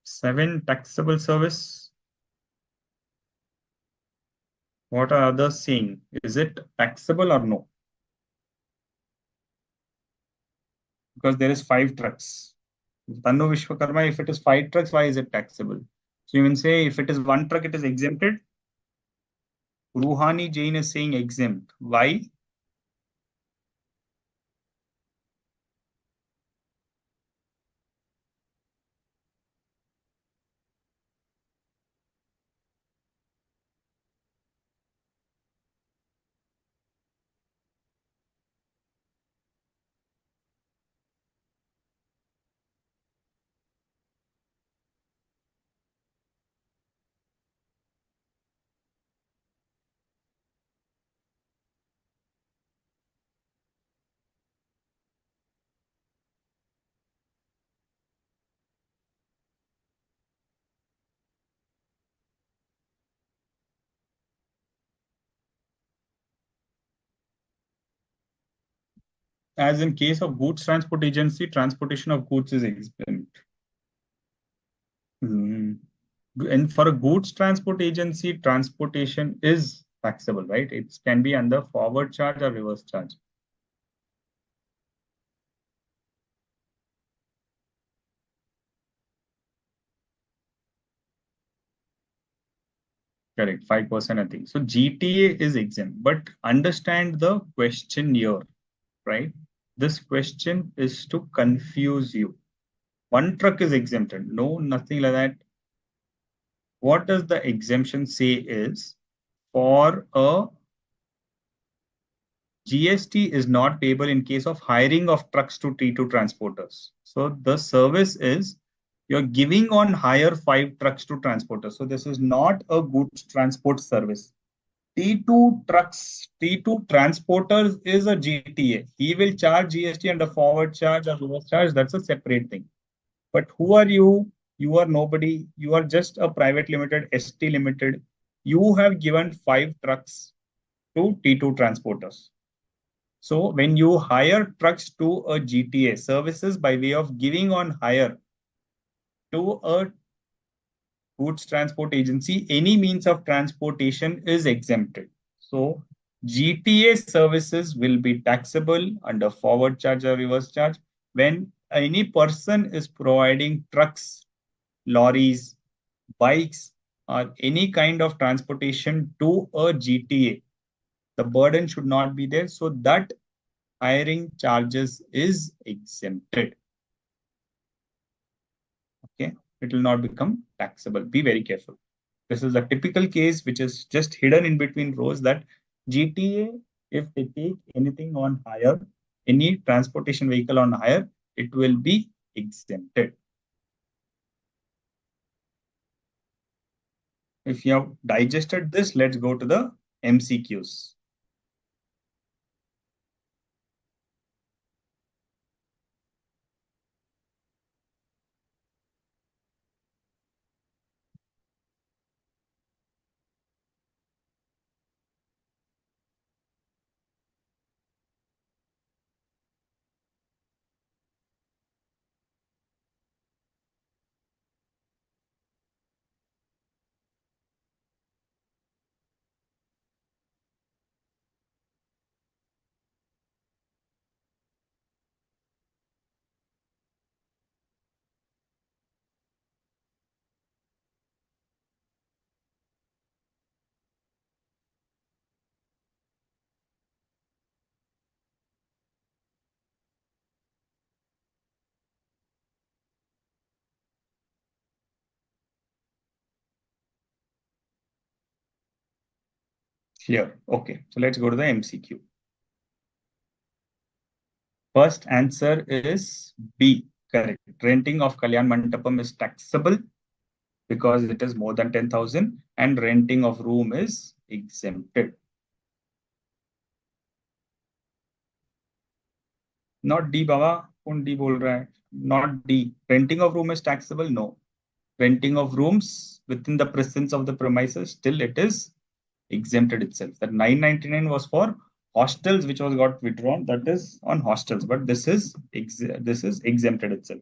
Seven, taxable service. What are others saying? Is it taxable or no? Because there is 5 trucks. Tannu Vishwakarma, if it is 5 trucks, why is it taxable? So you can say if it is 1 truck, it is exempted. Ruhani Jain is saying exempt. Why? As in case of goods transport agency, transportation of goods is exempt. And for a goods transport agency, transportation is taxable, right? It can be under forward charge or reverse charge. Correct, 5% I think. So GTA is exempt, but understand the question here, right? This question is to confuse you. 1 truck is exempted. No, nothing like that. What does the exemption say is for a GST is not payable in case of hiring of trucks to T2 transporters. So the service is you're giving on hire 5 trucks to transporters. So this is not a goods transport service. T2 trucks, T2 transporters is a GTA. He will charge GST under forward charge or reverse charge. That's a separate thing. But who are you? You are nobody. You are just a private limited, ST limited. You have given 5 trucks to T2 transporters. So when you hire trucks to a GTA services by way of giving on hire to a goods transport agency, any means of transportation is exempted. So GTA services will be taxable under forward charge or reverse charge when any person is providing trucks, lorries, bikes, or any kind of transportation to a GTA. The burden should not be there. So that hiring charges is exempted. Okay, it will not become taxable. Be very careful. This is a typical case which is just hidden in between rows that GTA, if they take anything on hire, any transportation vehicle on hire, it will be exempted. If you have digested this, let's go to the MCQs. Clear. Okay, so let's go to the MCQ. First answer is B, correct. Renting of Kalyan Mandapam is taxable because it is more than 10,000, and renting of room is exempted. Not D, Baba. कौन D बोल रहा है? Not D. Renting of room is taxable? No. Renting of rooms within the presence of the premises, still it is exempted itself. That 999 was for hostels, which was got withdrawn. That is on hostels, but this is exempted itself.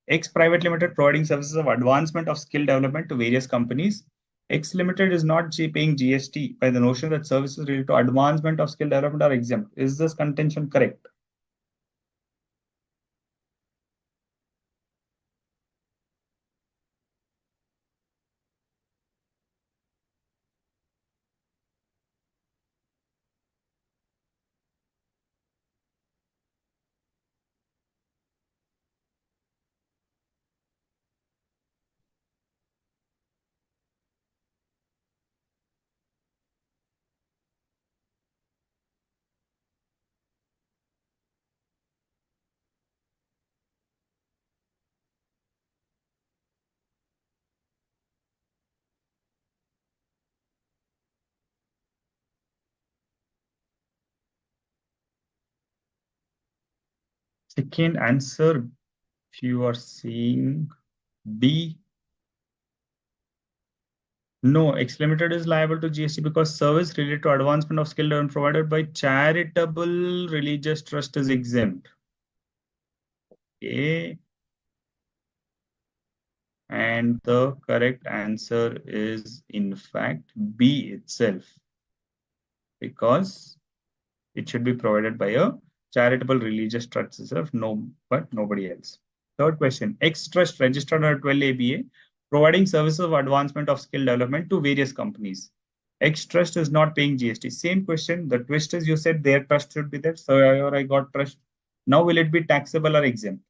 X Private Limited providing services of advancement of skill development to various companies. X Limited is not paying GST by the notion that services related to advancement of skill development are exempt. Is this contention correct? Second answer, if you are seeing B, no, X Limited is liable to GST because service related to advancement of skill development provided by charitable religious trust is exempt. Okay. And the correct answer is in fact B itself, because it should be provided by a charitable religious trust itself, but nobody else. Third question, X Trust registered under 12 ABA, providing services of advancement of skill development to various companies. X Trust is not paying GST. Same question, the twist is you said their trust should be there, so I got trust. Now will it be taxable or exempt?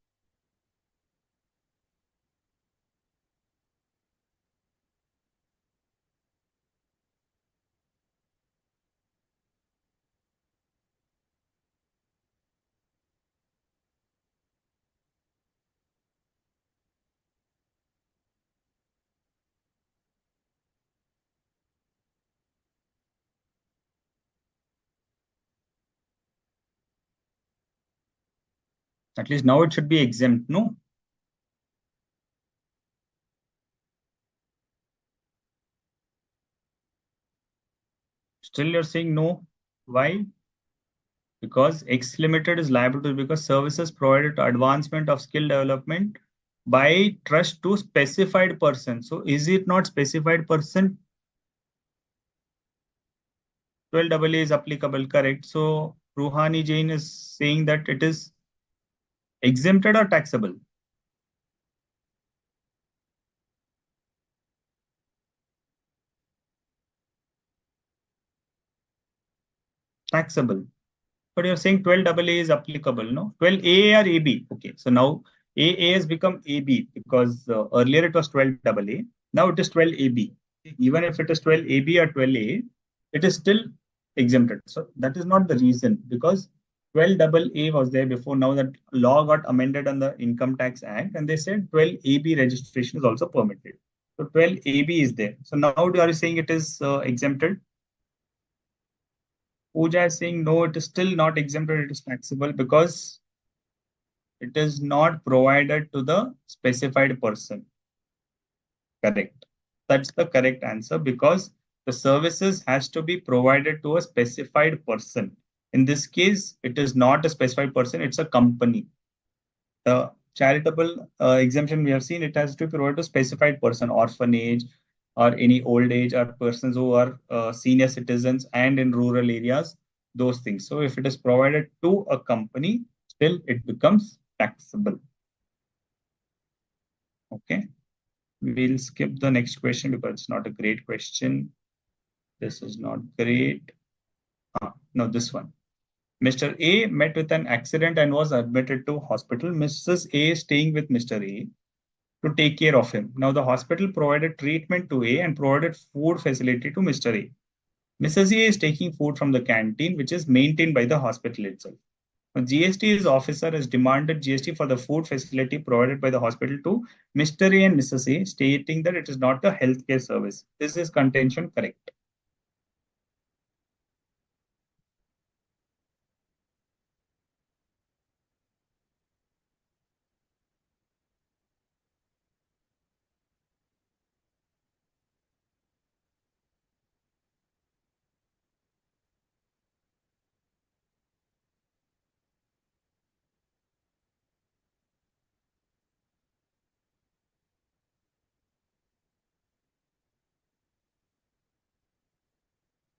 At least now it should be exempt, no? Still you're saying no. Why? Because X Limited is liable to, because services provided to advancement of skill development by trust to specified person. So is it not specified person? 12AA is applicable, correct? So Ruhani Jain is saying that it is exempted or taxable? Taxable. But you're saying 12AA is applicable, no? 12A or AB. Okay, so now AA has become AB because earlier it was 12AA. Now it is 12AB. Even if it is 12AB or 12A, it is still exempted. So that is not the reason, because 12AA was there before. Now that law got amended on the Income Tax Act, and they said 12AB registration is also permitted. So 12AB is there. So now are you saying it is exempted? Pooja is saying no, it is still not exempted. It is taxable because it is not provided to the specified person. Correct. That's the correct answer, because the services has to be provided to a specified person. In this case, it is not a specified person, it's a company. The charitable exemption we have seen, it has to be provided to specified person, orphanage or any old age or persons who are senior citizens and in rural areas, those things. So if it is provided to a company, still it becomes taxable. Okay. We'll skip the next question because it's not a great question. This is not great. No, this one. Mr. A met with an accident and was admitted to hospital. Mrs. A is staying with Mr. A to take care of him. Now, the hospital provided treatment to A and provided food facility to Mr. A. Mrs. A is taking food from the canteen, which is maintained by the hospital itself. Now, GST's officer has demanded GST for the food facility provided by the hospital to Mr. A and Mrs. A, stating that it is not a healthcare service. Is this contention correct?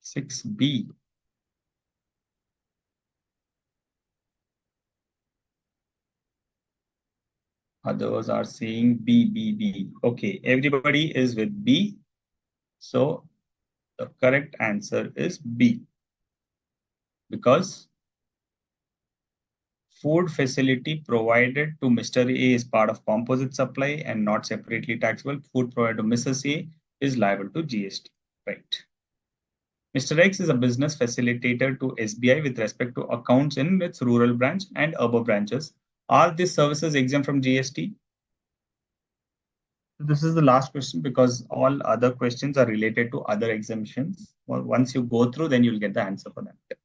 Six B. Others are saying B. Okay, everybody is with B. So the correct answer is B. Because food facility provided to Mr. A is part of composite supply and not separately taxable. Food provided to Mrs. A is liable to GST. Right. Mr. X is a business facilitator to SBI with respect to accounts in its rural branch and urban branches. Are these services exempt from GST? This is the last question because all other questions are related to other exemptions. Well, once you go through, then you'll get the answer for that.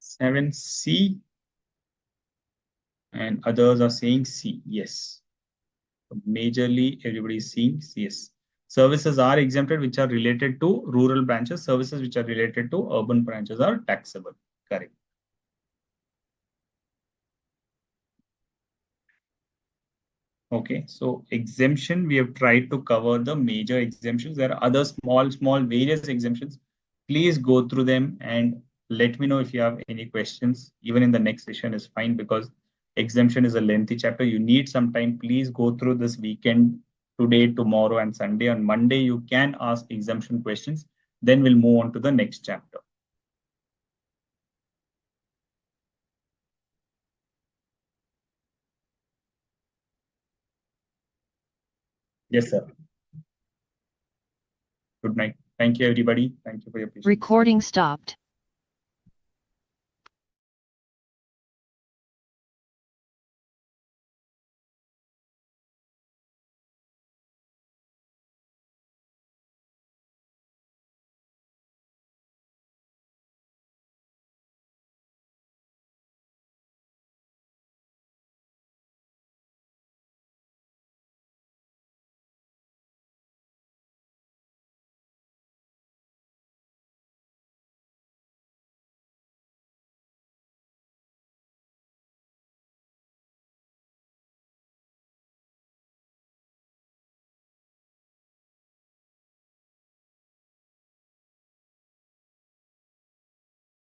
Seven C and others are saying C. Yes. Majorly, everybody is seeing yes. Services are exempted which are related to rural branches. Services which are related to urban branches are taxable. Correct. Okay, so exemption, we have tried to cover the major exemptions. There are other small various exemptions. Please go through them and let me know if you have any questions. Even in the next session is fine because exemption is a lengthy chapter. You need some time. Please go through this weekend, today, tomorrow, and Sunday. On Monday, you can ask exemption questions. Then we'll move on to the next chapter. Yes, sir. Good night. Thank you, everybody. Thank you for your patience. Recording stopped.